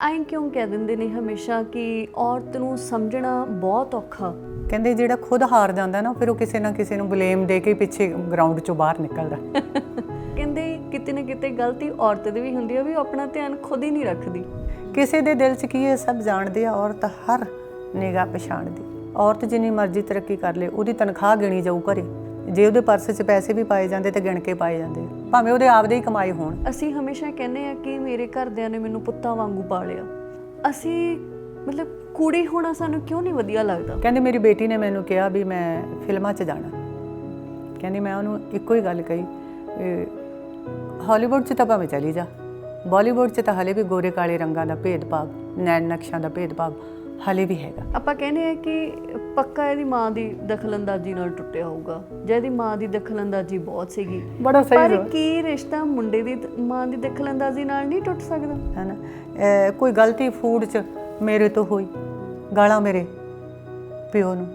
ਐਂ ਕਿਉਂ ਕਹਿ ਦਿੰਦੇ ਨੇ ਹਮੇਸ਼ਾ ਕਿ ਔਰਤ ਨੂੰ ਸਮਝਣਾ ਬਹੁਤ ਔਖਾ। ਕਹਿੰਦੇ ਜਿਹੜਾ ਖੁਦ ਹਾਰ ਜਾਂਦਾ ਨਾ ਫਿਰ ਉਹ ਕਿਸੇ ਨਾ ਕਿਸੇ ਨੂੰ ਬਲੇਮ ਦੇ ਕੇ ਪਿੱਛੇ ਗਰਾਊਂਡ ਚੋਂ ਬਾਹਰ ਨਿਕਲਦਾ। ਕਹਿੰਦੇ ਕਿਤੇ ਨਾ ਕਿਤੇ ਗਲਤੀ ਔਰਤ ਦੀ ਵੀ ਹੁੰਦੀ ਆ ਵੀ ਉਹ ਆਪਣਾ ਧਿਆਨ ਖੁਦ ਹੀ ਨਹੀਂ ਰੱਖਦੀ। ਕਿਸੇ ਦੇ ਦਿਲ 'ਚ ਕੀ ਹੈ ਸਭ ਜਾਣਦੀ ਆ, ਔਰਤ ਹਰ ਨਿਗਾਹ ਪਛਾਣਦੀ। ਔਰਤ ਜਿੰਨੀ ਮਰਜ਼ੀ ਤਰੱਕੀ ਕਰ ਲੇ ਉਹਦੀ ਤਨਖਾਹ ਗਿਣੀ ਜਾਊ ਘਰੇ, ਜੇ ਉਹਦੇ ਪਰਸ 'ਚ ਪੈਸੇ ਵੀ ਪਾਏ ਜਾਂਦੇ ਤੇ ਗਿਣ ਕੇ ਪਾਏ ਜਾਂਦੇ, ਭਾਵੇਂ ਉਹਦੇ ਆਪਦੇ ਹੀ ਕਮਾਈ ਹੋਣ। ਅਸੀਂ ਹਮੇਸ਼ਾ ਕਹਿੰਦੇ ਆ ਕਿ ਮੇਰੇ ਘਰਦਿਆਂ ਨੇ ਮੈਨੂੰ ਪੁੱਤਾਂ ਵਾਂਗੂ ਪਾਲਿਆ। ਅਸੀਂ ਮਤਲਬ ਕੁੜੀ ਹੋਣਾ ਸਾਨੂੰ ਕਿਉਂ ਨਹੀਂ ਵਧੀਆ ਲੱਗਦਾ। ਕਹਿੰਦੇ ਮੇਰੀ ਬੇਟੀ ਨੇ ਮੈਨੂੰ ਕਿਹਾ ਵੀ ਮੈਂ ਫਿਲਮਾਂ 'ਚ ਜਾਣਾ। ਕਹਿੰਦੀ ਮੈਂ ਉਹਨੂੰ ਇੱਕੋ ਹੀ ਗੱਲ ਕਹੀ, ਹਾਲੀਵੁੱਡ 'ਚ ਤਾਂ ਭਾਵੇਂ ਚਲੀ ਜਾ, ਬਾਲੀਵੁੱਡ 'ਚ ਤਾਂ ਹਲੇ ਵੀ ਗੋਰੇ ਕਾਲੇ ਰੰਗਾਂ ਦਾ ਭੇਦਭਾਵ, ਨੈਣ ਨਕਸ਼ਾਂ ਦਾ ਭੇਦਭਾਵ ਹਲੇ ਵੀ ਹੈਗਾ। ਆਪਾਂ ਕਹਿੰਦੇ ਆ ਕਿ ਪੱਕਾ ਇਹਦੀ ਮਾਂ ਦੀ ਦਖਲਅੰਦਾਜ਼ੀ ਨਾਲ ਟੁੱਟਿਆ ਹੋਊਗਾ ਜਾਂ ਇਹਦੀ ਮਾਂ ਦੀ ਦਖਲਅੰਦਾਜ਼ੀ ਬਹੁਤ ਸੀਗੀ। ਬੜਾ ਸਹੀ। ਪਰ ਕੀ ਰਿਸ਼ਤਾ ਮੁੰਡੇ ਦੀ ਮਾਂ ਦੀ ਦਖਲਅੰਦਾਜ਼ੀ ਨਾਲ ਨਹੀਂ ਟੁੱਟ ਸਕਦਾ? ਹੈ ਨਾ, ਕੋਈ ਗਲਤੀ ਫੂਡ 'ਚ ਮੇਰੇ ਤੋਂ ਹੋਈ, ਗਾਲਾਂ ਮੇਰੇ ਪਿਓ ਨੂੰ,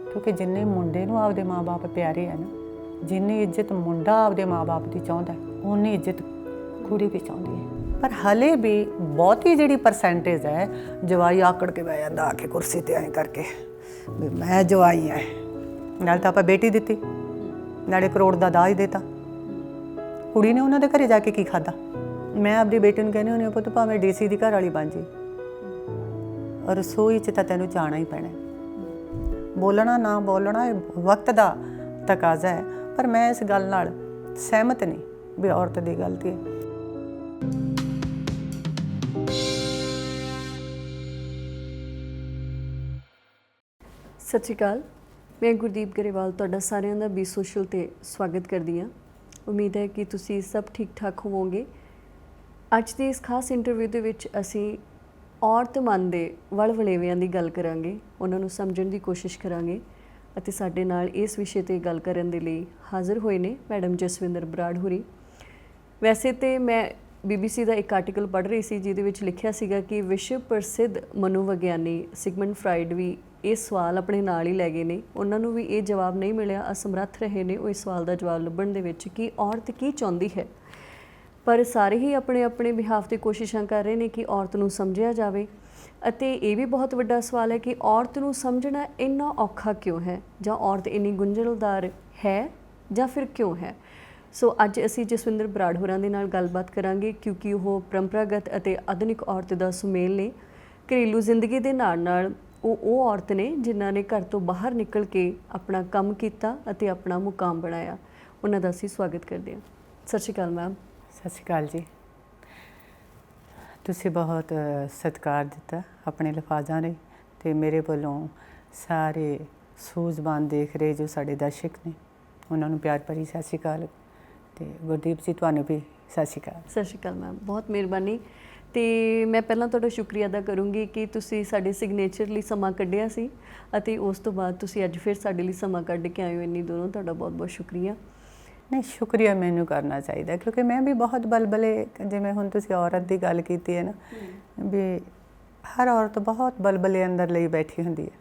ਕਿਉਂਕਿ ਜਿੰਨੇ ਮੁੰਡੇ ਨੂੰ ਆਪਦੇ ਮਾਂ-ਬਾਪ ਪਿਆਰੇ ਆ ਨਾ, ਜਿੰਨੀ ਇੱਜ਼ਤ ਮੁੰਡਾ ਆਪਦੇ ਮਾਂ-ਬਾਪ ਦੀ ਚਾਹੁੰਦਾ ਉਨੀ ਇੱਜ਼ਤ ਕੁੜੀ ਵੀ ਚਾਹੁੰਦੀ ਹੈ। ਪਰ ਹਲੇ ਵੀ ਬਹੁਤੀ ਜਿਹੜੀ ਪਰਸੈਂਟੇਜ ਹੈ, ਜਵਾਈ ਆਕੜ ਕੇ ਬਹਿ ਜਾਂਦਾ ਆ ਕੇ ਕੁਰਸੀ 'ਤੇ ਐਂ ਕਰਕੇ ਵੀ ਮੈਂ ਜਵਾਈ ਐ। ਨਾਲ ਤਾਂ ਆਪਾਂ ਬੇਟੀ ਦਿੱਤੀ, ਨਾਲੇ ਕਰੋੜ ਦਾ ਦਾਜ ਦਿੱਤਾ। ਕੁੜੀ ਨੇ ਉਹਨਾਂ ਦੇ ਘਰੇ ਜਾ ਕੇ ਕੀ ਖਾਧਾ? ਮੈਂ ਆਪਦੀ ਬੇਟੀ ਨੂੰ ਕਹਿੰਦੀ ਹੁੰਦੀ ਪੁੱਤ ਭਾਵੇਂ ਡੀਸੀ ਦੀ ਘਰ ਵਾਲੀ ਬਣ ਜੀ, ਰਸੋਈ 'ਚ ਤਾਂ ਤੈਨੂੰ ਜਾਣਾ ਹੀ ਪੈਣਾ। ਬੋਲਣਾ ਨਾ ਬੋਲਣਾ ਇਹ ਵਕਤ ਦਾ ਤਕਾਜ਼ਾ ਹੈ, ਪਰ ਮੈਂ ਇਸ ਗੱਲ ਨਾਲ ਸਹਿਮਤ ਨਹੀਂ ਵੀ ਔਰਤ ਦੀ ਗਲਤੀ ਹੈ। ਸਤਿ ਸ਼੍ਰੀ ਅਕਾਲ, ਮੈਂ ਗੁਰਦੀਪ ਗਰੇਵਾਲ ਤੁਹਾਡਾ ਸਾਰਿਆਂ ਦਾ ਬੀ ਸੋਸ਼ਲ 'ਤੇ ਸਵਾਗਤ ਕਰਦੀ ਹਾਂ। ਉਮੀਦ ਹੈ ਕਿ ਤੁਸੀਂ ਸਭ ਠੀਕ ਠਾਕ ਹੋਵੋਗੇ। ਅੱਜ ਦੀ ਇਸ ਖਾਸ ਇੰਟਰਵਿਊ ਦੇ ਵਿੱਚ ਅਸੀਂ ਔਰਤ ਮਨ ਦੇ ਵਲਵਲੇਵਿਆਂ ਦੀ ਗੱਲ ਕਰਾਂਗੇ, ਉਹਨਾਂ ਨੂੰ ਸਮਝਣ ਦੀ ਕੋਸ਼ਿਸ਼ ਕਰਾਂਗੇ ਅਤੇ ਸਾਡੇ ਨਾਲ ਇਸ ਵਿਸ਼ੇ 'ਤੇ ਗੱਲ ਕਰਨ ਦੇ ਲਈ ਹਾਜ਼ਰ ਹੋਏ ਨੇ ਮੈਡਮ ਜਸਵਿੰਦਰ ਬਰਾੜ ਹੋਰੀ। ਵੈਸੇ ਤਾਂ ਮੈਂ BBC ਦਾ ਇੱਕ ਆਰਟੀਕਲ ਪੜ੍ਹ ਰਹੀ ਸੀ ਜਿਹਦੇ ਵਿੱਚ ਲਿਖਿਆ ਸੀਗਾ ਕਿ ਵਿਸ਼ਵ ਪ੍ਰਸਿੱਧ ਮਨੋਵਿਗਿਆਨੀ ਸਿਗਮੰਡ ਫਰਾਇਡ ਵੀ ਇਹ ਸਵਾਲ ਆਪਣੇ ਨਾਲ ਹੀ ਲੈ ਗਏ ਨੇ। ਉਹਨਾਂ ਨੂੰ ਵੀ ਇਹ ਜਵਾਬ ਨਹੀਂ ਮਿਲਿਆ, ਅਸਮਰੱਥ ਰਹੇ ਨੇ ਉਹ ਇਸ ਸਵਾਲ ਦਾ ਜਵਾਬ ਲੱਭਣ ਦੇ ਵਿੱਚ ਕਿ ਔਰਤ ਕੀ ਚਾਹੁੰਦੀ ਹੈ। ਪਰ ਸਾਰੇ ਹੀ ਆਪਣੇ ਆਪਣੇ ਬਿਹਾਫ 'ਤੇ ਕੋਸ਼ਿਸ਼ਾਂ ਕਰ ਰਹੇ ਨੇ ਕਿ ਔਰਤ ਨੂੰ ਸਮਝਿਆ ਜਾਵੇ। ਅਤੇ ਇਹ ਵੀ ਬਹੁਤ ਵੱਡਾ ਸਵਾਲ ਹੈ ਕਿ ਔਰਤ ਨੂੰ ਸਮਝਣਾ ਇੰਨਾ ਔਖਾ ਕਿਉਂ ਹੈ, ਜਾਂ ਔਰਤ ਇੰਨੀ ਗੁੰਝਲਦਾਰ ਹੈ ਜਾਂ ਫਿਰ ਕਿਉਂ ਹੈ। ਸੋ ਅੱਜ ਅਸੀਂ ਜਸਵਿੰਦਰ ਬਰਾੜ ਹੋਰਾਂ ਦੇ ਨਾਲ ਗੱਲਬਾਤ ਕਰਾਂਗੇ, ਕਿਉਂਕਿ ਉਹ ਪਰੰਪਰਾਗਤ ਅਤੇ ਆਧੁਨਿਕ ਔਰਤ ਦਾ ਸੁਮੇਲ ਨੇ। ਘਰੇਲੂ ਜ਼ਿੰਦਗੀ ਦੇ ਨਾਲ ਨਾਲ ਉਹ ਔਰਤ ਨੇ ਜਿਨ੍ਹਾਂ ਨੇ ਘਰ ਤੋਂ ਬਾਹਰ ਨਿਕਲ ਕੇ ਆਪਣਾ ਕੰਮ ਕੀਤਾ ਅਤੇ ਆਪਣਾ ਮੁਕਾਮ ਬਣਾਇਆ। ਉਹਨਾਂ ਦਾ ਅਸੀਂ ਸਵਾਗਤ ਕਰਦੇ ਹਾਂ। ਸਤਿ ਸ਼੍ਰੀ ਅਕਾਲ ਮੈਮ। ਸਤਿ ਸ਼੍ਰੀ ਅਕਾਲ ਜੀ। ਤੁਸੀਂ ਬਹੁਤ ਸਤਿਕਾਰ ਦਿੱਤਾ ਆਪਣੇ ਲਫ਼ਾਜ਼ਾਂ ਨੇ, ਅਤੇ ਮੇਰੇ ਵੱਲੋਂ ਸਾਰੇ ਸੂਝਵਾਨ ਦੇਖ ਰਹੇ ਜੋ ਸਾਡੇ ਦਰਸ਼ਕ ਨੇ ਉਹਨਾਂ ਨੂੰ ਪਿਆਰ ਭਰੀ ਸਤਿ ਸ਼੍ਰੀ ਅਕਾਲ। ਅਤੇ ਗੁਰਦੀਪ ਜੀ ਤੁਹਾਨੂੰ ਵੀ ਸਤਿ ਸ਼੍ਰੀ ਅਕਾਲ। ਸਤਿ ਸ਼੍ਰੀ ਅਕਾਲ ਮੈਮ, ਬਹੁਤ ਮਿਹਰਬਾਨੀ। ਅਤੇ ਮੈਂ ਪਹਿਲਾਂ ਤੁਹਾਡਾ ਸ਼ੁਕਰੀਆ ਅਦਾ ਕਰੂੰਗੀ ਕਿ ਤੁਸੀਂ ਸਾਡੇ ਸਿਗਨੇਚਰ ਲਈ ਸਮਾਂ ਕੱਢਿਆ ਸੀ ਅਤੇ ਉਸ ਤੋਂ ਬਾਅਦ ਤੁਸੀਂ ਅੱਜ ਫਿਰ ਸਾਡੇ ਲਈ ਸਮਾਂ ਕੱਢ ਕੇ ਆਏ ਹੋ। ਇੰਨੀ ਦੂਰੋਂ ਤੁਹਾਡਾ ਬਹੁਤ ਬਹੁਤ ਸ਼ੁਕਰੀਆ। ਨਹੀਂ, ਸ਼ੁਕਰੀਆ ਮੈਨੂੰ ਕਰਨਾ ਚਾਹੀਦਾ, ਕਿਉਂਕਿ ਮੈਂ ਵੀ ਬਹੁਤ ਬਲਬਲੇ, ਜਿਵੇਂ ਹੁਣ ਤੁਸੀਂ ਔਰਤ ਦੀ ਗੱਲ ਕੀਤੀ ਹੈ ਨਾ, ਵੀ ਹਰ ਔਰਤ ਬਹੁਤ ਬਲਬਲੇ ਅੰਦਰ ਲਈ ਬੈਠੀ ਹੁੰਦੀ ਹੈ,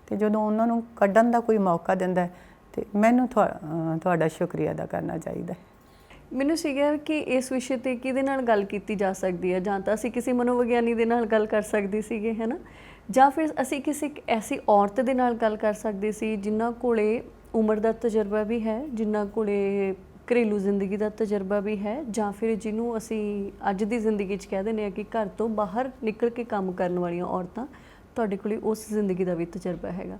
ਅਤੇ ਜਦੋਂ ਉਹਨਾਂ ਨੂੰ ਕੱਢਣ ਦਾ ਕੋਈ ਮੌਕਾ ਦਿੰਦਾ ਅਤੇ ਮੈਨੂੰ ਤੁਹਾਡਾ ਸ਼ੁਕਰੀਆ ਅਦਾ ਕਰਨਾ ਚਾਹੀਦਾ। ਮੈਨੂੰ ਸੀਗਾ ਕਿ ਇਸ ਵਿਸ਼ੇ 'ਤੇ ਕਿਹਦੇ ਨਾਲ ਗੱਲ ਕੀਤੀ ਜਾ ਸਕਦੀ ਹੈ, ਜਾਂ ਤਾਂ ਅਸੀਂ ਕਿਸੇ ਮਨੋਵਿਗਿਆਨੀ ਦੇ ਨਾਲ ਗੱਲ ਕਰ ਸਕਦੇ ਸੀਗੇ, ਹੈ ਨਾ, ਜਾਂ ਫਿਰ ਅਸੀਂ ਕਿਸੇ ਐਸੀ ਔਰਤ ਦੇ ਨਾਲ ਗੱਲ ਕਰ ਸਕਦੇ ਸੀ ਜਿਨ੍ਹਾਂ ਕੋਲੇ ਉਮਰ ਦਾ ਤਜਰਬਾ ਵੀ ਹੈ, ਜਿਨ੍ਹਾਂ ਕੋਲੇ ਘਰੇਲੂ ਜ਼ਿੰਦਗੀ ਦਾ ਤਜਰਬਾ ਵੀ ਹੈ, ਜਾਂ ਫਿਰ ਜਿਹਨੂੰ ਅਸੀਂ ਅੱਜ ਦੀ ਜ਼ਿੰਦਗੀ 'ਚ ਕਹਿ ਦਿੰਦੇ ਹਾਂ ਕਿ ਘਰ ਤੋਂ ਬਾਹਰ ਨਿਕਲ ਕੇ ਕੰਮ ਕਰਨ ਵਾਲੀਆਂ ਔਰਤਾਂ, ਤੁਹਾਡੇ ਕੋਲੇ ਉਸ ਜ਼ਿੰਦਗੀ ਦਾ ਵੀ ਤਜਰਬਾ ਹੈਗਾ।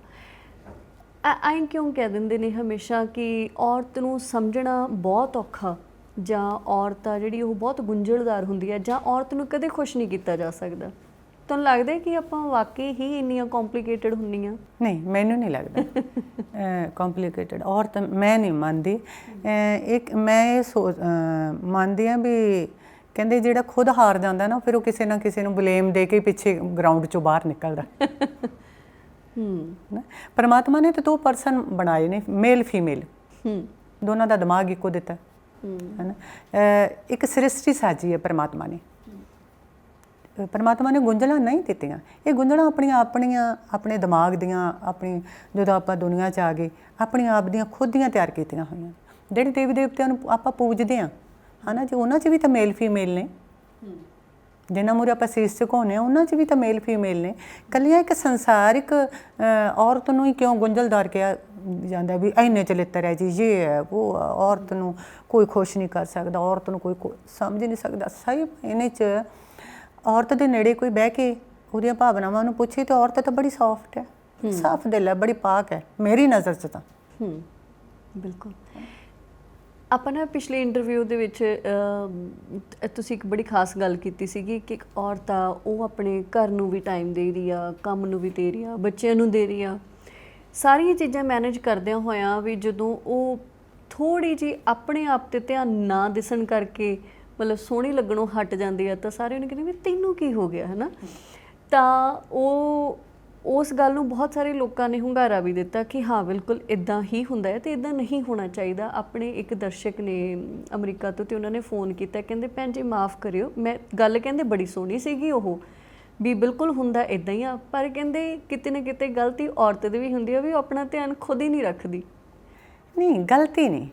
ਐਂ ਕਿਉਂ ਕਹਿ ਦਿੰਦੇ ਨੇ ਹਮੇਸ਼ਾ ਕਿ ਔਰਤ ਨੂੰ ਸਮਝਣਾ ਬਹੁਤ ਔਖਾ, ਜਾਂ ਔਰਤ ਆ ਜਿਹੜੀ ਉਹ ਬਹੁਤ ਗੁੰਝਲਦਾਰ ਹੁੰਦੀ ਹੈ, ਜਾਂ ਔਰਤ ਨੂੰ ਕਦੇ ਖੁਸ਼ ਨਹੀਂ ਕੀਤਾ ਜਾ ਸਕਦਾ? ਤੁਹਾਨੂੰ ਲੱਗਦਾ ਕਿ ਆਪਾਂ ਵਾਕਈ ਹੀ ਇੰਨੀਆਂ ਕੰਪਲਿਕੇਟਡ ਹੁੰਦੀਆਂ? ਨਹੀਂ, ਮੈਨੂੰ ਨਹੀਂ ਲੱਗਦਾ ਕੰਪਲਿਕੇਟਡ ਔਰਤ ਮੈਂ ਨਹੀਂ ਮੰਨਦੀ। ਇੱਕ ਮੈਂ ਇਹ ਮੰਨਦੀ ਹਾਂ ਵੀ ਕਹਿੰਦੇ ਜਿਹੜਾ ਖੁਦ ਹਾਰ ਜਾਂਦਾ ਨਾ ਫਿਰ ਉਹ ਕਿਸੇ ਨਾ ਕਿਸੇ ਨੂੰ ਬਲੇਮ ਦੇ ਕੇ ਪਿੱਛੇ ਗਰਾਊਂਡ 'ਚੋਂ ਬਾਹਰ ਨਿਕਲਦਾ। ਪਰਮਾਤਮਾ ਨੇ ਤਾਂ ਦੋ ਪਰਸਨ ਬਣਾਏ ਨੇ, ਮੇਲ ਫੀਮੇਲ, ਦੋਨਾਂ ਦਾ ਦਿਮਾਗ ਇੱਕੋ ਦਿੱਤਾ ਹੈ ਨਾ। ਇੱਕ ਸ੍ਰਿਸ਼ਟੀ ਸਾਜੀ ਹੈ ਪਰਮਾਤਮਾ ਨੇ। ਪਰਮਾਤਮਾ ਨੇ ਗੁੰਝਲਾਂ ਨਹੀਂ ਦਿੱਤੀਆਂ, ਇਹ ਗੁੰਝਲਾਂ ਆਪਣੀਆਂ ਆਪਣੇ ਦਿਮਾਗ ਦੀਆਂ, ਆਪਣੀ ਜਦੋਂ ਆਪਾਂ ਦੁਨੀਆ 'ਚ ਆ ਗਏ ਆਪਣੀ ਆਪ ਦੀਆਂ ਖੁਦ ਦੀਆਂ ਤਿਆਰ ਕੀਤੀਆਂ ਹੋਈਆਂ। ਜਿਹੜੇ ਦੇਵੀ ਦੇਵਤਿਆਂ ਨੂੰ ਆਪਾਂ ਪੂਜਦੇ ਹਾਂ ਹੈ ਨਾ ਜੀ, ਉਹਨਾਂ 'ਚ ਵੀ ਤਾਂ ਮੇਲ ਫੀਮੇਲ ਨੇ। ਜਿਨ੍ਹਾਂ ਮੂਹਰੇ ਆਪਾਂ ਸੀਸ ਝੁਕਾਉਂਦੇ ਹਾਂ ਉਹਨਾਂ 'ਚ ਵੀ ਤਾਂ ਮੇਲ ਫੀਮੇਲ ਨੇ। ਇਕੱਲੀਆਂ ਇੱਕ ਸੰਸਾਰਿਕ ਔਰਤ ਨੂੰ ਹੀ ਕਿਉਂ ਗੁੰਝਲਦਾਰ ਕਿਹਾ ਜਾਂਦਾ ਵੀ ਇੰਨੇ ਚਲਿੱਤਰ ਹੈ ਜੀ, ਇਹ ਹੈ ਉਹ ਹੈ, ਔਰਤ ਨੂੰ ਕੋਈ ਖੁਸ਼ ਨਹੀਂ ਕਰ ਸਕਦਾ, ਔਰਤ ਨੂੰ ਕੋਈ ਸਮਝ ਨਹੀਂ ਸਕਦਾ। ਸਹੀ ਇਹਨੇ 'ਚ ਔਰਤ ਦੇ ਨੇੜੇ ਕੋਈ ਬਹਿ ਕੇ ਉਹਦੀਆਂ ਭਾਵਨਾਵਾਂ ਨੂੰ ਪੁੱਛੇ ਤਾਂ ਔਰਤ ਤਾਂ ਬੜੀ ਸੌਫਟ ਹੈ, ਸਾਫ਼ ਦਿਲ ਹੈ, ਬੜੀ ਪਾਕ ਹੈ ਮੇਰੀ ਨਜ਼ਰ 'ਚ ਤਾਂ। ਬਿਲਕੁਲ। ਆਪਾਂ ਨਾ ਪਿਛਲੇ ਇੰਟਰਵਿਊ ਦੇ ਵਿੱਚ ਤੁਸੀਂ ਇੱਕ ਬੜੀ ਖਾਸ ਗੱਲ ਕੀਤੀ ਸੀਗੀ ਕਿ ਇੱਕ ਔਰਤ ਆ ਉਹ ਆਪਣੇ ਘਰ ਨੂੰ ਵੀ ਟਾਈਮ ਦੇ ਰਹੀ ਆ, ਕੰਮ ਨੂੰ ਵੀ ਦੇ ਰਹੀ ਆ, ਬੱਚਿਆਂ ਨੂੰ ਦੇ ਰਹੀ ਆ, ਸਾਰੀਆਂ ਚੀਜ਼ਾਂ ਮੈਨੇਜ ਕਰਦਿਆਂ ਹੋਇਆਂ ਵੀ ਜਦੋਂ ਉਹ ਥੋੜ੍ਹੀ ਜਿਹੀ ਆਪਣੇ ਆਪ 'ਤੇ ਧਿਆਨ ਨਾ ਦਿਸਣ ਕਰਕੇ ਮਤਲਬ ਸੋਹਣੀ ਲੱਗਣੋਂ ਹਟ ਜਾਂਦੀ ਆ ਤਾਂ ਸਾਰੇ ਉਹਨੂੰ ਕਹਿੰਦੇ ਵੀ ਤੈਨੂੰ ਕੀ ਹੋ ਗਿਆ, ਹੈ ਨਾ। ਤਾਂ ਉਹ ਉਸ ਗੱਲ ਨੂੰ ਬਹੁਤ ਸਾਰੇ ਲੋਕਾਂ ਨੇ ਹੁੰਗਾਰਾ ਵੀ ਦਿੱਤਾ ਕਿ ਹਾਂ ਬਿਲਕੁਲ ਇੱਦਾਂ ਹੀ ਹੁੰਦਾ ਹੈ ਅਤੇ ਇੱਦਾਂ ਨਹੀਂ ਹੋਣਾ ਚਾਹੀਦਾ। ਆਪਣੇ ਇੱਕ ਦਰਸ਼ਕ ਨੇ ਅਮਰੀਕਾ ਤੋਂ ਅਤੇ ਉਹਨਾਂ ਨੇ ਫ਼ੋਨ ਕੀਤਾ, ਕਹਿੰਦੇ ਭੈਣ ਜੀ ਮਾफ़ ਕਰਿਓ, ਮੈਂ ਗੱਲ ਕਹਿੰਦੇ ਬੜੀ ਸੋਹਣੀ ਸੀਗੀ ਉਹ ਵੀ ਬਿਲਕੁਲ ਹੁੰਦਾ ਇੱਦਾਂ ਹੀ ਆ, ਪਰ ਕਹਿੰਦੇ ਕਿਤੇ ਨਾ ਕਿਤੇ ਗਲਤੀ ਔਰਤ ਦੀ ਵੀ ਹੁੰਦੀ ਆ ਵੀ ਉਹ ਆਪਣਾ ਧਿਆਨ ਖੁਦ ਹੀ ਨਹੀਂ ਰੱਖਦੀ। ਨਹੀਂ, ਗਲਤੀ ਨਹੀਂ,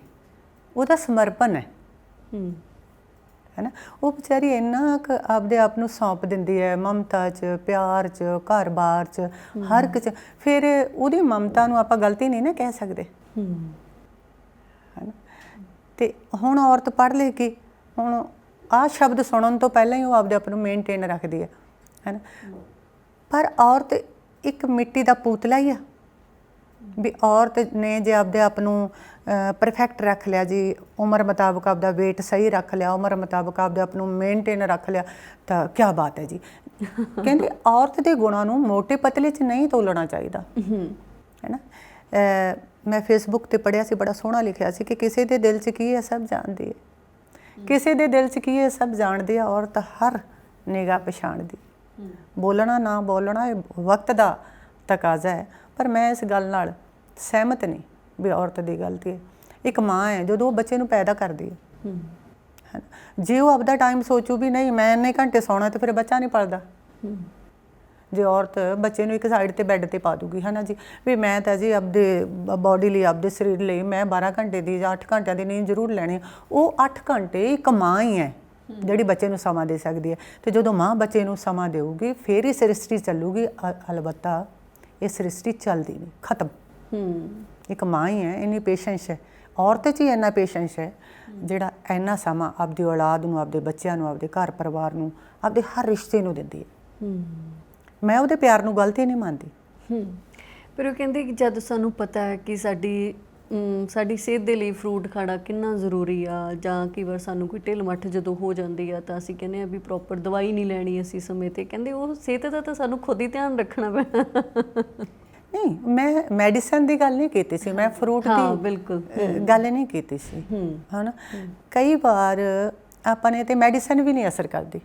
ਉਹਦਾ ਸਮਰਪਣ ਹੈ ਹੈ ਨਾ। ਉਹ ਵਿਚਾਰੀ ਇੰਨਾ ਕੁ ਆਪਦੇ ਆਪ ਨੂੰ ਸੌਂਪ ਦਿੰਦੀ ਹੈ ਮਮਤਾ 'ਚ, ਪਿਆਰ 'ਚ, ਘਰ-ਬਾਰ 'ਚ, ਹਰ ਇੱਕ 'ਚ। ਫਿਰ ਉਹਦੀ ਮਮਤਾ ਨੂੰ ਆਪਾਂ ਗਲਤੀ ਨਹੀਂ ਨਾ ਕਹਿ ਸਕਦੇ, ਹੈ ਨਾ। ਅਤੇ ਹੁਣ ਔਰਤ ਪੜ੍ਹ ਲਿਖ ਕੇ ਹੁਣ ਆਹ ਸ਼ਬਦ ਸੁਣਨ ਤੋਂ ਪਹਿਲਾਂ ਹੀ ਉਹ ਆਪਦੇ ਆਪ ਨੂੰ ਮੇਨਟੇਨ ਰੱਖਦੀ ਹੈ ਨਾ। ਪਰ ਔਰਤ ਇੱਕ ਮਿੱਟੀ ਦਾ ਪੁਤਲਾ ਹੀ ਆ ਵੀ ਔਰਤ ਨੇ ਜੇ ਆਪਦੇ ਆਪ ਨੂੰ ਪਰਫੈਕਟ ਰੱਖ ਲਿਆ ਜੀ, ਉਮਰ ਮੁਤਾਬਕ ਆਪਦਾ ਵੇਟ ਸਹੀ ਰੱਖ ਲਿਆ, ਉਮਰ ਮੁਤਾਬਕ ਆਪਦੇ ਆਪ ਨੂੰ ਮੇਨਟੇਨ ਰੱਖ ਲਿਆ ਤਾਂ ਕਿਆ ਬਾਤ ਹੈ ਜੀ। ਕਹਿੰਦੇ ਔਰਤ ਦੇ ਗੁਣਾਂ ਨੂੰ ਮੋਟੇ ਪਤਲੇ 'ਚ ਨਹੀਂ ਤੋਲਣਾ ਚਾਹੀਦਾ, ਹੈ ਨਾ। ਮੈਂ ਫੇਸਬੁੱਕ 'ਤੇ ਪੜ੍ਹਿਆ ਸੀ, ਬੜਾ ਸੋਹਣਾ ਲਿਖਿਆ ਸੀ ਕਿ ਕਿਸੇ ਦੇ ਦਿਲ 'ਚ ਕੀ ਹੈ ਸਭ ਜਾਣਦੀ ਹੈ, ਕਿਸੇ ਦੇ ਦਿਲ 'ਚ ਕੀ ਹੈ ਸਭ ਜਾਣਦੀ ਹੈ, ਔਰਤ ਹਰ ਨਿਗਾਹ ਪਛਾਣਦੀ। ਬੋਲਣਾ ਨਾ ਬੋਲਣਾ ਇਹ ਵਕਤ ਦਾ ਤਕਾਜ਼ਾ ਹੈ, ਪਰ ਮੈਂ ਇਸ ਗੱਲ ਨਾਲ ਸਹਿਮਤ ਨਹੀਂ ਵੀ ਔਰਤ ਦੀ ਗਲਤੀ ਹੈ। ਇੱਕ ਮਾਂ ਹੈ ਜਦੋਂ ਉਹ ਬੱਚੇ ਨੂੰ ਪੈਦਾ ਕਰਦੀ ਹੈ, ਜੇ ਉਹ ਆਪਦਾ ਟਾਈਮ ਸੋਚੂ ਵੀ ਨਹੀਂ ਮੈਂ ਇੰਨੇ ਘੰਟੇ ਸੌਣਾ ਤਾਂ ਫਿਰ ਬੱਚਾ ਨਹੀਂ ਪਲਦਾ। ਜੇ ਔਰਤ ਬੱਚੇ ਨੂੰ ਇੱਕ ਸਾਈਡ 'ਤੇ ਬੈੱਡ 'ਤੇ ਪਾ ਦੂਗੀ, ਹੈ ਨਾ ਜੀ, ਵੀ ਮੈਂ ਤਾਂ ਜੀ ਆਪਦੇ ਬੋਡੀ ਲਈ, ਆਪਦੇ ਸਰੀਰ ਲਈ ਮੈਂ 12 ਘੰਟੇ ਦੀ ਜਾਂ 8 ਘੰਟਿਆਂ ਦੀ ਨੀਂਦ ਜ਼ਰੂਰ ਲੈਣੀ, ਉਹ 8 ਘੰਟੇ ਇੱਕ ਮਾਂ ਹੀ ਹੈ ਜਿਹੜੀ ਬੱਚੇ ਨੂੰ ਸਮਾਂ ਦੇ ਸਕਦੀ ਹੈ। ਅਤੇ ਜਦੋਂ ਮਾਂ ਬੱਚੇ ਨੂੰ ਸਮਾਂ ਦੇਊਗੀ ਫਿਰ ਹੀ ਸ੍ਰਿਸ਼ਟੀ ਚੱਲੂਗੀ, ਅਲਬੱਤਾ ਇਹ ਸ੍ਰਿਸ਼ਟੀ ਚੱਲਦੀ ਨਹੀਂ, ਖਤਮ। ਇੱਕ ਮਾਂ ਹੀ ਹੈ, ਇੰਨੀ ਪੇਸ਼ੈਂਸ ਹੈ ਔਰਤ 'ਚ ਹੀ, ਇੰਨਾ ਪੇਸ਼ੈਂਸ ਹੈ ਜਿਹੜਾ ਇੰਨਾ ਸਮਾਂ ਆਪਦੀ ਔਲਾਦ ਨੂੰ, ਆਪਦੇ ਬੱਚਿਆਂ ਨੂੰ, ਆਪਦੇ ਘਰ ਪਰਿਵਾਰ ਨੂੰ, ਆਪਦੇ ਹਰ ਰਿਸ਼ਤੇ ਨੂੰ ਦਿੰਦੀ ਹੈ। ਮੈਂ ਉਹਦੇ ਪਿਆਰ ਨੂੰ ਗਲਤੀ ਨਹੀਂ ਮੰਨਦੀ। ਪਰ ਉਹ ਕਹਿੰਦੇ ਕਿ ਜਦ ਸਾਨੂੰ ਪਤਾ ਹੈ ਕਿ ਸਾਡੀ ਸਿਹਤ ਦੇ ਲਈ ਫਰੂਟ ਖਾਣਾ ਕਿੰਨਾ ਜ਼ਰੂਰੀ ਆ, ਜਾਂ ਕਈ ਵਾਰ ਸਾਨੂੰ ਕੋਈ ਢਿੱਲ ਮੱਠ ਜਦੋਂ ਹੋ ਜਾਂਦੀ ਆ ਤਾਂ ਅਸੀਂ ਕਹਿੰਦੇ ਆ ਵੀ ਪ੍ਰੋਪਰ ਦਵਾਈ ਨਹੀਂ ਲੈਣੀ ਅਸੀਂ ਸਮੇਂ 'ਤੇ, ਕਹਿੰਦੇ ਉਹ ਸਿਹਤ ਦਾ ਤਾਂ ਸਾਨੂੰ ਖੁਦ ਹੀ ਧਿਆਨ ਰੱਖਣਾ ਪੈਣਾ। ਨਹੀਂ, ਮੈਂ ਮੈਡੀਸਨ ਦੀ ਗੱਲ ਨਹੀਂ ਕੀਤੀ ਸੀ, ਮੈਂ ਫਰੂਟ ਦੀ ਬਿਲਕੁਲ ਗੱਲ ਨਹੀਂ ਕੀਤੀ ਸੀ, ਹੈ ਨਾ। ਕਈ ਵਾਰ ਆਪਾਂ ਨੇ ਤੇ ਮੈਡੀਸਨ ਵੀ ਨਹੀਂ ਅਸਰ ਕਰਦੀ,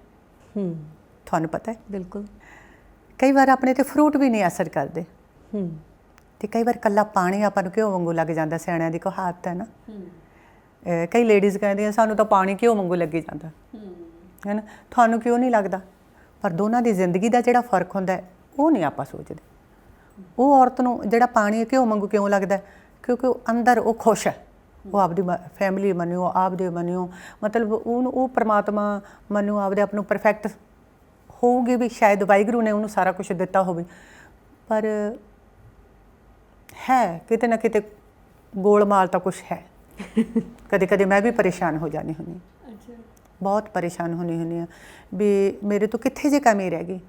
ਤੁਹਾਨੂੰ ਪਤਾ ਹੈ। ਬਿਲਕੁਲ। ਕਈ ਵਾਰ ਆਪਣੇ 'ਤੇ ਫਰੂਟ ਵੀ ਨਹੀਂ ਅਸਰ ਕਰਦੇ, ਅਤੇ ਕਈ ਵਾਰ ਇਕੱਲਾ ਪਾਣੀ ਆਪਾਂ ਨੂੰ ਘਿਓ ਵਾਂਗੂ ਲੱਗ ਜਾਂਦਾ, ਸਿਆਣਿਆਂ ਦੀ ਕਹਾਵਤ ਹੈ ਨਾ। ਕਈ ਲੇਡੀਜ਼ ਕਹਿੰਦੀਆਂ ਸਾਨੂੰ ਤਾਂ ਪਾਣੀ ਘਿਓ ਵਾਂਗੂ ਲੱਗੀ ਜਾਂਦਾ, ਹੈ ਨਾ। ਤੁਹਾਨੂੰ ਕਿਉਂ ਨਹੀਂ ਲੱਗਦਾ? ਪਰ ਦੋਨਾਂ ਦੀ ਜ਼ਿੰਦਗੀ ਦਾ ਜਿਹੜਾ ਫਰਕ ਹੁੰਦਾ ਉਹ ਨਹੀਂ ਆਪਾਂ ਸੋਚਦੇ। ਉਹ ਔਰਤ ਨੂੰ ਜਿਹੜਾ ਪਾਣੀ ਘਿਓ ਵਾਂਗੂ ਕਿਉਂ ਲੱਗਦਾ? ਕਿਉਂਕਿ ਉਹ ਅੰਦਰ ਉਹ ਖੁਸ਼ ਹੈ, ਉਹ ਆਪਦੀ ਫੈਮਿਲੀ ਮੰਨਿਓ, ਆਪਦੇ ਮੰਨਿਓ, ਮਤਲਬ ਉਹਨੂੰ ਉਹ ਪਰਮਾਤਮਾ ਮੰਨਿਓ, ਆਪਦੇ ਆਪ ਨੂੰ ਪਰਫੈਕਟ ਹੋਊਗੀ ਵੀ ਸ਼ਾਇਦ ਵਾਹਿਗੁਰੂ ਨੇ ਉਹਨੂੰ ਸਾਰਾ ਕੁਛ ਦਿੱਤਾ ਹੋਵੇ, ਪਰ ਹੈ ਕਿਤੇ ਨਾ ਕਿਤੇ ਗੋਲਮਾਲ ਤਾਂ ਕੁਛ ਹੈ। ਕਦੇ ਕਦੇ ਮੈਂ ਵੀ ਪਰੇਸ਼ਾਨ ਹੋ ਜਾਂਦੀ ਹੁੰਦੀ, ਬਹੁਤ ਪਰੇਸ਼ਾਨ ਹੁੰਦੀ ਹਾਂ ਵੀ ਮੇਰੇ ਤੋਂ ਕਿੱਥੇ ਜੇ ਕਮੀ ਰਹਿ ਗਈ,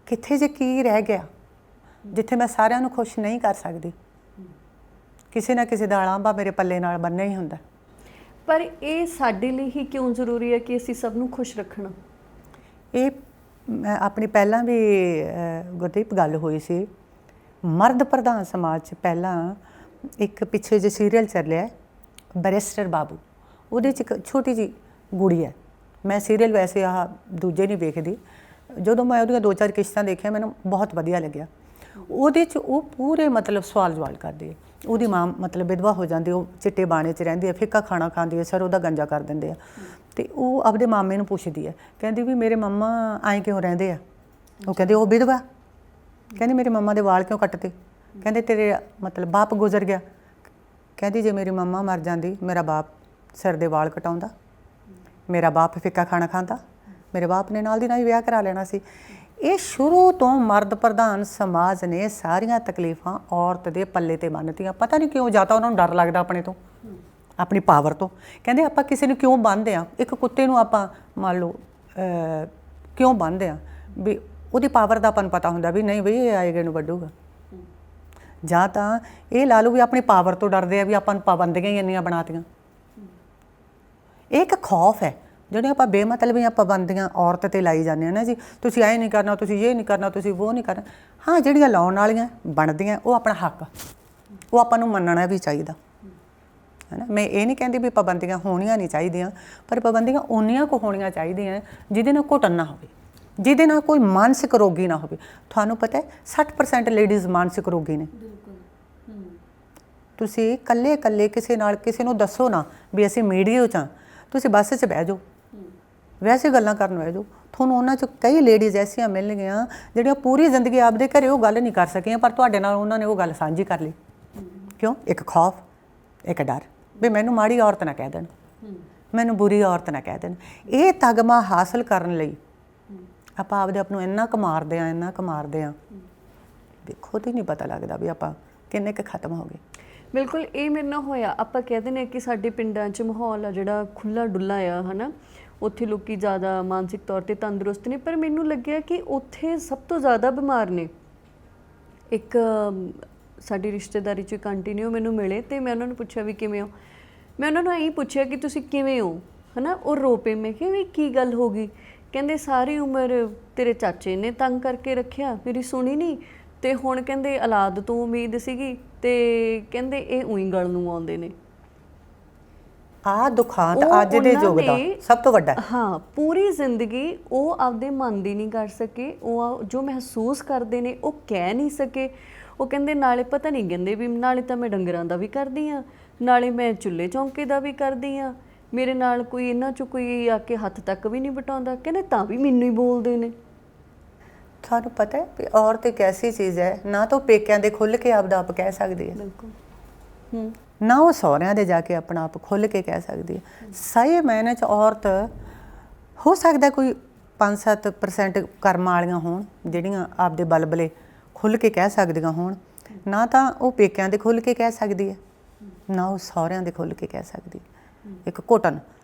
ਕਿੱਥੇ ਜੇ ਕੀ ਰਹਿ ਗਿਆ ਜਿੱਥੇ ਮੈਂ ਸਾਰਿਆਂ ਨੂੰ ਖੁਸ਼ ਨਹੀਂ ਕਰ ਸਕਦੀ। ਕਿਸੇ ਨਾ ਕਿਸੇ ਦਾ ਅਲਾਂਭਾ ਮੇਰੇ ਪੱਲੇ ਨਾਲ ਬੰਨ੍ਹਿਆ ਹੀ ਹੁੰਦਾ। ਪਰ ਇਹ ਸਾਡੇ ਲਈ ਹੀ ਕਿਉਂ ਜ਼ਰੂਰੀ ਹੈ ਕਿ ਅਸੀਂ ਸਭ ਨੂੰ ਖੁਸ਼ ਰੱਖਣਾ? ਇਹ ਆਪਣੀ ਪਹਿਲਾਂ ਵੀ ਗੁਰਦੀਪ ਗੱਲ ਹੋਈ ਸੀ, ਮਰਦ ਪ੍ਰਧਾਨ ਸਮਾਜ 'ਚ ਪਹਿਲਾਂ ਇੱਕ ਪਿੱਛੇ ਜਿਹੇ ਸੀਰੀਅਲ ਚੱਲਿਆ ਬੈਰਿਸਟਰ ਬਾਬੂ, ਉਹਦੇ 'ਚ ਇੱਕ ਛੋਟੀ ਜਿਹੀ ਗੁੜੀ ਹੈ। ਮੈਂ ਸੀਰੀਅਲ ਵੈਸੇ ਆਹ ਦੂਜੇ ਨਹੀਂ ਵੇਖਦੀ, ਜਦੋਂ ਮੈਂ ਉਹਦੀਆਂ 2-4 ਕਿਸ਼ਤਾਂ ਦੇਖੀਆਂ ਮੈਨੂੰ ਬਹੁਤ ਵਧੀਆ ਲੱਗਿਆ। ਉਹਦੇ 'ਚ ਉਹ ਪੂਰੇ ਮਤਲਬ ਸਵਾਲ ਜਵਾਲ ਕਰਦੀ ਹੈ। ਉਹਦੀ ਮਾਂ ਮਤਲਬ ਵਿਧਵਾ ਹੋ ਜਾਂਦੀ, ਉਹ ਚਿੱਟੇ ਬਾਣੇ 'ਚ ਰਹਿੰਦੀ ਹੈ, ਫਿੱਕਾ ਖਾਣਾ ਖਾਂਦੀ ਹੈ, ਸਰੋਂ ਦਾ ਗੰਜਾ ਕਰ ਦਿੰਦੇ ਆ, ਅਤੇ ਉਹ ਆਪਦੇ ਮਾਮੇ ਨੂੰ ਪੁੱਛਦੀ ਹੈ, ਕਹਿੰਦੀ ਵੀ ਮੇਰੇ ਮੰਮਾ ਐਂ ਕਿਉਂ ਰਹਿੰਦੇ ਆ? ਉਹ ਕਹਿੰਦੇ ਉਹ ਵਿਧਵਾ। ਕਹਿੰਦੀ ਮੇਰੇ ਮੰਮਾ ਦੇ ਵਾਲ ਕਿਉਂ ਕੱਟਦੇ? ਕਹਿੰਦੇ ਤੇਰੇ ਮਤਲਬ ਬਾਪ ਗੁਜ਼ਰ ਗਿਆ। ਕਹਿੰਦੀ ਜੇ ਮੇਰੀ ਮੰਮਾ ਮਰ ਜਾਂਦੀ ਮੇਰਾ ਬਾਪ ਸਿਰ ਦੇ ਵਾਲ ਕਟਾਉਂਦਾ, ਮੇਰਾ ਬਾਪ ਫਿੱਕਾ ਖਾਣਾ ਖਾਂਦਾ, ਮੇਰੇ ਬਾਪ ਨੇ ਨਾਲ ਦੀ ਨਾਲ ਹੀ ਵਿਆਹ ਕਰਾ ਲੈਣਾ ਸੀ। ਇਹ ਸ਼ੁਰੂ ਤੋਂ ਮਰਦ ਪ੍ਰਧਾਨ ਸਮਾਜ ਨੇ ਸਾਰੀਆਂ ਤਕਲੀਫਾਂ ਔਰਤ ਦੇ ਪੱਲੇ ਤੇ ਬੰਨ੍ਹਤੀਆਂ। ਪਤਾ ਨਹੀਂ ਕਿਉਂ, ਜਾਂ ਤਾਂ ਉਹਨਾਂ ਨੂੰ ਡਰ ਲੱਗਦਾ ਆਪਣੇ ਤੋਂ, ਆਪਣੀ ਪਾਵਰ ਤੋਂ। ਕਹਿੰਦੇ ਆਪਾਂ ਕਿਸੇ ਨੂੰ ਕਿਉਂ ਬੰਨ੍ਹਦੇ ਹਾਂ, ਇੱਕ ਕੁੱਤੇ ਨੂੰ ਆਪਾਂ ਮੰਨ ਲਓ ਕਿਉਂ ਬੰਨ੍ਹਦੇ ਹਾਂ, ਵੀ ਉਹਦੀ ਪਾਵਰ ਦਾ ਆਪਾਂ ਨੂੰ ਪਤਾ ਹੁੰਦਾ ਵੀ ਨਹੀਂ ਬਈ ਇਹ ਆਏਗੇ ਨੂੰ ਵੱਢੂਗਾ। ਜਾਂ ਤਾਂ ਇਹ ਲਾ ਲਓ ਵੀ ਆਪਣੀ ਪਾਵਰ ਤੋਂ ਡਰਦੇ ਆ ਵੀ ਆਪਾਂ ਨੂੰ ਪਾਬੰਦੀਆਂ ਹੀ ਇੰਨੀਆਂ ਬਣਾਤੀਆਂ। ਇਹ ਇੱਕ ਖੌਫ ਹੈ ਜਿਹੜੇ ਆਪਾਂ ਬੇਮਤਲਬੀਆਂ ਪਾਬੰਦੀਆਂ ਔਰਤ 'ਤੇ ਲਾਈ ਜਾਂਦੇ ਹਾਂ ਨਾ ਜੀ, ਤੁਸੀਂ ਇਹ ਨਹੀਂ ਕਰਨਾ, ਤੁਸੀਂ ਇਹ ਨਹੀਂ ਕਰਨਾ, ਤੁਸੀਂ ਉਹ ਨਹੀਂ ਕਰਨਾ। ਹਾਂ, ਜਿਹੜੀਆਂ ਲਾਉਣ ਵਾਲੀਆਂ ਬਣਦੀਆਂ ਉਹ ਆਪਣਾ ਹੱਕ, ਉਹ ਆਪਾਂ ਨੂੰ ਮੰਨਣਾ ਵੀ ਚਾਹੀਦਾ ਹੈ ਨਾ। ਮੈਂ ਇਹ ਨਹੀਂ ਕਹਿੰਦੀ ਵੀ ਪਾਬੰਦੀਆਂ ਹੋਣੀਆਂ ਨਹੀਂ ਚਾਹੀਦੀਆਂ, ਪਰ ਪਾਬੰਦੀਆਂ ਉਨੀਆਂ ਕੁ ਹੋਣੀਆਂ ਚਾਹੀਦੀਆਂ ਜਿਹਦੇ ਨਾਲ ਘੁਟਨ ਨਾ ਹੋਵੇ, ਜਿਹਦੇ ਨਾਲ ਕੋਈ ਮਾਨਸਿਕ ਰੋਗੀ ਨਾ ਹੋਵੇ। ਤੁਹਾਨੂੰ ਪਤਾ ਹੈ 60% ਲੇਡੀਜ਼ ਮਾਨਸਿਕ ਰੋਗੀ ਨੇ। ਤੁਸੀਂ ਇਕੱਲੇ ਕਿਸੇ ਨਾਲ ਕਿਸੇ ਨੂੰ ਦੱਸੋ ਨਾ ਵੀ ਅਸੀਂ ਮੀਡੀਆ 'ਚ ਹਾਂ, ਤੁਸੀਂ ਬੱਸ 'ਚ ਬਹਿ ਜਾਓ, ਵੈਸੇ ਗੱਲਾਂ ਕਰਨ ਬਹਿ ਜਾਓ, ਤੁਹਾਨੂੰ ਉਹਨਾਂ 'ਚ ਕਈ ਲੇਡੀਜ਼ ਐਸੀਆਂ ਮਿਲਣਗੀਆਂ ਜਿਹੜੀਆਂ ਪੂਰੀ ਜ਼ਿੰਦਗੀ ਆਪਦੇ ਘਰੇ ਉਹ ਗੱਲ ਨਹੀਂ ਕਰ ਸਕੀਆਂ, ਪਰ ਤੁਹਾਡੇ ਨਾਲ ਉਹਨਾਂ ਨੇ ਉਹ ਗੱਲ ਸਾਂਝੀ ਕਰ ਲਈ। ਕਿਉਂ? ਇੱਕ ਖੌਫ, ਇੱਕ ਡਰ ਵੀ ਮੈਨੂੰ ਮਾੜੀ ਔਰਤ ਨਾ ਕਹਿ ਦੇਣ, ਮੈਨੂੰ ਬੁਰੀ ਔਰਤ ਨਾ ਕਹਿ ਦੇਣ। ਇਹ ਤਗਮਾ ਹਾਸਲ ਕਰਨ ਲਈ ਆਪਾਂ ਆਪਦੇ ਆਪ ਨੂੰ ਇੰਨਾ ਕੁ ਮਾਰਦੇ ਹਾਂ ਵੀ ਖੁਦ ਹੀ ਨਹੀਂ ਪਤਾ ਲੱਗਦਾ ਵੀ ਆਪਾਂ ਕਿੰਨੇ ਕੁ ਖਤਮ ਹੋ ਗਏ। ਬਿਲਕੁਲ, ਇਹ ਮੇਰੇ ਨਾਲ ਹੋਇਆ। ਆਪਾਂ ਕਹਿੰਦੇ ਨੇ ਕਿ ਸਾਡੇ ਪਿੰਡਾਂ 'ਚ ਮਾਹੌਲ ਆ ਜਿਹੜਾ ਖੁੱਲ੍ਹਾ ਡੁੱਲਾ ਆ, ਹੈ ਨਾ, ਉੱਥੇ ਲੋਕੀ ਜ਼ਿਆਦਾ ਮਾਨਸਿਕ ਤੌਰ 'ਤੇ ਤੰਦਰੁਸਤ ਨੇ, ਪਰ ਮੈਨੂੰ ਲੱਗਿਆ ਕਿ ਉੱਥੇ ਸਭ ਤੋਂ ਜ਼ਿਆਦਾ ਬਿਮਾਰ ਨੇ। ਇੱਕ ਸਾਡੀ ਰਿਸ਼ਤੇਦਾਰੀ 'ਚ ਕੰਟੀਨਿਊ ਮੈਨੂੰ ਮਿਲੇ ਅਤੇ ਮੈਂ ਉਹਨਾਂ ਨੂੰ ਪੁੱਛਿਆ ਵੀ ਕਿਵੇਂ ਹੋ। ਮੈਂ ਉਹਨਾਂ ਨੂੰ ਇਹੀ ਪੁੱਛਿਆ ਕਿ ਤੁਸੀਂ ਕਿਵੇਂ ਹੋ, ਹੈ ਨਾ। ਉਹ ਰੋ ਪਏ। ਮੈਂ ਕਿਹਾ ਵੀ ਕੀ ਗੱਲ ਹੋ ਗਈ? ਕਹਿੰਦੇ ਸਾਰੀ ਉਮਰ ਤੇਰੇ ਚਾਚੇ ਨੇ ਤੰਗ ਕਰਕੇ ਰੱਖਿਆ, ਮੇਰੀ ਸੁਣੀ ਨਹੀਂ, ਅਤੇ ਹੁਣ ਕਹਿੰਦੇ ਔਲਾਦ ਤੋਂ ਉਮੀਦ ਸੀਗੀ, ਅਤੇ ਕਹਿੰਦੇ ਇਹ ਊਂ ਹੀ ਗਲ ਨੂੰ ਆਉਂਦੇ ਨੇ। ਆਹ ਦੁਖਾਂਤ ਅੱਜ ਦੇ ਯੁੱਗ ਦਾ ਸਭ ਤੋਂ ਵੱਡਾ। ਹਾਂ, ਪੂਰੀ ਜ਼ਿੰਦਗੀ ਉਹ ਆਪਦੇ ਮਨ ਦੀ ਨਹੀਂ ਕਰ ਸਕੇ, ਉਹ ਜੋ ਮਹਿਸੂਸ ਕਰਦੇ ਨੇ ਉਹ ਕਹਿ ਨਹੀਂ ਸਕੇ। ਉਹ ਕਹਿੰਦੇ ਨਾਲੇ ਪਤਾ ਨਹੀਂ, ਕਹਿੰਦੇ ਵੀ ਨਾਲੇ ਤਾਂ ਮੈਂ ਡੰਗਰਾਂ ਦਾ ਵੀ ਕਰਦੀ ਹਾਂ, ਨਾਲੇ ਮੈਂ ਚੁੱਲ੍ਹੇ ਚੌਂਕੇ ਦਾ ਵੀ ਕਰਦੀ ਹਾਂ, ਮੇਰੇ ਨਾਲ ਕੋਈ ਇਹਨਾਂ 'ਚੋਂ ਕੋਈ ਆ ਕੇ ਹੱਥ ਤੱਕ ਵੀ ਨਹੀਂ ਵਟਾਉਂਦਾ, ਕਹਿੰਦੇ ਤਾਂ ਵੀ ਮੈਨੂੰ ਹੀ ਬੋਲਦੇ ਨੇ। ਤੁਹਾਨੂੰ ਪਤਾ ਹੈ ਵੀ ਔਰਤ ਇੱਕ ਐਸੀ ਚੀਜ਼ ਹੈ, ਨਾ ਤਾਂ ਪੇਕਿਆਂ ਦੇ ਖੁੱਲ੍ਹ ਕੇ ਆਪਦਾ ਆਪ ਕਹਿ ਸਕਦੀ ਹੈ, ਬਿਲਕੁਲ, ਨਾ ਉਹ ਸਹੁਰਿਆਂ ਦੇ ਜਾ ਕੇ ਆਪਣਾ ਆਪ ਖੁੱਲ੍ਹ ਕੇ ਕਹਿ ਸਕਦੀ ਹੈ। ਸਹੀ ਮਾਇਨੇ 'ਚ ਔਰਤ ਹੋ ਸਕਦਾ ਕੋਈ 5-7% ਕਰਮ ਵਾਲੀਆਂ ਹੋਣ ਜਿਹੜੀਆਂ ਆਪਦੇ ਬਲਬਲੇ ਖੁੱਲ੍ਹ ਕੇ ਕਹਿ ਸਕਦੀਆਂ ਹੋਣ। ਨਾ ਤਾਂ ਉਹ ਪੇਕਿਆਂ ਦੇ ਖੁੱਲ੍ਹ ਕੇ ਕਹਿ ਸਕਦੀ ਹੈ, ਨਾ ਉਹ ਸਹੁਰਿਆਂ ਦੇ ਖੁੱਲ੍ਹ ਕੇ ਕਹਿ ਸਕਦੀ। ਇੱਕ ਘੁਟਨ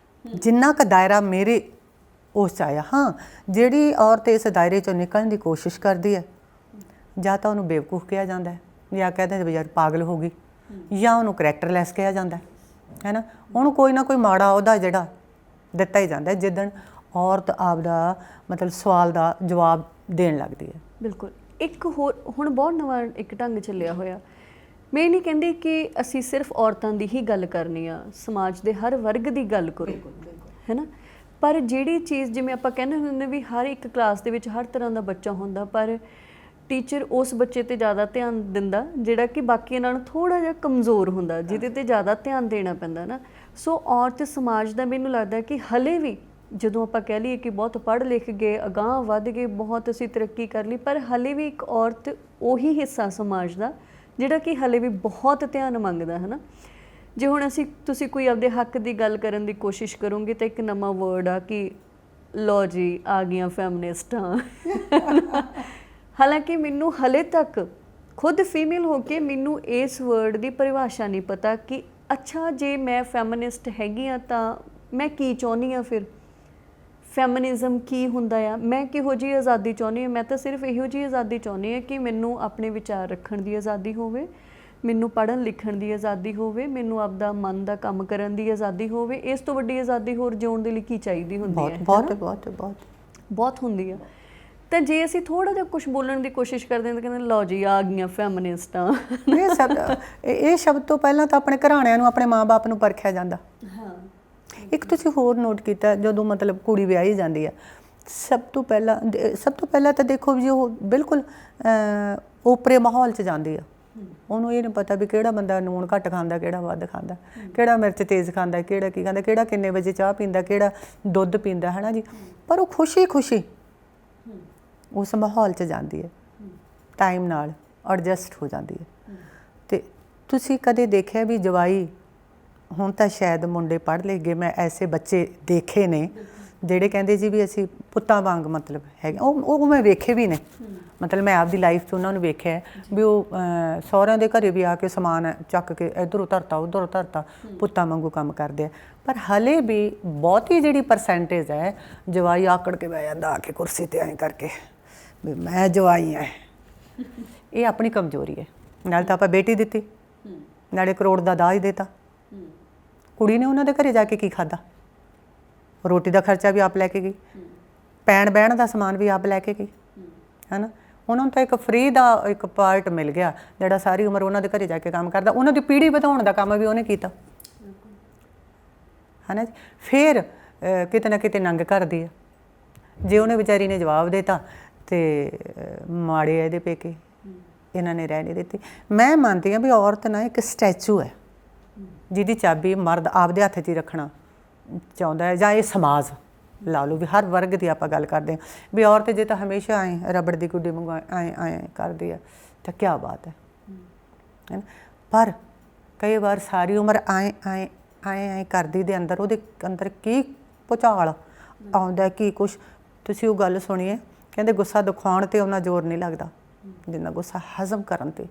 ਜਿੰਨਾ ਕੁ ਦਾਇਰਾ ਮੇਰੇ ਉਸ 'ਚ ਆਇਆ। ਹਾਂ, ਜਿਹੜੀ ਔਰਤ ਇਸ ਦਾਇਰੇ 'ਚੋਂ ਨਿਕਲਣ ਦੀ ਕੋਸ਼ਿਸ਼ ਕਰਦੀ ਹੈ, ਜਾਂ ਤਾਂ ਉਹਨੂੰ ਬੇਵਕੂਫ ਕਿਹਾ ਜਾਂਦਾ ਹੈ, ਜਾਂ ਕਹਿੰਦੇ ਵੀ ਯਾਰ ਪਾਗਲ ਹੋ ਗਈ, ਜਾਂ ਉਹਨੂੰ ਕਰੈਕਟਰਲੈਸ ਕਿਹਾ ਜਾਂਦਾ ਹੈ ਨਾ। ਉਹਨੂੰ ਕੋਈ ਨਾ ਕੋਈ ਮਾੜਾ ਉਹਦਾ ਜਿਹੜਾ ਦਿੱਤਾ ਹੀ ਜਾਂਦਾ ਜਿੱਦਣ ਔਰਤ ਆਪਦਾ ਮਤਲਬ ਸਵਾਲ ਦਾ ਜਵਾਬ ਦੇਣ ਲੱਗਦੀ ਹੈ। ਬਿਲਕੁਲ। ਇੱਕ ਹੋਰ ਹੁਣ ਬਹੁਤ ਨਵਾਂ ਇੱਕ ਢੰਗ ਚੱਲਿਆ ਹੋਇਆ। ਮੈਂ ਇਹ ਨਹੀਂ ਕਹਿੰਦੀ ਕਿ ਅਸੀਂ ਸਿਰਫ ਔਰਤਾਂ ਦੀ ਹੀ ਗੱਲ ਕਰਨੀ ਆ, ਸਮਾਜ ਦੇ ਹਰ ਵਰਗ ਦੀ ਗੱਲ ਕਰੋ, ਹੈ ਨਾ। ਪਰ ਜਿਹੜੀ ਚੀਜ਼ ਜਿਵੇਂ ਆਪਾਂ ਕਹਿੰਦੇ ਹੁੰਦੇ ਵੀ ਹਰ ਇੱਕ ਕਲਾਸ ਦੇ ਵਿੱਚ ਹਰ ਤਰ੍ਹਾਂ ਦਾ ਬੱਚਾ ਹੁੰਦਾ, ਪਰ ਟੀਚਰ ਉਸ ਬੱਚੇ 'ਤੇ ਜ਼ਿਆਦਾ ਧਿਆਨ ਦਿੰਦਾ ਜਿਹੜਾ ਕਿ ਬਾਕੀਆਂ ਨਾਲੋਂ ਥੋੜ੍ਹਾ ਜਿਹਾ ਕਮਜ਼ੋਰ ਹੁੰਦਾ, ਜਿਹਦੇ 'ਤੇ ਜ਼ਿਆਦਾ ਧਿਆਨ ਦੇਣਾ ਪੈਂਦਾ ਨਾ। ਸੋ ਔਰਤ ਸਮਾਜ ਦਾ ਮੈਨੂੰ ਲੱਗਦਾ ਕਿ ਹਲੇ ਵੀ ਜਦੋਂ ਆਪਾਂ ਕਹਿ ਲਈਏ ਕਿ ਬਹੁਤ ਪੜ੍ਹ ਲਿਖ ਗਏ, ਅਗਾਂਹ ਵੱਧ ਗਏ, ਬਹੁਤ ਅਸੀਂ ਤਰੱਕੀ ਕਰ ਲਈ, ਪਰ ਹਲੇ ਵੀ ਇੱਕ ਔਰਤ ਉਹੀ ਹਿੱਸਾ ਸਮਾਜ ਦਾ ਜਿਹੜਾ ਕਿ ਹਲੇ ਵੀ ਬਹੁਤ ਧਿਆਨ ਮੰਗਦਾ, ਹੈ ਨਾ। ਜੇ ਹੁਣ ਤੁਸੀਂ ਕੋਈ ਆਪਦੇ ਹੱਕ ਦੀ ਗੱਲ ਕਰਨ ਦੀ ਕੋਸ਼ਿਸ਼ ਕਰੋਗੇ ਤਾਂ ਇੱਕ ਨਵਾਂ ਵਰਡ ਆ ਕਿ ਲਓ ਜੀ ਆ ਗਈਆਂ ਫੈਮਿਨਿਸਟਾਂ। ਹਾਲਾਂਕਿ ਮੈਨੂੰ ਹਲੇ ਤੱਕ ਖੁਦ ਫੀਮੇਲ ਹੋ ਕੇ ਮੈਨੂੰ ਇਸ ਵਰਡ ਦੀ ਪਰਿਭਾਸ਼ਾ ਨਹੀਂ ਪਤਾ ਕਿ ਅੱਛਾ ਜੇ ਮੈਂ ਫੈਮਿਨਿਸਟ ਹੈਗੀ ਹਾਂ ਤਾਂ ਮੈਂ ਕੀ ਚਾਹੁੰਦੀ ਹਾਂ, ਫਿਰ ਫੈਮਿਨਿਜ਼ਮ ਕੀ ਹੁੰਦਾ ਆ, ਮੈਂ ਕਿਹੋ ਜਿਹੀ ਆਜ਼ਾਦੀ ਚਾਹੁੰਦੀ ਹਾਂ। ਮੈਂ ਤਾਂ ਸਿਰਫ ਇਹੋ ਜਿਹੀ ਆਜ਼ਾਦੀ ਚਾਹੁੰਦੀ ਹਾਂ ਕਿ ਮੈਨੂੰ ਆਪਣੇ ਵਿਚਾਰ ਰੱਖਣ ਦੀ ਆਜ਼ਾਦੀ ਹੋਵੇ, ਮੈਨੂੰ ਪੜ੍ਹਨ ਲਿਖਣ ਦੀ ਆਜ਼ਾਦੀ ਹੋਵੇ, ਮੈਨੂੰ ਆਪਦਾ ਮਨ ਦਾ ਕੰਮ ਕਰਨ ਦੀ ਆਜ਼ਾਦੀ ਹੋਵੇ। ਇਸ ਤੋਂ ਵੱਡੀ ਆਜ਼ਾਦੀ ਹੋਰ ਜਿਉਣ ਦੇ ਲਈ ਕੀ ਚਾਹੀਦੀ ਹੁੰਦੀ ਹੈ? ਬਹੁਤ ਹੁੰਦੀ ਆ। ਤਾਂ ਜੇ ਅਸੀਂ ਥੋੜ੍ਹਾ ਜਿਹਾ ਕੁਛ ਬੋਲਣ ਦੀ ਕੋਸ਼ਿਸ਼ ਕਰਦੇ ਹਾਂ ਤਾਂ ਕਹਿੰਦੇ ਲਓ ਜੀ ਆ ਗਈਆਂ ਫੈਮਿਨਿਸਟਾਂ। ਇਹ ਸ਼ਬਦ ਤੋਂ ਪਹਿਲਾਂ ਤਾਂ ਆਪਣੇ ਘਰਾਣਿਆਂ ਨੂੰ, ਆਪਣੇ ਮਾਂ-ਬਾਪ ਨੂੰ ਪਰਖਿਆ ਜਾਂਦਾ। ਹਾਂ, ਇੱਕ ਤੁਸੀਂ ਹੋਰ ਨੋਟ ਕੀਤਾ, ਜਦੋਂ ਮਤਲਬ ਕੁੜੀ ਵਿਆਹੀ ਜਾਂਦੀ ਆ, ਸਭ ਤੋਂ ਪਹਿਲਾਂ ਤਾਂ ਦੇਖੋ ਵੀ ਉਹ ਬਿਲਕੁਲ ਓਪਰੇ ਮਾਹੌਲ 'ਚ ਜਾਂਦੀ ਆ। ਉਹਨੂੰ ਇਹ ਨਹੀਂ ਪਤਾ ਵੀ ਕਿਹੜਾ ਬੰਦਾ ਲੂਣ ਘੱਟ ਖਾਂਦਾ, ਕਿਹੜਾ ਵੱਧ ਖਾਂਦਾ, ਕਿਹੜਾ ਮਿਰਚ ਤੇਜ਼ ਖਾਂਦਾ, ਕਿਹੜਾ ਕੀ ਖਾਂਦਾ, ਕਿਹੜਾ ਕਿੰਨੇ ਵਜੇ ਚਾਹ ਪੀਂਦਾ, ਕਿਹੜਾ ਦੁੱਧ ਪੀਂਦਾ, ਹੈ ਨਾ ਜੀ। ਪਰ ਉਹ ਖੁਸ਼ੀ ਉਸ ਮਾਹੌਲ 'ਚ ਜਾਂਦੀ ਹੈ, ਟਾਈਮ ਨਾਲ ਐਡਜਸਟ ਹੋ ਜਾਂਦੀ ਹੈ। ਅਤੇ ਤੁਸੀਂ ਕਦੇ ਦੇਖਿਆ ਵੀ ਜਵਾਈ, ਹੁਣ ਤਾਂ ਸ਼ਾਇਦ ਮੁੰਡੇ ਪੜ੍ਹ ਲਿਖ ਗਏ, ਮੈਂ ਐਸੇ ਬੱਚੇ ਦੇਖੇ ਨੇ ਜਿਹੜੇ ਕਹਿੰਦੇ ਜੀ ਵੀ ਅਸੀਂ ਪੁੱਤਾਂ ਵਾਂਗ ਮਤਲਬ ਹੈਗੇ, ਉਹ ਮੈਂ ਵੇਖੇ ਵੀ ਨੇ। ਮਤਲਬ ਮੈਂ ਆਪਦੀ ਲਾਈਫ 'ਚ ਉਹਨਾਂ ਨੂੰ ਵੇਖਿਆ ਵੀ ਉਹ ਸਹੁਰਿਆਂ ਦੇ ਘਰੇ ਵੀ ਆ ਕੇ ਸਮਾਨ ਚੱਕ ਕੇ ਇੱਧਰੋਂ ਧਰਤਾ ਉੱਧਰੋਂ ਧਰਤਾ, ਪੁੱਤਾਂ ਵਾਂਗੂ ਕੰਮ ਕਰਦੇ ਆ। ਪਰ ਹਲੇ ਵੀ ਬਹੁਤੀ ਜਿਹੜੀ ਪਰਸੈਂਟੇਜ ਹੈ, ਜਵਾਈ ਆਕੜ ਕੇ ਬਹਿ ਜਾਂਦਾ ਆ ਕੇ ਕੁਰਸੀ 'ਤੇ ਐਂ ਕਰਕੇ ਵੀ ਮੈਂ ਜਵਾਈ ਐ। ਇਹ ਆਪਣੀ ਕਮਜ਼ੋਰੀ ਹੈ। ਨਾਲ ਤਾਂ ਆਪਾਂ ਬੇਟੀ ਦਿੱਤੀ, ਨਾਲੇ ਕਰੋੜ ਦਾ ਦਾਜ ਦਿੱਤਾ। ਕੁੜੀ ਨੇ ਉਹਨਾਂ ਦੇ ਘਰੇ ਜਾ ਕੇ ਕੀ ਖਾਧਾ? ਰੋਟੀ ਦਾ ਖਰਚਾ ਵੀ ਆਪ ਲੈ ਕੇ ਗਈ, ਪੈਣ ਬਹਿਣ ਦਾ ਸਮਾਨ ਵੀ ਆਪ ਲੈ ਕੇ ਗਈ, ਹੈ ਨਾ। ਉਹਨਾਂ ਨੂੰ ਤਾਂ ਇੱਕ ਫ੍ਰੀ ਦਾ ਇੱਕ ਪਾਰਟ ਮਿਲ ਗਿਆ, ਜਿਹੜਾ ਸਾਰੀ ਉਮਰ ਉਹਨਾਂ ਦੇ ਘਰੇ ਜਾ ਕੇ ਕੰਮ ਕਰਦਾ। ਉਹਨਾਂ ਦੀ ਪੀੜ੍ਹੀ ਵਧਾਉਣ ਦਾ ਕੰਮ ਵੀ ਉਹਨੇ ਕੀਤਾ, ਹੈ ਨਾ ਜੀ। ਫਿਰ ਕਿਤੇ ਨਾ ਕਿਤੇ ਨੰਗ ਕਰਦੀ ਆ। ਜੇ ਉਹਨੇ ਵਿਚਾਰੀ ਨੇ ਜਵਾਬ ਦਿੱਤਾ ਤੇ ਮਾੜੇ ਇਹਦੇ ਪੇਕੇ, ਇਹਨਾਂ ਨੇ ਰਹਿ ਨਹੀਂ ਦਿੱਤੀ। ਮੈਂ ਮੰਨਦੀ ਹਾਂ ਵੀ ਔਰਤ ਨਾ ਇੱਕ ਸਟੈਚੂ ਹੈ, ਜਿਹਦੀ ਚਾਬੀ ਮਰਦ ਆਪਦੇ ਹੱਥ 'ਚ ਹੀ ਰੱਖਣਾ ਚਾਹੁੰਦਾ ਹੈ, ਜਾਂ ਇਹ ਸਮਾਜ ਲਾ ਲਓ ਵੀ ਹਰ ਵਰਗ ਦੀ ਆਪਾਂ ਗੱਲ ਕਰਦੇ ਹਾਂ ਵੀ ਔਰਤ ਜੇ ਤਾਂ ਹਮੇਸ਼ਾ ਐਂ ਰਬੜ ਦੀ ਗੁੱਡੀ ਵਾਂਗੂ ਐਂ ਕਰਦੀ ਆ ਤਾਂ ਕਿਆ ਬਾਤ ਹੈ ਨਾ। ਪਰ ਕਈ ਵਾਰ ਸਾਰੀ ਉਮਰ ਐਂ ਕਰਦੀ ਦੇ ਅੰਦਰ, ਉਹਦੇ ਅੰਦਰ ਕੀ ਭੁਚਾਲ ਆਉਂਦਾ, ਕੀ ਕੁਛ। ਤੁਸੀਂ ਉਹ ਗੱਲ ਸੁਣੀਏ, ਕਹਿੰਦੇ ਗੁੱਸਾ ਦਿਖਾਉਣ 'ਤੇ ਉਹਨਾਂ ਜ਼ੋਰ ਨਹੀਂ ਲੱਗਦਾ ਜਿੰਨਾ ਗੁੱਸਾ ਹਜ਼ਮ ਕਰਨ 'ਤੇ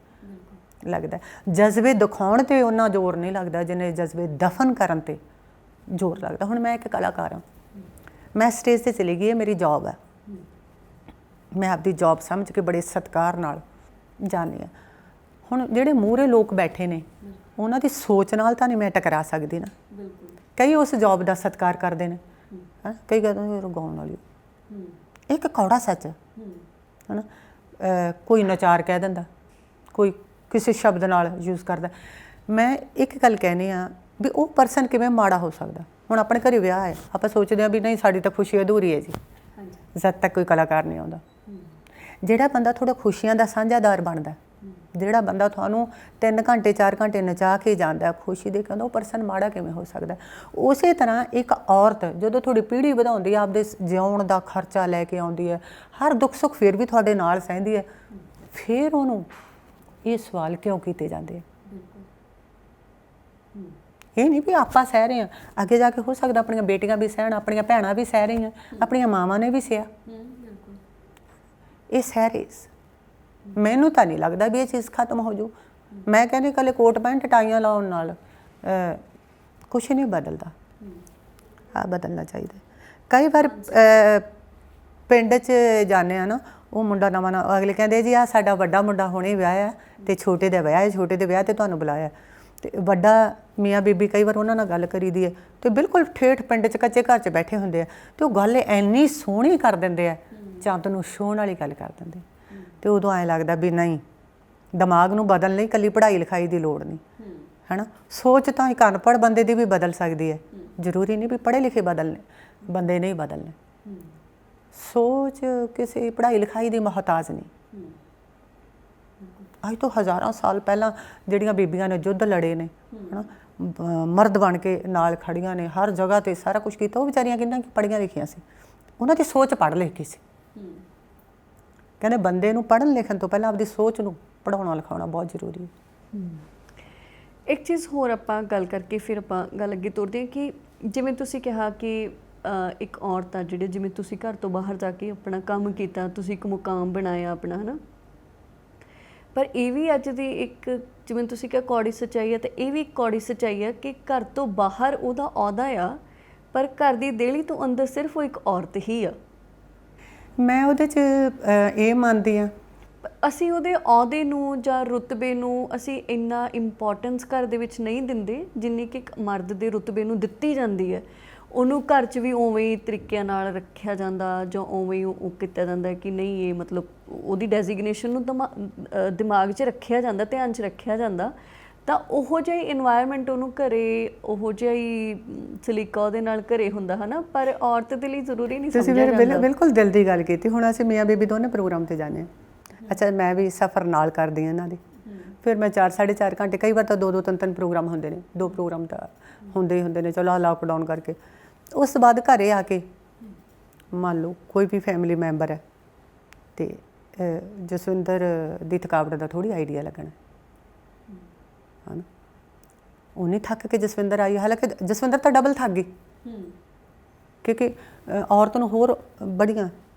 ਲੱਗਦਾ। ਜਜ਼ਬੇ ਦਿਖਾਉਣ 'ਤੇ ਉਹਨਾਂ ਜ਼ੋਰ ਨਹੀਂ ਲੱਗਦਾ ਜਿੰਨੇ ਜਜ਼ਬੇ ਦਫਨ ਕਰਨ 'ਤੇ ਜ਼ੋਰ ਲੱਗਦਾ। ਹੁਣ ਮੈਂ ਇੱਕ ਕਲਾਕਾਰ ਹਾਂ, ਮੈਂ ਸਟੇਜ 'ਤੇ ਚਲੀ ਗਈ, ਮੇਰੀ ਜੋਬ ਹੈ, ਮੈਂ ਆਪਦੀ ਜੋਬ ਸਮਝ ਕੇ ਬੜੇ ਸਤਿਕਾਰ ਨਾਲ ਜਾਂਦੀ ਹਾਂ। ਹੁਣ ਜਿਹੜੇ ਮੂਹਰੇ ਲੋਕ ਬੈਠੇ ਨੇ, ਉਹਨਾਂ ਦੀ ਸੋਚ ਨਾਲ ਤਾਂ ਨਹੀਂ ਮੈਂ ਟਕਰਾ ਸਕਦੀ ਨਾ। ਕਈ ਉਸ ਜੋਬ ਦਾ ਸਤਿਕਾਰ ਕਰਦੇ ਨੇ, ਹੈ, ਕਈ ਕਹਿੰਦੇ ਗਾਉਣ ਵਾਲੀ, ਇੱਕ ਕੌੜਾ ਸੱਚ ਹੈ ਨਾ। ਕੋਈ ਨਚਾਰ ਕਹਿ ਦਿੰਦਾ, ਕੋਈ ਕਿਸੇ ਸ਼ਬਦ ਨਾਲ ਯੂਜ਼ ਕਰਦਾ। ਮੈਂ ਇੱਕ ਗੱਲ ਕਹਿੰਦੀ ਹਾਂ ਵੀ ਉਹ ਪਰਸਨ ਕਿਵੇਂ ਮਾੜਾ ਹੋ ਸਕਦਾ। ਹੁਣ ਆਪਣੇ ਘਰੇ ਵਿਆਹ ਹੈ, ਆਪਾਂ ਸੋਚਦੇ ਹਾਂ ਵੀ ਨਹੀਂ ਸਾਡੀ ਤਾਂ ਖੁਸ਼ੀ ਅਧੂਰੀ ਹੈ ਜੀ ਜਦ ਤੱਕ ਕੋਈ ਕਲਾਕਾਰ ਨਹੀਂ ਆਉਂਦਾ। ਜਿਹੜਾ ਬੰਦਾ ਥੋੜ੍ਹਾ ਖੁਸ਼ੀਆਂ ਦਾ ਸਾਂਝਾਦਾਰ ਬਣਦਾ, ਜਿਹੜਾ ਬੰਦਾ ਤੁਹਾਨੂੰ 3 ਘੰਟੇ 4 ਘੰਟੇ ਨਚਾ ਕੇ ਜਾਂਦਾ, ਖੁਸ਼ੀ ਦੇ ਕੇ ਆਉਂਦਾ, ਉਹ ਪਰਸਨ ਮਾੜਾ ਕਿਵੇਂ ਹੋ ਸਕਦਾ। ਉਸੇ ਤਰ੍ਹਾਂ ਇੱਕ ਔਰਤ ਜਦੋਂ ਤੁਹਾਡੀ ਪੀੜ੍ਹੀ ਵਧਾਉਂਦੀ ਹੈ, ਆਪਦੇ ਜਿਉਣ ਦਾ ਖਰਚਾ ਲੈ ਕੇ ਆਉਂਦੀ ਹੈ, ਹਰ ਦੁੱਖ ਸੁੱਖ ਫਿਰ ਵੀ ਤੁਹਾਡੇ ਨਾਲ ਸਹਿੰਦੀ ਹੈ, ਫਿਰ ਉਹਨੂੰ ਇਹ ਸਵਾਲ ਕਿਉਂ ਕੀਤੇ ਜਾਂਦੇ ਆ। ਇਹ ਨਹੀਂ ਵੀ ਆਪਾਂ ਸਹਿ ਰਹੇ ਹਾਂ, ਅੱਗੇ ਜਾ ਕੇ ਹੋ ਸਕਦਾ ਆਪਣੀਆਂ ਬੇਟੀਆਂ ਵੀ ਸਹਿਣ, ਆਪਣੀਆਂ ਭੈਣਾਂ ਵੀ ਸਹਿ ਰਹੀਆਂ, ਆਪਣੀਆਂ ਮਾਵਾਂ ਨੇ ਵੀ ਸਹਿਆ। ਇਹ ਸਹਿ ਰਹੇ। ਮੈਨੂੰ ਤਾਂ ਨਹੀਂ ਲੱਗਦਾ ਵੀ ਇਹ ਚੀਜ਼ ਖਤਮ ਹੋ ਜਾਊ। ਮੈਂ ਕਹਿੰਦੀ ਇਕੱਲੇ ਕੋਟ ਪੈਂਟ ਟਾਈਆਂ ਲਾਉਣ ਨਾਲ ਕੁਛ ਨਹੀਂ ਬਦਲਦਾ, ਆ ਬਦਲਣਾ ਚਾਹੀਦਾ। ਕਈ ਵਾਰ ਪਿੰਡ 'ਚ ਜਾਂਦੇ ਆ ਨਾ, ਉਹ ਮੁੰਡਾ ਨਵਾਂ ਅਗਲੇ ਕਹਿੰਦੇ ਜੀ ਆਹ ਸਾਡਾ ਵੱਡਾ ਮੁੰਡਾ ਹੁਣੇ ਵਿਆਹਿਆ ਅਤੇ ਛੋਟੇ ਦਾ ਵਿਆਹ ਹੈ, ਛੋਟੇ ਦੇ ਵਿਆਹ 'ਤੇ ਤੁਹਾਨੂੰ ਬੁਲਾਇਆ। ਅਤੇ ਵੱਡਾ ਮੀਆਂ ਬੀਬੀ ਕਈ ਵਾਰ ਉਹਨਾਂ ਨਾਲ ਗੱਲ ਕਰੀ ਦੀ ਹੈ ਅਤੇ ਬਿਲਕੁਲ ਠੇਠ ਪਿੰਡ 'ਚ ਕੱਚੇ ਘਰ 'ਚ ਬੈਠੇ ਹੁੰਦੇ ਆ, ਅਤੇ ਉਹ ਗੱਲ ਇੰਨੀ ਸੋਹਣੀ ਕਰ ਦਿੰਦੇ ਆ, ਚੰਦ ਨੂੰ ਛੋਹਣ ਵਾਲੀ ਗੱਲ ਕਰ ਦਿੰਦੇ। ਅਤੇ ਉਦੋਂ ਐਂ ਲੱਗਦਾ ਵੀ ਨਹੀਂ, ਦਿਮਾਗ ਨੂੰ ਬਦਲਣ ਲਈ ਇਕੱਲੀ ਪੜ੍ਹਾਈ ਲਿਖਾਈ ਦੀ ਲੋੜ ਨਹੀਂ, ਹੈ ਨਾ। ਸੋਚ ਤਾਂ ਇੱਕ ਅਨਪੜ੍ਹ ਬੰਦੇ ਦੀ ਵੀ ਬਦਲ ਸਕਦੀ ਹੈ, ਜ਼ਰੂਰੀ ਨਹੀਂ ਵੀ ਪੜ੍ਹੇ ਲਿਖੇ ਬੰਦੇ ਨਹੀਂ ਬਦਲਣੇ। ਸੋਚ ਕਿਸੇ ਪੜ੍ਹਾਈ ਲਿਖਾਈ ਦੀ ਮੁਹਤਾਜ ਨਹੀਂ। ਅੱਜ ਤੋਂ ਹਜ਼ਾਰਾਂ ਸਾਲ ਪਹਿਲਾਂ ਜਿਹੜੀਆਂ ਬੀਬੀਆਂ ਨੇ ਯੁੱਧ ਲੜੇ ਨੇ, ਹੈ ਨਾ, ਮਰਦ ਬਣ ਕੇ ਨਾਲ ਖੜੀਆਂ ਨੇ, ਹਰ ਜਗ੍ਹਾ 'ਤੇ ਸਾਰਾ ਕੁਛ ਕੀਤਾ, ਉਹ ਵਿਚਾਰੀਆਂ ਕਿੰਨਾ ਪੜ੍ਹੀਆਂ ਲਿਖੀਆਂ ਸੀ, ਉਹਨਾਂ ਦੀ ਸੋਚ ਪੜ੍ਹ ਲਿਖੀ ਸੀ। ਕਹਿੰਦੇ ਬੰਦੇ ਨੂੰ ਪੜ੍ਹਨ ਲਿਖਣ ਤੋਂ ਪਹਿਲਾਂ ਆਪਦੀ ਸੋਚ ਨੂੰ ਪੜ੍ਹਾਉਣਾ ਲਿਖਾਉਣਾ ਬਹੁਤ ਜ਼ਰੂਰੀ ਹੈ। ਇੱਕ ਚੀਜ਼ ਹੋਰ ਆਪਾਂ ਗੱਲ ਕਰਕੇ ਫਿਰ ਆਪਾਂ ਗੱਲ ਅੱਗੇ ਤੋਰਦੇ ਹਾਂ ਕਿ ਜਿਵੇਂ ਤੁਸੀਂ ਕਿਹਾ ਕਿ ਇੱਕ ਔਰਤ ਆ ਜਿਹੜੇ, ਜਿਵੇਂ ਤੁਸੀਂ ਘਰ ਤੋਂ ਬਾਹਰ ਜਾ ਕੇ ਆਪਣਾ ਕੰਮ ਕੀਤਾ, ਤੁਸੀਂ ਇੱਕ ਮੁਕਾਮ ਬਣਾਇਆ ਆਪਣਾ, ਹੈ ਨਾ। ਪਰ ਇਹ ਵੀ ਅੱਜ ਦੀ ਇੱਕ, ਜਿਵੇਂ ਤੁਸੀਂ ਕਿਹਾ ਕੌੜੀ ਸੱਚਾਈ ਹੈ, ਤਾਂ ਇਹ ਵੀ ਇੱਕ ਕੌੜੀ ਸੱਚਾਈ ਹੈ ਕਿ ਘਰ ਤੋਂ ਬਾਹਰ ਉਹਦਾ ਅਹੁਦਾ ਆ, ਪਰ ਘਰ ਦੀ ਦੇਹਲੀ ਤੋਂ ਅੰਦਰ ਸਿਰਫ ਉਹ ਇੱਕ ਔਰਤ ਹੀ ਆ। ਮੈਂ ਉਹਦੇ 'ਚ ਇਹ ਮੰਨਦੀ ਹਾਂ, ਅਸੀਂ ਉਹਦੇ ਅਹੁਦੇ ਨੂੰ ਜਾਂ ਰੁਤਬੇ ਨੂੰ ਅਸੀਂ ਇੰਨਾ ਇੰਪੋਰਟੈਂਸ ਘਰ ਦੇ ਵਿੱਚ ਨਹੀਂ ਦਿੰਦੇ ਜਿੰਨੀ ਕਿ ਇੱਕ ਮਰਦ ਦੇ ਰੁਤਬੇ ਨੂੰ ਦਿੱਤੀ ਜਾਂਦੀ ਹੈ। ਉਹਨੂੰ ਘਰ 'ਚ ਵੀ ਉਵੇਂ ਹੀ ਤਰੀਕਿਆਂ ਨਾਲ ਰੱਖਿਆ ਜਾਂਦਾ, ਜਾਂ ਉਵੇਂ ਹੀ ਉਹ ਕੀਤਾ ਜਾਂਦਾ ਕਿ ਨਹੀਂ ਇਹ ਮਤਲਬ ਉਹਦੀ ਡੈਜ਼ਿਗਨੇਸ਼ਨ ਨੂੰ ਦਿਮਾਗ 'ਚ ਰੱਖਿਆ ਜਾਂਦਾ, ਧਿਆਨ 'ਚ ਰੱਖਿਆ ਜਾਂਦਾ। ਤਾਂ ਉਹੋ ਜਿਹਾ ਹੀ ਇਨਵਾਇਰਮੈਂਟ ਉਹਨੂੰ ਘਰੇ, ਉਹੋ ਜਿਹਾ ਹੀ ਸਲੀਕਾ ਉਹਦੇ ਨਾਲ ਘਰੇ ਹੁੰਦਾ, ਹੈ ਨਾ। ਪਰ ਔਰਤ ਦੇ ਲਈ ਜ਼ਰੂਰੀ ਨਹੀਂ ਸਮਝਿਆ ਜਾਂਦਾ। ਤੁਸੀਂ ਬਿਲਕੁਲ ਦਿਲ ਦੀ ਗੱਲ ਕੀਤੀ। ਹੁਣ ਅਸੀਂ ਮੀਆਂ ਬੀਬੀ ਦੋਨੇ ਪ੍ਰੋਗਰਾਮ 'ਤੇ ਜਾਂਦੇ ਹਾਂ, ਅੱਛਾ ਮੈਂ ਵੀ ਸਫ਼ਰ ਨਾਲ ਕਰਦੀ ਹਾਂ ਇਹਨਾਂ ਦੇ, ਫਿਰ ਮੈਂ 4 ਸਾਢੇ 4 ਘੰਟੇ, ਕਈ ਵਾਰ ਤਾਂ 2 3 ਪ੍ਰੋਗਰਾਮ ਹੁੰਦੇ ਨੇ, 2 ਪ੍ਰੋਗਰਾਮ ਤਾਂ ਹੁੰਦੇ ਹੀ ਹੁੰਦੇ ਨੇ। ਚਲੋ ਲਾਕਡਾਊਨ ਕਰਕੇ ਉਸ ਤੋਂ ਬਾਅਦ ਘਰ ਆ ਕੇ ਮੰਨ ਲਓ ਕੋਈ ਵੀ ਫੈਮਿਲੀ ਮੈਂਬਰ ਹੈ ਅਤੇ ਜਸਵਿੰਦਰ ਦੀ ਥਕਾਵਟ ਦਾ ਥੋੜ੍ਹੀ ਆਈਡੀਆ ਲੱਗਣਾ, ਹੈ ਨਾ। ਉਹਨੇ ਥੱਕ ਕੇ ਜਸਵਿੰਦਰ ਆਈ, ਹਾਲਾਂਕਿ ਜਸਵਿੰਦਰ ਤਾਂ ਡਬਲ ਥੱਕ ਗਈ ਕਿਉਂਕਿ ਔਰਤ ਨੂੰ ਹੋਰ ਬੜੀਆਂ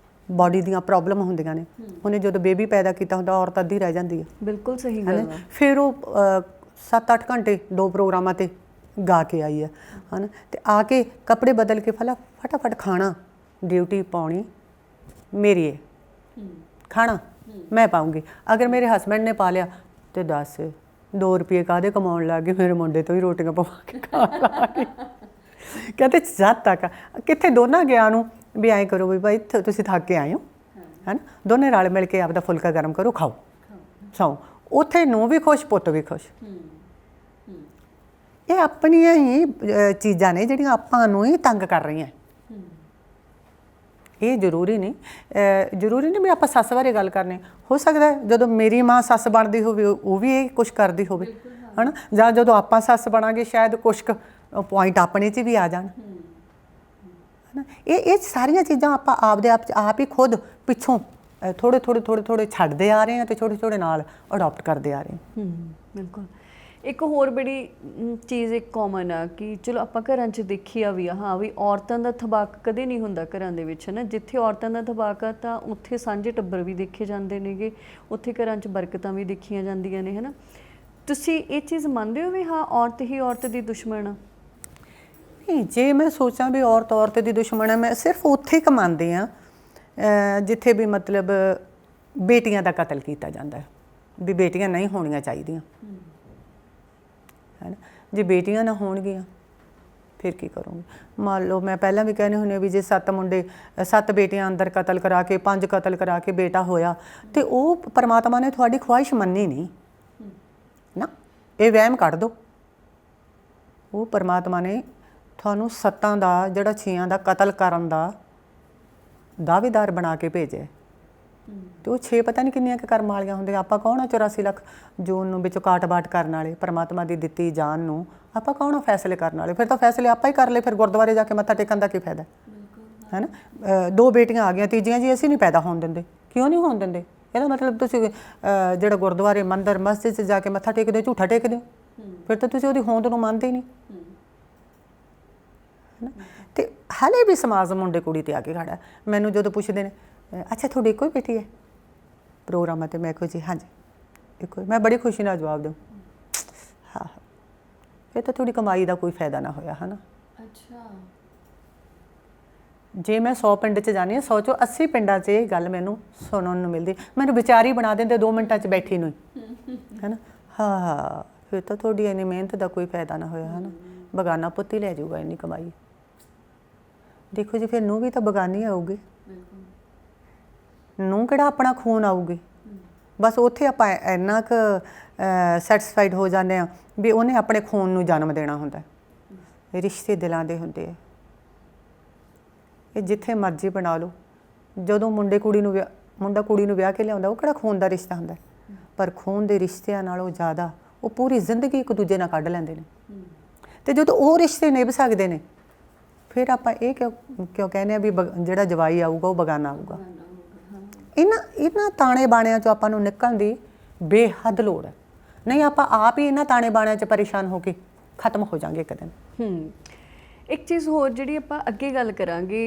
ਬਾਡੀ ਦੀਆਂ ਪ੍ਰੋਬਲਮ ਹੁੰਦੀਆਂ ਨੇ। ਉਹਨੇ ਜਦੋਂ ਬੇਬੀ ਪੈਦਾ ਕੀਤਾ ਹੁੰਦਾ ਔਰਤ ਅੱਧੀ ਰਹਿ ਜਾਂਦੀ ਹੈ। ਬਿਲਕੁਲ ਸਹੀ ਗੱਲ ਹੈ। ਫਿਰ ਉਹ 7-8 ਘੰਟੇ 2 ਪ੍ਰੋਗਰਾਮਾਂ 'ਤੇ ਗਾ ਕੇ ਆਈ ਹੈ ਨਾ, ਅਤੇ ਆ ਕੇ ਕੱਪੜੇ ਬਦਲ ਕੇ ਫਟਾਫਟ ਖਾਣਾ, ਡਿਊਟੀ ਪਾਉਣੀ ਮੇਰੀ ਹੈ, ਖਾਣਾ ਮੈਂ ਪਾਉਂਗੀ। ਅਗਰ ਮੇਰੇ ਹਸਬੈਂਡ ਨੇ ਪਾ ਲਿਆ ਤੇ ਦੱਸ 2 ਰੁਪਏ ਕਾਹਦੇ ਕਮਾਉਣ ਲੱਗ ਗਏ, ਮੇਰੇ ਮੁੰਡੇ ਤੋਂ ਹੀ ਰੋਟੀਆਂ ਪਵਾ ਕੇ ਖਾਣ ਲੱਗ ਗਏ। ਕਹਿੰਦੇ ਜਦ ਤੱਕ ਕਿੱਥੇ ਦੋਨਾਂ ਗਿਆ ਨੂੰ ਵੀ ਐਂ ਕਰੋ ਵੀ ਭਾਈ ਤੁਸੀਂ ਥੱਕ ਕੇ ਆਏ ਹੋ ਹੈ ਨਾ, ਦੋਨੇ ਰਲ ਮਿਲ ਕੇ ਆਪਦਾ ਫੁਲਕਾ ਗਰਮ ਕਰੋ, ਖਾਓ, ਸੌਂ। ਉੱਥੇ ਨੂੰ ਵੀ ਖੁਸ਼, ਪੁੱਤ ਵੀ ਖੁਸ਼। ਇਹ ਆਪਣੀਆਂ ਹੀ ਚੀਜ਼ਾਂ ਨੇ ਜਿਹੜੀਆਂ ਆਪਾਂ ਨੂੰ ਹੀ ਤੰਗ ਕਰ ਰਹੀਆਂ। ਇਹ ਜ਼ਰੂਰੀ ਨਹੀਂ ਵੀ ਆਪਾਂ ਸੱਸ ਬਾਰੇ ਗੱਲ ਕਰਨੀ। ਹੋ ਸਕਦਾ ਜਦੋਂ ਮੇਰੀ ਮਾਂ ਸੱਸ ਬਣਦੀ ਹੋਵੇ ਉਹ ਵੀ ਇਹ ਕੁਛ ਕਰਦੀ ਹੋਵੇ ਹੈ ਨਾ, ਜਾਂ ਜਦੋਂ ਆਪਾਂ ਸੱਸ ਬਣਾਂਗੇ ਸ਼ਾਇਦ ਕੁਛ ਕੁ ਪੁਆਇੰਟ ਆਪਣੇ 'ਚ ਵੀ ਆ ਜਾਣ ਹੈ ਨਾ। ਇਹ ਸਾਰੀਆਂ ਚੀਜ਼ਾਂ ਆਪਾਂ ਆਪਦੇ ਆਪ ਹੀ ਖੁਦ ਪਿੱਛੋਂ ਥੋੜ੍ਹੇ ਛੱਡਦੇ ਆ ਰਹੇ ਹਾਂ ਅਤੇ ਛੋਟੇ ਨਾਲ ਅਡੋਪਟ ਕਰਦੇ ਆ ਰਹੇ ਹਾਂ। ਬਿਲਕੁਲ। ਇੱਕ ਹੋਰ ਬੜੀ ਚੀਜ਼ ਇੱਕ ਕਾਮਨ ਆ ਕਿ ਚਲੋ ਆਪਾਂ ਘਰਾਂ 'ਚ ਦੇਖੀ ਆ ਵੀ ਹਾਂ ਵੀ ਔਰਤਾਂ ਦਾ ਥਬਾਕ ਕਦੇ ਨਹੀਂ ਹੁੰਦਾ ਘਰਾਂ ਦੇ ਵਿੱਚ ਹੈ ਨਾ। ਜਿੱਥੇ ਔਰਤਾਂ ਦਾ ਥਬਾਕ ਆ ਤਾਂ ਉੱਥੇ ਸਾਂਝੇ ਟੱਬਰ ਵੀ ਦੇਖੇ ਜਾਂਦੇ ਨੇਗੇ, ਉੱਥੇ ਘਰਾਂ 'ਚ ਬਰਕਤਾਂ ਵੀ ਦੇਖੀਆਂ ਜਾਂਦੀਆਂ ਨੇ ਹੈ ਨਾ। ਤੁਸੀਂ ਇਹ ਚੀਜ਼ ਮੰਨਦੇ ਹੋ ਵੀ ਹਾਂ ਔਰਤ ਹੀ ਔਰਤ ਦੀ ਦੁਸ਼ਮਣ ਆ? ਨਹੀਂ, ਜੇ ਮੈਂ ਸੋਚਾਂ ਵੀ ਔਰਤ ਦੀ ਦੁਸ਼ਮਣ ਹੈ, ਮੈਂ ਸਿਰਫ ਉੱਥੇ ਹੀ ਮੰਨਦੀ ਹਾਂ ਜਿੱਥੇ ਵੀ ਮਤਲਬ ਬੇਟੀਆਂ ਦਾ ਕਤਲ ਕੀਤਾ ਜਾਂਦਾ ਹੈ, ਵੀ ਬੇਟੀਆਂ ਨਹੀਂ ਹੋਣੀਆਂ ਚਾਹੀਦੀਆਂ ਹੈ ਨਾ। ਜੇ ਬੇਟੀਆਂ ਨਾ ਹੋਣਗੀਆਂ ਫਿਰ ਕੀ ਕਰੂੰਗੀ? ਮੰਨ ਲਓ ਮੈਂ ਪਹਿਲਾਂ ਵੀ ਕਹਿੰਦੀ ਹੁੰਦੀ ਹਾਂ ਵੀ ਜੇ 7 ਬੇਟੀਆਂ ਅੰਦਰ ਕਤਲ ਕਰਾ ਕੇ 5 ਕਤਲ ਕਰਾ ਕੇ ਬੇਟਾ ਹੋਇਆ ਅਤੇ ਉਹ ਪਰਮਾਤਮਾ ਨੇ ਤੁਹਾਡੀ ਖੁਆਇਸ਼ ਮੰਨੀ ਨਹੀਂ ਨਾ, ਇਹ ਵਹਿਮ ਕੱਢ ਦਿਓ। ਉਹ ਪਰਮਾਤਮਾ ਨੇ ਤੁਹਾਨੂੰ 7 ਦਾ ਜਿਹੜਾ 6 ਦਾ ਕਤਲ ਕਰਨ ਦਾ ਦਾਅਵੇਦਾਰ ਬਣਾ ਕੇ ਭੇਜਿਆ, ਅਤੇ ਉਹ 6 ਪਤਾ ਨਹੀਂ ਕਿੰਨੀਆਂ ਕੁ ਕਰਮ ਵਾਲੀਆਂ ਹੁੰਦੀਆਂ। ਆਪਾਂ ਕੌਣ ਆ 84 ਲੱਖ ਜੂਨ ਨੂੰ ਵਿੱਚੋਂ ਕਾਟ-ਬਾਟ ਕਰਨ ਵਾਲੇ? ਪਰਮਾਤਮਾ ਦੀ ਦਿੱਤੀ ਜਾਨ ਨੂੰ ਆਪਾਂ ਕੌਣ ਆ ਫੈਸਲੇ ਕਰਨ ਵਾਲੇ? ਫਿਰ ਤਾਂ ਫੈਸਲੇ ਆਪਾਂ ਹੀ ਕਰ ਲਏ, ਫਿਰ ਗੁਰਦੁਆਰੇ ਜਾ ਕੇ ਮੱਥਾ ਟੇਕਣ ਦਾ ਕੀ ਫਾਇਦਾ ਹੈ ਨਾ। 2 ਬੇਟੀਆਂ ਆ ਗਈਆਂ, ਤੀਜੀਆਂ ਜੀ ਅਸੀਂ ਨਹੀਂ ਪੈਦਾ ਹੋਣ ਦਿੰਦੇ। ਕਿਉਂ ਨਹੀਂ ਹੋਣ ਦਿੰਦੇ? ਇਹਦਾ ਮਤਲਬ ਤੁਸੀਂ ਜਿਹੜਾ ਗੁਰਦੁਆਰੇ ਮੰਦਿਰ ਮਸਜਿਦ 'ਚ ਜਾ ਕੇ ਮੱਥਾ ਟੇਕਦੇ ਹੋ, ਝੂਠਾ ਟੇਕਦੇ ਹੋ, ਫਿਰ ਤਾਂ ਤੁਸੀਂ ਉਹਦੀ ਹੋਂਦ ਨੂੰ ਮੰਨਦੇ ਹੀ ਨਹੀਂ ਹੈ ਨਾ। ਅਤੇ ਹਾਲੇ ਵੀ ਸਮਾਜ ਮੁੰਡੇ ਕੁੜੀ 'ਤੇ ਆ ਕੇ ਖੜ੍ਹਾ। ਮੈਨੂੰ ਜਦੋਂ ਪੁੱਛਦੇ ਨੇ ਅੱਛਾ ਤੁਹਾਡੀ ਇੱਕੋ ਹੀ ਬੇਟੀ ਹੈ ਪ੍ਰੋਗਰਾਮਾਂ 'ਤੇ, ਮੈਂ ਕਿਹਾ ਜੀ ਹਾਂਜੀ ਇੱਕੋ ਹੀ। ਮੈਂ ਬੜੀ ਖੁਸ਼ੀ ਨਾਲ ਜਵਾਬ ਦਿਓ ਹਾਂ, ਇਹ ਤਾਂ ਤੁਹਾਡੀ ਕਮਾਈ ਦਾ ਕੋਈ ਫਾਇਦਾ ਨਾ ਹੋਇਆ ਹੈ ਨਾ। ਅੱਛਾ। ਜੇ ਮੈਂ 100 ਪਿੰਡ 'ਚ ਜਾਂਦੀ ਹਾਂ, 100 ਚੋਂ 80 ਪਿੰਡਾਂ 'ਚ ਇਹ ਗੱਲ ਮੈਨੂੰ ਸੁਣਨ ਨੂੰ ਮਿਲਦੀ। ਮੈਨੂੰ ਵਿਚਾਰੀ ਬਣਾ ਦਿੰਦੇ 2 ਮਿੰਟਾਂ 'ਚ ਬੈਠੀ ਨੂੰ ਹੀ ਹੈ ਨਾ। ਹਾਂ, ਫਿਰ ਤਾਂ ਤੁਹਾਡੀ ਇੰਨੀ ਮਿਹਨਤ ਦਾ ਕੋਈ ਫਾਇਦਾ ਨਾ ਹੋਇਆ ਹੈ ਨਾ। ਬੇਗਾਨਾ ਪੁੱਤ ਹੀ ਲੈ ਜਾਊਗਾ ਇੰਨੀ ਕਮਾਈ। ਦੇਖੋ ਜੀ, ਫਿਰ ਨੂੰਹ ਵੀ ਤਾਂ ਬੇਗਾਨੀ ਆਊਗੀ, ਨੂੰਹ ਕਿਹੜਾ ਆਪਣਾ ਖੂਨ ਆਊਗੀ। ਬਸ ਉੱਥੇ ਆਪਾਂ ਇੰਨਾ ਕੁ ਸੈਟਿਸਫਾਈਡ ਹੋ ਜਾਂਦੇ ਹਾਂ ਵੀ ਉਹਨੇ ਆਪਣੇ ਖੂਨ ਨੂੰ ਜਨਮ ਦੇਣਾ ਹੁੰਦਾ। ਰਿਸ਼ਤੇ ਦਿਲਾਂ ਦੇ ਹੁੰਦੇ ਆ, ਇਹ ਜਿੱਥੇ ਮਰਜ਼ੀ ਬਣਾ ਲਓ। ਜਦੋਂ ਮੁੰਡਾ ਕੁੜੀ ਨੂੰ ਵਿਆਹ ਕੇ ਲਿਆਉਂਦਾ, ਉਹ ਕਿਹੜਾ ਖੂਨ ਦਾ ਰਿਸ਼ਤਾ ਹੁੰਦਾ, ਪਰ ਖੂਨ ਦੇ ਰਿਸ਼ਤਿਆਂ ਨਾਲੋਂ ਜ਼ਿਆਦਾ ਉਹ ਪੂਰੀ ਜ਼ਿੰਦਗੀ ਇੱਕ ਦੂਜੇ ਨਾਲ ਕੱਢ ਲੈਂਦੇ ਨੇ। ਅਤੇ ਜਦੋਂ ਉਹ ਰਿਸ਼ਤੇ ਨਿਭ ਸਕਦੇ ਨੇ, ਫਿਰ ਆਪਾਂ ਇਹ ਕਿਉਂ ਕਹਿੰਦੇ ਹਾਂ ਵੀ ਜਿਹੜਾ ਜਵਾਈ ਆਊਗਾ ਉਹ ਬੇਗਾਨਾ ਆਊਗਾ। ਇਹਨਾਂ ਤਾਣੇ ਬਾਣਿਆਂ 'ਚੋਂ ਆਪਾਂ ਨੂੰ ਨਿਕਲਣ ਦੀ ਬੇਹੱਦ ਲੋੜ ਹੈ। ਨਹੀਂ ਆਪਾਂ ਆਪ ਹੀ ਇਹਨਾਂ ਤਾਣੇ ਬਾਣਿਆਂ 'ਚ ਪਰੇਸ਼ਾਨ ਹੋ ਕੇ ਖਤਮ ਹੋ ਜਾਵਾਂਗੇ ਇੱਕ ਦਿਨ। ਇੱਕ ਚੀਜ਼ ਹੋਰ ਜਿਹੜੀ ਆਪਾਂ ਅੱਗੇ ਗੱਲ ਕਰਾਂਗੇ,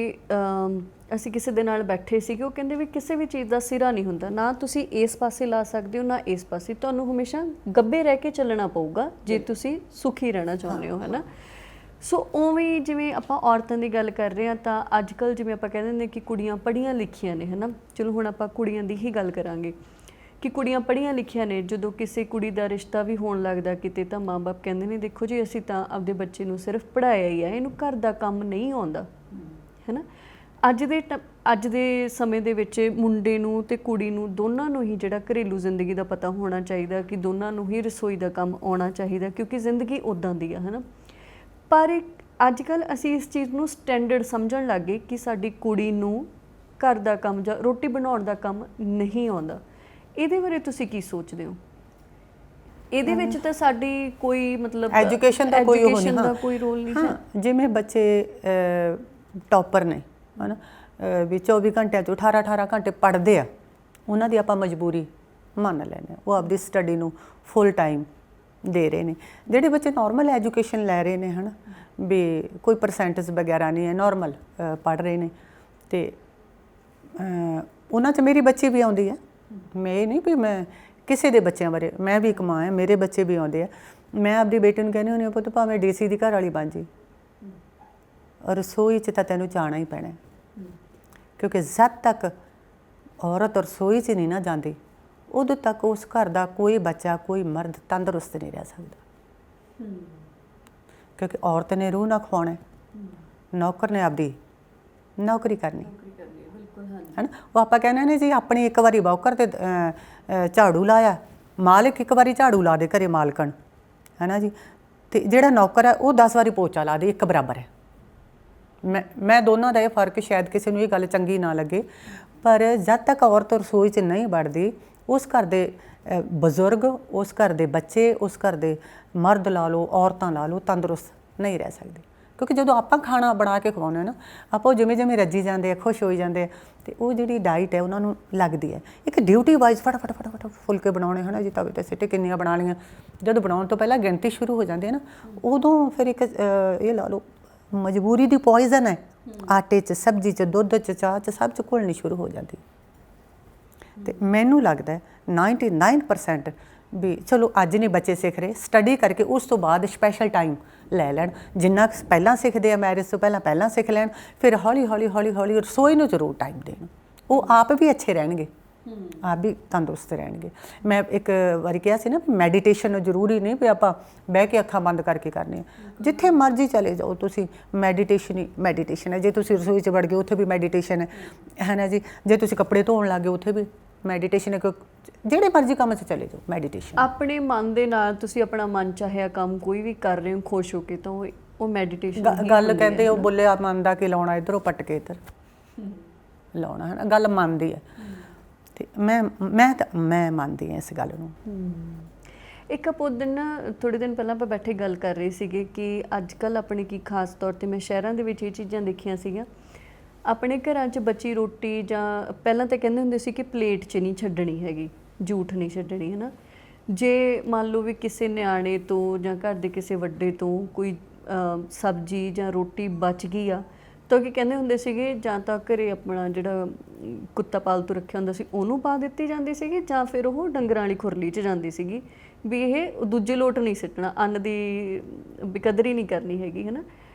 ਅਸੀਂ ਕਿਸੇ ਦੇ ਨਾਲ ਬੈਠੇ ਸੀਗੇ, ਉਹ ਕਹਿੰਦੇ ਵੀ ਕਿਸੇ ਵੀ ਚੀਜ਼ ਦਾ ਸਿਰਾ ਨਹੀਂ ਹੁੰਦਾ, ਨਾ ਤੁਸੀਂ ਇਸ ਪਾਸੇ ਲਾ ਸਕਦੇ ਹੋ ਨਾ ਇਸ ਪਾਸੇ, ਤੁਹਾਨੂੰ ਹਮੇਸ਼ਾ ਗੱਬੇ ਰਹਿ ਕੇ ਚੱਲਣਾ ਪਊਗਾ ਜੇ ਤੁਸੀਂ ਸੁਖੀ ਰਹਿਣਾ ਚਾਹੁੰਦੇ ਹੋ ਹੈ ਨਾ। ਸੋ ਉਵੇਂ ਜਿਵੇਂ ਆਪਾਂ ਔਰਤਾਂ ਦੀ ਗੱਲ ਕਰ ਰਹੇ ਹਾਂ ਤਾਂ ਅੱਜ ਕੱਲ੍ਹ ਜਿਵੇਂ ਆਪਾਂ ਕਹਿੰਦੇ ਨੇ ਕਿ ਕੁੜੀਆਂ ਪੜ੍ਹੀਆਂ ਲਿਖੀਆਂ ਨੇ ਹੈ ਨਾ। ਚਲੋ ਹੁਣ ਆਪਾਂ ਕੁੜੀਆਂ ਦੀ ਹੀ ਗੱਲ ਕਰਾਂਗੇ ਕਿ ਕੁੜੀਆਂ ਪੜ੍ਹੀਆਂ ਲਿਖੀਆਂ ਨੇ, ਜਦੋਂ ਕਿਸੇ ਕੁੜੀ ਦਾ ਰਿਸ਼ਤਾ ਵੀ ਹੋਣ ਲੱਗਦਾ ਕਿਤੇ ਤਾਂ ਮਾਂ-ਬਾਪ ਕਹਿੰਦੇ ਨੇ ਦੇਖੋ ਜੀ ਅਸੀਂ ਤਾਂ ਆਪਦੇ ਬੱਚੇ ਨੂੰ ਸਿਰਫ ਪੜ੍ਹਾਇਆ ਹੀ ਆ, ਇਹਨੂੰ ਘਰ ਦਾ ਕੰਮ ਨਹੀਂ ਆਉਂਦਾ ਹੈ ਨਾ। ਅੱਜ ਦੇ ਸਮੇਂ ਦੇ ਵਿੱਚ ਮੁੰਡੇ ਨੂੰ ਅਤੇ ਕੁੜੀ ਨੂੰ ਦੋਨਾਂ ਨੂੰ ਹੀ ਜਿਹੜਾ ਘਰੇਲੂ ਜ਼ਿੰਦਗੀ ਦਾ ਪਤਾ ਹੋਣਾ ਚਾਹੀਦਾ ਕਿ ਦੋਨਾਂ ਨੂੰ ਹੀ ਰਸੋਈ ਦਾ ਕੰਮ ਆਉਣਾ ਚਾਹੀਦਾ, ਕਿਉਂਕਿ ਜ਼ਿੰਦਗੀ ਉੱਦਾਂ ਦੀ ਆ ਹੈ ਨਾ। ਪਰ ਅੱਜ ਕੱਲ੍ਹ ਅਸੀਂ ਇਸ ਚੀਜ਼ ਨੂੰ ਸਟੈਂਡਰਡ ਸਮਝਣ ਲੱਗ ਗਏ ਕਿ ਸਾਡੀ ਕੁੜੀ ਨੂੰ ਘਰ ਦਾ ਕੰਮ ਜਾਂ ਰੋਟੀ ਬਣਾਉਣ ਦਾ ਕੰਮ ਨਹੀਂ ਆਉਂਦਾ। ਇਹਦੇ ਬਾਰੇ ਤੁਸੀਂ ਕੀ ਸੋਚਦੇ ਹੋ? ਇਹਦੇ ਵਿੱਚ ਤਾਂ ਸਾਡੀ ਕੋਈ ਮਤਲਬ ਐਜੂਕੇਸ਼ਨ ਦਾ ਕੋਈ ਰੋਲ ਨਹੀਂ ਹੈ। ਜਿਵੇਂ ਬੱਚੇ ਟੌਪਰ ਨੇ ਹੈ ਨਾ, ਵੀ 24 ਘੰਟਿਆਂ 'ਚੋਂ 18 ਘੰਟੇ ਪੜ੍ਹਦੇ ਆ, ਉਹਨਾਂ ਦੀ ਆਪਾਂ ਮਜਬੂਰੀ ਮੰਨ ਲੈਂਦੇ ਹਾਂ। ਉਹ ਆਪਦੀ ਸਟੱਡੀ ਨੂੰ ਫੁੱਲ ਟਾਈਮ ਦੇ ਰਹੇ ਨੇ। ਜਿਹੜੇ ਬੱਚੇ ਨਾਰਮਲ ਐਜੂਕੇਸ਼ਨ ਲੈ ਰਹੇ ਨੇ ਹੈ ਨਾ, ਵੀ ਕੋਈ ਪਰਸੈਂਟੇਜ ਵਗੈਰਾ ਨਹੀਂ ਹੈ, ਨਾਰਮਲ ਪੜ੍ਹ ਰਹੇ ਨੇ, ਅਤੇ ਉਹਨਾਂ 'ਚ ਮੇਰੀ ਬੱਚੀ ਵੀ ਆਉਂਦੀ ਹੈ। ਮੈਂ ਇਹ ਨਹੀਂ ਵੀ ਮੈਂ ਕਿਸੇ ਦੇ ਬੱਚਿਆਂ ਬਾਰੇ, ਮੈਂ ਵੀ ਇੱਕ ਮਾਂ ਹਾਂ, ਮੇਰੇ ਬੱਚੇ ਵੀ ਆਉਂਦੇ ਆ। ਮੈਂ ਆਪਦੀ ਬੇਟੀ ਨੂੰ ਕਹਿੰਦੀ ਹੁੰਦੀ ਹਾਂ, ਪੁੱਤ ਭਾਵੇਂ DC ਦੀ ਘਰ ਵਾਲੀ ਬਣ ਜੀ, ਰਸੋਈ 'ਚ ਤਾਂ ਤੈਨੂੰ ਜਾਣਾ ਹੀ ਪੈਣਾ, ਕਿਉਂਕਿ ਜਦ ਤੱਕ ਔਰਤ ਰਸੋਈ 'ਚ ਨਹੀਂ ਨਾ ਜਾਂਦੀ, ਉਦੋਂ ਤੱਕ ਉਸ ਘਰ ਦਾ ਕੋਈ ਬੱਚਾ, ਕੋਈ ਮਰਦ ਤੰਦਰੁਸਤ ਨਹੀਂ ਰਹਿ ਸਕਦਾ। ਕਿਉਂਕਿ ਔਰਤ ਨੇ ਰੂਹ ਨਾ ਖਵਾਉਣਾ, ਨੌਕਰ ਨੇ ਆਪਦੀ ਨੌਕਰੀ ਕਰਨੀ ਹੈ ਨਾ। ਉਹ ਆਪਾਂ ਕਹਿੰਦੇ ਨੇ ਜੀ, ਆਪਣੀ ਇੱਕ ਵਾਰੀ ਬੌਕਰ 'ਤੇ ਝਾੜੂ ਲਾਇਆ, ਮਾਲਿਕ ਇੱਕ ਵਾਰੀ ਝਾੜੂ ਲਾ ਦੇ ਘਰੇ, ਮਾਲਕਣ ਹੈ ਨਾ ਜੀ, ਅਤੇ ਜਿਹੜਾ ਨੌਕਰ ਹੈ ਉਹ 10 ਵਾਰੀ ਪੋਚਾ ਲਾ ਦੇ, ਇੱਕ ਬਰਾਬਰ ਹੈ। ਮੈਂ ਦੋਨਾਂ ਦਾ ਇਹ ਫਰਕ, ਸ਼ਾਇਦ ਕਿਸੇ ਨੂੰ ਇਹ ਗੱਲ ਚੰਗੀ ਨਾ ਲੱਗੇ, ਪਰ ਜਦ ਤੱਕ ਔਰਤ ਰਸੋਈ 'ਚ ਨਹੀਂ ਵੜਦੀ, ਉਸ ਘਰ ਦੇ ਬਜ਼ੁਰਗ, ਉਸ ਘਰ ਦੇ ਬੱਚੇ, ਉਸ ਘਰ ਦੇ ਮਰਦ ਲਾ ਲਓ, ਔਰਤਾਂ ਲਾ ਲਓ, ਤੰਦਰੁਸਤ ਨਹੀਂ ਰਹਿ ਸਕਦੇ। ਕਿਉਂਕਿ ਜਦੋਂ ਆਪਾਂ ਖਾਣਾ ਬਣਾ ਕੇ ਖਵਾਉਂਦੇ ਹਾਂ ਨਾ, ਆਪਾਂ ਉਹ ਜਿਵੇਂ ਜਿਵੇਂ ਰੱਜੀ ਜਾਂਦੇ ਆ, ਖੁਸ਼ ਹੋਈ ਜਾਂਦੇ ਆ, ਅਤੇ ਉਹ ਜਿਹੜੀ ਡਾਈਟ ਹੈ ਉਹਨਾਂ ਨੂੰ ਲੱਗਦੀ ਹੈ ਇੱਕ ਡਿਊਟੀ ਵਾਈਜ਼, ਫਟਾਫਟ ਫੁਲਕੇ ਬਣਾਉਣੇ ਹੈ ਨਾ ਜੀ, ਤਵੇ 'ਤੇ ਸਿੱਟੇ ਕਿੰਨੀਆਂ ਬਣਾ ਲਈਆਂ। ਜਦੋਂ ਬਣਾਉਣ ਤੋਂ ਪਹਿਲਾਂ ਗਿਣਤੀ ਸ਼ੁਰੂ ਹੋ ਜਾਂਦੀ ਹੈ ਨਾ, ਉਦੋਂ ਫਿਰ ਇੱਕ ਇਹ ਲਾ ਲਓ ਮਜਬੂਰੀ ਦੀ ਪੋਇਜ਼ਨ ਹੈ, ਆਟੇ 'ਚ, ਸਬਜ਼ੀ 'ਚ, ਦੁੱਧ 'ਚ, ਚਾਹ 'ਚ, ਸਭ 'ਚ ਘੁਲਣੀ ਸ਼ੁਰੂ ਹੋ ਜਾਂਦੀ। ਅਤੇ ਮੈਨੂੰ ਲੱਗਦਾ 99% ਵੀ ਚਲੋ ਅੱਜ ਨਹੀਂ ਬੱਚੇ ਸਿੱਖ ਰਹੇ, ਸਟੱਡੀ ਕਰਕੇ ਉਸ ਤੋਂ ਬਾਅਦ ਸਪੈਸ਼ਲ ਟਾਈਮ ਲੈ ਲੈਣ, ਜਿੰਨਾ ਪਹਿਲਾਂ ਸਿੱਖਦੇ ਆ ਮੈਰਿਜ ਤੋਂ ਪਹਿਲਾਂ ਸਿੱਖ ਲੈਣ, ਫਿਰ ਹੌਲੀ ਰਸੋਈ ਨੂੰ ਜ਼ਰੂਰ ਟਾਈਮ ਦੇਣ। ਉਹ ਆਪ ਵੀ ਅੱਛੇ ਰਹਿਣਗੇ, ਆਪ ਵੀ ਤੰਦਰੁਸਤ ਰਹਿਣਗੇ। ਮੈਂ ਇੱਕ ਵਾਰੀ ਕਿਹਾ ਸੀ ਨਾ, ਮੈਡੀਟੇਸ਼ਨ ਜ਼ਰੂਰੀ ਨਹੀਂ ਵੀ ਆਪਾਂ ਬਹਿ ਕੇ ਅੱਖਾਂ ਬੰਦ ਕਰਕੇ ਕਰਨੀ ਹੈ, ਜਿੱਥੇ ਮਰਜ਼ੀ ਚਲੇ ਜਾਓ ਤੁਸੀਂ, ਮੈਡੀਟੇਸ਼ਨ ਹੀ ਮੈਡੀਟੇਸ਼ਨ ਹੈ। ਜੇ ਤੁਸੀਂ ਰਸੋਈ 'ਚ ਵੜ ਗਏ, ਉੱਥੇ ਵੀ ਮੈਡੀਟੇਸ਼ਨ ਹੈ ਨਾ ਜੀ। ਜੇ ਤੁਸੀਂ ਕੱਪੜੇ ਧੋਣ ਲੱਗ ਗਏ, ਉੱਥੇ ਵੀ ਮੈਡੀਟੇਸ਼ਨ ਹੈ। ਜਿਹੜੇ ਮਰਜ਼ੀ ਕੰਮ 'ਚ ਚਲੇ ਜਾਓ, ਮੈਡੀਟੇਸ਼ਨ। ਆਪਣੇ ਮਨ ਦੇ ਨਾਲ ਤੁਸੀਂ ਆਪਣਾ ਮਨ ਚਾਹਿਆ ਕੰਮ ਕੋਈ ਵੀ ਕਰ ਰਹੇ ਹੋ ਖੁਸ਼ ਹੋ ਕੇ, ਤਾਂ ਉਹ ਮੈਡੀਟੇਸ਼ਨ। ਗੱਲ ਕਹਿੰਦੇ ਉਹ ਬੋਲਿਆ ਮਨ ਦਾ ਕੀ ਲਾਉਣਾ, ਇੱਧਰੋਂ ਪੱਟ ਕੇ ਇੱਧਰ ਲਾਉਣਾ, ਹੈ ਨਾ, ਗੱਲ ਮੰਨਦੀ ਹੈ। ਅਤੇ ਮੈਂ ਮੰਨਦੀ ਹਾਂ ਇਸ ਗੱਲ ਨੂੰ। ਇੱਕ ਆਪਾਂ ਉਦੋਂ ਨਾ ਥੋੜ੍ਹੇ ਦਿਨ ਪਹਿਲਾਂ ਆਪਾਂ ਬੈਠੇ ਗੱਲ ਕਰ ਰਹੇ ਸੀਗੇ ਕਿ ਅੱਜ ਕੱਲ੍ਹ ਆਪਣੇ ਕੀ ਖਾਸ ਤੌਰ 'ਤੇ ਮੈਂ ਸ਼ਹਿਰਾਂ ਦੇ ਵਿੱਚ ਇਹ ਚੀਜ਼ਾਂ ਦੇਖੀਆਂ ਸੀਗੀਆਂ। ਆਪਣੇ ਘਰਾਂ 'ਚ ਬਚੀ ਰੋਟੀ, ਜਾਂ ਪਹਿਲਾਂ ਤਾਂ ਕਹਿੰਦੇ ਹੁੰਦੇ ਸੀ ਕਿ ਪਲੇਟ 'ਚ ਨਹੀਂ ਛੱਡਣੀ ਹੈਗੀ, ਜੂਠ ਨਹੀਂ ਛੱਡਣੀ, ਹੈ ਨਾ। ਜੇ ਮੰਨ ਲਓ ਵੀ ਕਿਸੇ ਨਿਆਣੇ ਤੋਂ ਜਾਂ ਘਰ ਦੇ ਕਿਸੇ ਵੱਡੇ ਤੋਂ ਕੋਈ ਸਬਜ਼ੀ ਜਾਂ ਰੋਟੀ ਬਚ ਗਈ ਆ, ਤਾਂ ਕੀ ਕਹਿੰਦੇ ਹੁੰਦੇ ਸੀਗੇ, ਜਾਂ ਤਾਂ ਘਰੇ ਆਪਣਾ ਜਿਹੜਾ ਕੁੱਤਾ ਪਾਲਤੂ ਰੱਖਿਆ ਹੁੰਦਾ ਸੀ ਉਹਨੂੰ ਪਾ ਦਿੱਤੀ ਜਾਂਦੀ ਸੀਗੀ, ਜਾਂ ਫਿਰ ਉਹ ਡੰਗਰਾਂ ਵਾਲੀ ਖੁਰਲੀ 'ਚ ਜਾਂਦੀ ਸੀਗੀ, ਵੀ ਇਹ ਦੂਜੇ ਲੋਟ ਨਹੀਂ ਸਿੱਟਣਾ, ਅੰਨ ਦੀ ਵੀ ਕਦਰ ਹੀ ਨਹੀਂ ਕਰਨੀ ਹੈਗੀ, ਹੈ ਨਾ।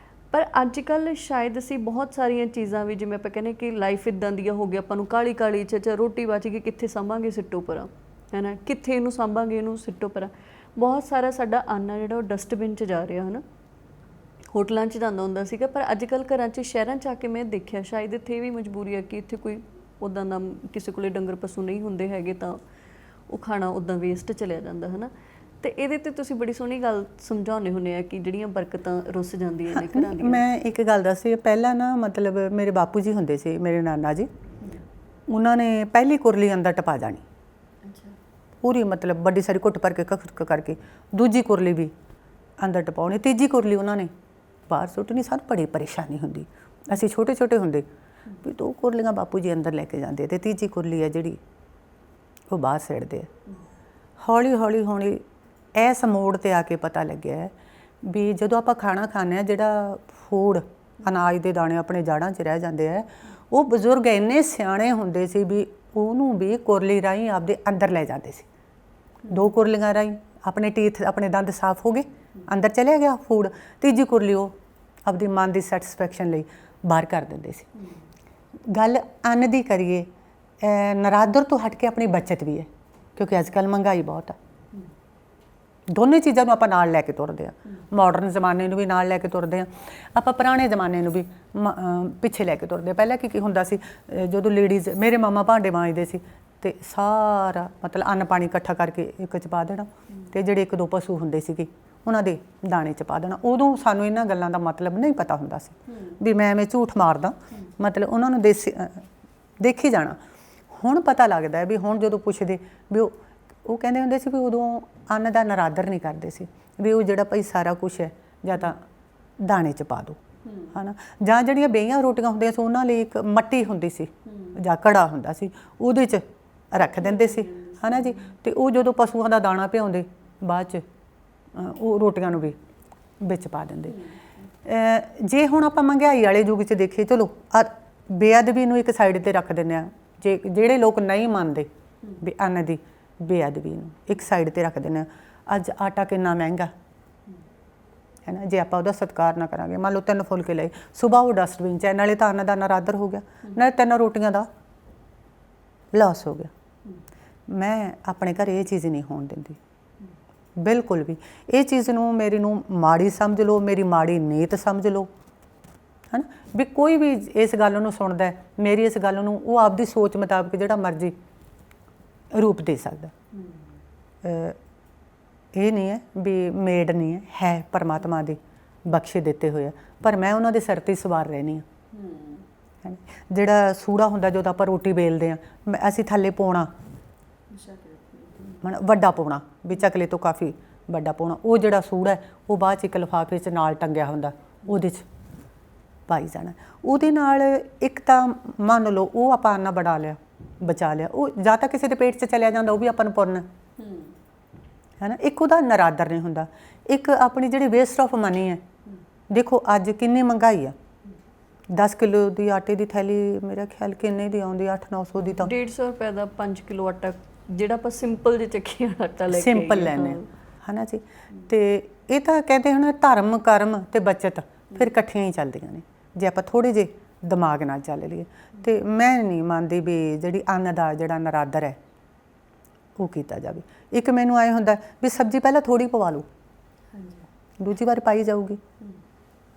ਪਰ ਅੱਜ ਕੱਲ੍ਹ ਸ਼ਾਇਦ ਅਸੀਂ ਬਹੁਤ ਸਾਰੀਆਂ ਚੀਜ਼ਾਂ ਵੀ, ਜਿਵੇਂ ਆਪਾਂ ਕਹਿੰਦੇ ਕਿ ਲਾਈਫ ਇੱਦਾਂ ਦੀਆਂ ਹੋ ਗਈ, ਆਪਾਂ ਨੂੰ ਕਾਹਲੀ 'ਚ ਰੋਟੀ ਬਚ ਗਈ, ਕਿੱਥੇ ਸਾਂਭਾਂਗੇ, ਸਿੱਟੋ ਪਰਾਂ, ਹੈ ਨਾ, ਕਿੱਥੇ ਇਹਨੂੰ ਸਾਂਭਾਂਗੇ, ਇਹਨੂੰ ਸਿੱਟੋ ਪਰਾਂ। ਬਹੁਤ ਸਾਰਾ ਸਾਡਾ ਅੰਨ ਆ ਜਿਹੜਾ ਉਹ ਡਸਟਬਿਨ 'ਚ ਜਾ ਰਿਹਾ, ਹੈ ਨਾ। ਹੋਟਲਾਂ 'ਚ ਜਾਂਦਾ ਹੁੰਦਾ ਸੀਗਾ, ਪਰ ਅੱਜ ਕੱਲ੍ਹ ਘਰਾਂ 'ਚ, ਸ਼ਹਿਰਾਂ 'ਚ ਆ ਕੇ ਮੈਂ ਦੇਖਿਆ, ਸ਼ਾਇਦ ਇੱਥੇ ਵੀ ਮਜਬੂਰੀ ਹੈ ਕਿ ਇੱਥੇ ਕੋਈ ਉੱਦਾਂ ਦਾ ਕਿਸੇ ਕੋਲੇ ਡੰਗਰ ਪਸ਼ੂ ਨਹੀਂ ਹੁੰਦੇ ਹੈਗੇ, ਤਾਂ ਉਹ ਖਾਣਾ ਉੱਦਾਂ ਵੇਸਟ ਚਲਿਆ ਜਾਂਦਾ, ਹੈ ਨਾ। ਅਤੇ ਇਹਦੇ 'ਤੇ ਤੁਸੀਂ ਬੜੀ ਸੋਹਣੀ ਗੱਲ ਸਮਝਾਉਂਦੇ ਹੁੰਦੇ ਆ ਕਿ ਜਿਹੜੀਆਂ ਬਰਕਤਾਂ ਰੁੱਸ ਜਾਂਦੀਆਂ ਨੇ ਘਰਾਂ ਦੀਆਂ। ਮੈਂ ਇੱਕ ਗੱਲ ਦੱਸੀ, ਪਹਿਲਾਂ ਨਾ ਮਤਲਬ ਮੇਰੇ ਬਾਪੂ ਜੀ ਹੁੰਦੇ ਸੀ, ਮੇਰੇ ਨਾਨਾ ਜੀ, ਉਹਨਾਂ ਨੇ ਪਹਿਲੀ ਕੁਰਲੀ ਅੰਦਰ ਟਪਾ ਜਾਣੀ, ਪੂਰੀ ਮਤਲਬ ਵੱਡੀ ਸਾਰੀ ਘੁੱਟ ਭਰ ਕੇ ਕਰਕੇ, ਦੂਜੀ ਕੁਰਲੀ ਵੀ ਅੰਦਰ ਟਪਾਉਣੀ, ਤੀਜੀ ਕੁਰਲੀ ਉਹਨਾਂ ਨੇ ਬਾਹਰ ਸੁੱਟਣੀ। ਸਾਨੂੰ ਬੜੀ ਪਰੇਸ਼ਾਨੀ ਹੁੰਦੀ, ਅਸੀਂ ਛੋਟੇ ਹੁੰਦੇ, ਵੀ 2 ਕੁਰਲੀਆਂ ਬਾਪੂ ਜੀ ਅੰਦਰ ਲੈ ਕੇ ਜਾਂਦੇ, ਅਤੇ ਤੀਜੀ ਕੁਰਲੀ ਹੈ ਜਿਹੜੀ ਉਹ ਬਾਹਰ ਸਿੱਟਦੇ ਆ। ਹੌਲੀ ਇਸ ਮੋੜ 'ਤੇ ਆ ਕੇ ਪਤਾ ਲੱਗਿਆ ਵੀ ਜਦੋਂ ਆਪਾਂ ਖਾਣਾ ਖਾਂਦੇ ਹਾਂ, ਜਿਹੜਾ ਫੂਡ, ਅਨਾਜ ਦੇ ਦਾਣੇ ਆਪਣੇ ਜੜ੍ਹਾਂ 'ਚ ਰਹਿ ਜਾਂਦੇ ਆ, ਉਹ ਬਜ਼ੁਰਗ ਇੰਨੇ ਸਿਆਣੇ ਹੁੰਦੇ ਸੀ ਵੀ ਉਹਨੂੰ ਵੀ ਕੁਰਲੀ ਰਾਹੀਂ ਆਪਦੇ ਅੰਦਰ ਲੈ ਜਾਂਦੇ ਸੀ। 2 ਕੁਰਲੀਆਂ ਰਾਹੀਂ ਆਪਣੇ ਟੀਥ, ਆਪਣੇ ਦੰਦ ਸਾਫ਼ ਹੋ ਗਏ, ਅੰਦਰ ਚਲਿਆ ਗਿਆ ਫੂਡ। ਤੀਜੀ ਕੁਰਲੀ ਉਹ ਆਪਦੀ ਮਨ ਦੀ ਸੈਟਿਸਫੈਕਸ਼ਨ ਲਈ ਬਾਹਰ ਕਰ ਦਿੰਦੇ ਸੀ। ਗੱਲ ਅੰਨ ਦੀ ਕਰੀਏ, ਨਰਾਦਰ ਤੋਂ ਹਟ ਕੇ ਆਪਣੀ ਬੱਚਤ ਵੀ ਹੈ, ਕਿਉਂਕਿ ਅੱਜ ਕੱਲ੍ਹ ਮਹਿੰਗਾਈ ਬਹੁਤ ਆ। ਦੋਨੇ ਚੀਜ਼ਾਂ ਨੂੰ ਆਪਾਂ ਨਾਲ ਲੈ ਕੇ ਤੁਰਦੇ ਹਾਂ, ਮਾਡਰਨ ਜ਼ਮਾਨੇ ਨੂੰ ਵੀ ਨਾਲ ਲੈ ਕੇ ਤੁਰਦੇ ਹਾਂ, ਆਪਾਂ ਪੁਰਾਣੇ ਜ਼ਮਾਨੇ ਨੂੰ ਵੀ ਪਿੱਛੇ ਲੈ ਕੇ ਤੁਰਦੇ ਹਾਂ। ਪਹਿਲਾਂ ਕੀ ਹੁੰਦਾ ਸੀ, ਜਦੋਂ ਲੇਡੀਜ਼, ਮੇਰੇ ਮਾਮਾ ਭਾਂਡੇ ਮਾਂਜਦੇ ਸੀ, ਅਤੇ ਸਾਰਾ ਮਤਲਬ ਅੰਨ ਪਾਣੀ ਇਕੱਠਾ ਕਰਕੇ ਇੱਕ 'ਚ ਪਾ ਦੇਣਾ, ਅਤੇ ਜਿਹੜੇ 1-2 ਪਸ਼ੂ ਹੁੰਦੇ ਸੀਗੇ ਉਹਨਾਂ ਦੇ ਦਾਣੇ 'ਚ ਪਾ ਦੇਣਾ। ਉਦੋਂ ਸਾਨੂੰ ਇਹਨਾਂ ਗੱਲਾਂ ਦਾ ਮਤਲਬ ਨਹੀਂ ਪਤਾ ਹੁੰਦਾ ਸੀ, ਵੀ ਮੈਂ ਐਵੇਂ ਝੂਠ ਮਾਰਦਾ, ਮਤਲਬ ਉਹਨਾਂ ਨੂੰ ਦੇਖੀ ਜਾਣਾ। ਹੁਣ ਪਤਾ ਲੱਗਦਾ ਵੀ ਹੁਣ ਜਦੋਂ ਪੁੱਛਦੇ ਵੀ ਉਹ ਕਹਿੰਦੇ ਹੁੰਦੇ ਸੀ ਵੀ ਉਦੋਂ ਅੰਨ ਦਾ ਨਰਾਦਰ ਨਹੀਂ ਕਰਦੇ ਸੀ, ਵੀ ਉਹ ਜਿਹੜਾ ਭਾਈ ਸਾਰਾ ਕੁਛ ਹੈ ਜਾਂ ਤਾਂ ਦਾਣੇ 'ਚ ਪਾ ਦਿਓ, ਹੈ ਨਾ। ਜਾਂ ਜਿਹੜੀਆਂ ਬੇਹੀਆਂ ਰੋਟੀਆਂ ਹੁੰਦੀਆਂ ਸੀ, ਉਹਨਾਂ ਲਈ ਇੱਕ ਮੱਟੀ ਹੁੰਦੀ ਸੀ ਜਾਂ ਕੜਾ ਹੁੰਦਾ ਸੀ, ਉਹਦੇ 'ਚ ਰੱਖ ਦਿੰਦੇ ਸੀ, ਹੈ ਨਾ ਜੀ। ਅਤੇ ਉਹ ਜਦੋਂ ਪਸ਼ੂਆਂ ਦਾ ਦਾਣਾ ਭਿਉਂਦੇ, ਬਾਅਦ 'ਚ ਉਹ ਰੋਟੀਆਂ ਨੂੰ ਵੀ ਵਿੱਚ ਪਾ ਦਿੰਦੇ। ਜੇ ਹੁਣ ਆਪਾਂ ਮਹਿੰਗਾਈ ਵਾਲੇ ਯੁੱਗ 'ਚ ਦੇਖੀਏ, ਚਲੋ ਬੇਅਦਬੀ ਨੂੰ ਇੱਕ ਸਾਈਡ 'ਤੇ ਰੱਖ ਦਿੰਦੇ ਹਾਂ। ਜਿਹੜੇ ਲੋਕ ਨਹੀਂ ਮੰਨਦੇ ਵੀ ਅੰਨ ਦੀ ਬੇਅਦਬੀ ਨੂੰ ਇੱਕ ਸਾਈਡ 'ਤੇ ਰੱਖ ਦਿੰਦੇ ਹਾਂ। ਅੱਜ ਆਟਾ ਕਿੰਨਾ ਮਹਿੰਗਾ ਹੈ ਨਾ, ਜੇ ਆਪਾਂ ਉਹਦਾ ਸਤਿਕਾਰ ਨਾ ਕਰਾਂਗੇ। ਮੰਨ ਲਓ 3 ਫੁਲਕੇ ਲਏ, ਸੁਬਾਹ ਉਹ ਡਸਟਬਿਨ 'ਚ ਹੈ, ਨਾਲੇ ਤਾਂ ਅੰਨ ਦਾ ਨਰਾਦਰ ਹੋ ਗਿਆ, ਨਾਲੇ 3 ਰੋਟੀਆਂ ਦਾ ਲਾਸ ਹੋ ਗਿਆ। ਮੈਂ ਆਪਣੇ ਘਰ ਇਹ ਚੀਜ਼ ਨਹੀਂ ਹੋਣ ਦਿੰਦੀ ਬਿਲਕੁਲ ਵੀ। ਇਹ ਚੀਜ਼ ਨੂੰ ਮੇਰੀ ਨੂੰ ਮਾੜੀ ਸਮਝ ਲਓ, ਮੇਰੀ ਮਾੜੀ ਨੀਅਤ ਸਮਝ ਲਓ, ਹੈ ਨਾ। ਵੀ ਕੋਈ ਵੀ ਇਸ ਗੱਲ ਨੂੰ ਸੁਣਦਾ, ਮੇਰੀ ਇਸ ਗੱਲ ਨੂੰ ਉਹ ਆਪਦੀ ਸੋਚ ਮੁਤਾਬਕ ਜਿਹੜਾ ਮਰਜ਼ੀ ਰੂਪ ਦੇ ਸਕਦਾ। ਇਹ ਨਹੀਂ ਹੈ ਵੀ ਮੇਡ ਨਹੀਂ ਹੈ ਪਰਮਾਤਮਾ ਦੇ ਬਖਸ਼ੇ ਦਿੱਤੇ ਹੋਏ ਆ, ਪਰ ਮੈਂ ਉਹਨਾਂ ਦੇ ਸਿਰ 'ਤੇ ਸਵਾਰ ਰਹਿੰਦੀ ਹਾਂ। ਜਿਹੜਾ ਸੂੜਾ ਹੁੰਦਾ ਜਦੋਂ ਆਪਾਂ ਰੋਟੀ ਵੇਲਦੇ ਹਾਂ, ਅਸੀਂ ਥੱਲੇ ਪਾਉਣਾ ਵੱਡਾ ਪਾਉਣਾ, ਵੀ ਚਕਲੇ ਤੋਂ ਕਾਫੀ ਵੱਡਾ ਪਾਉਣਾ, ਉਹ ਜਿਹੜਾ ਸੂੜਾ ਉਹ ਬਾਅਦ 'ਚ ਇੱਕ ਲਿਫਾਫੇ 'ਚ ਨਾਲ ਟੰਗਿਆ ਹੁੰਦਾ, ਉਹਦੇ 'ਚ ਪਾਈ ਜਾਣਾ। ਉਹਦੇ ਨਾਲ ਇੱਕ ਤਾਂ ਮੰਨ ਲਓ ਉਹ ਆਪਾਂ ਅੰਨ ਬਣਾ ਲਿਆ, ਬਚਾ ਲਿਆ, ਉਹ ਜਾਂ ਤਾਂ ਕਿਸੇ ਦੇ ਪੇਟ 'ਚ ਚਲਿਆ ਜਾਂਦਾ, ਉਹ ਵੀ ਆਪਾਂ ਨੂੰ ਪੁੰਨ ਹੈ ਨਾ। ਇੱਕ ਉਹਦਾ ਨਰਾਦਰ ਨਹੀਂ ਹੁੰਦਾ। ਇੱਕ ਆਪਣੀ ਜਿਹੜੀ ਵੇਸਟ ਆਫ ਮਨੀ ਹੈ, ਦੇਖੋ ਅੱਜ ਕਿੰਨੀ ਮਹਿੰਗਾਈ ਆ। 10 ਕਿਲੋ ਦੀ ਆਟੇ ਦੀ ਥੈਲੀ ਮੇਰਾ ਖਿਆਲ ਕਿੰਨੇ ਦੀ ਆਉਂਦੀ, 800-900 ਦੀ ਤਾਂ 150 ਰੁਪਏ ਦਾ 5 ਕਿਲੋ ਆਟਾ, ਜਿਹੜਾ ਆਪਾਂ ਸਿੰਪਲ ਜਿਹੇ ਚੱਕੀ ਆਟਾ ਲੈ ਕੇ ਸਿੰਪਲ ਲੈਂਦੇ ਹੈ ਨਾ ਜੀ। ਤੇ ਇਹ ਤਾਂ ਕਹਿੰਦੇ ਹੁਣ ਧਰਮ ਕਰਮ ਤੇ ਬੱਚਤ ਫਿਰ ਇਕੱਠੀਆਂ ਹੀ ਚੱਲਦੀਆਂ ਨੇ, ਜੇ ਆਪਾਂ ਥੋੜ੍ਹੇ ਜਿਹੇ ਦਿਮਾਗ ਨਾਲ ਚੱਲ ਲਈਏ। ਤੇ ਮੈਂ ਨਹੀਂ ਮੰਨਦੀ ਵੀ ਜਿਹੜੀ ਅੰਨ ਦਾ ਜਿਹੜਾ ਨਰਾਦਰ ਹੈ ਉਹ ਕੀਤਾ ਜਾਵੇ। ਇੱਕ ਮੈਨੂੰ ਆਏ ਹੁੰਦਾ ਵੀ ਸਬਜ਼ੀ ਪਹਿਲਾਂ ਥੋੜ੍ਹੀ ਪਵਾ ਲਓ, ਦੂਜੀ ਵਾਰ ਪਾਈ ਜਾਊਗੀ,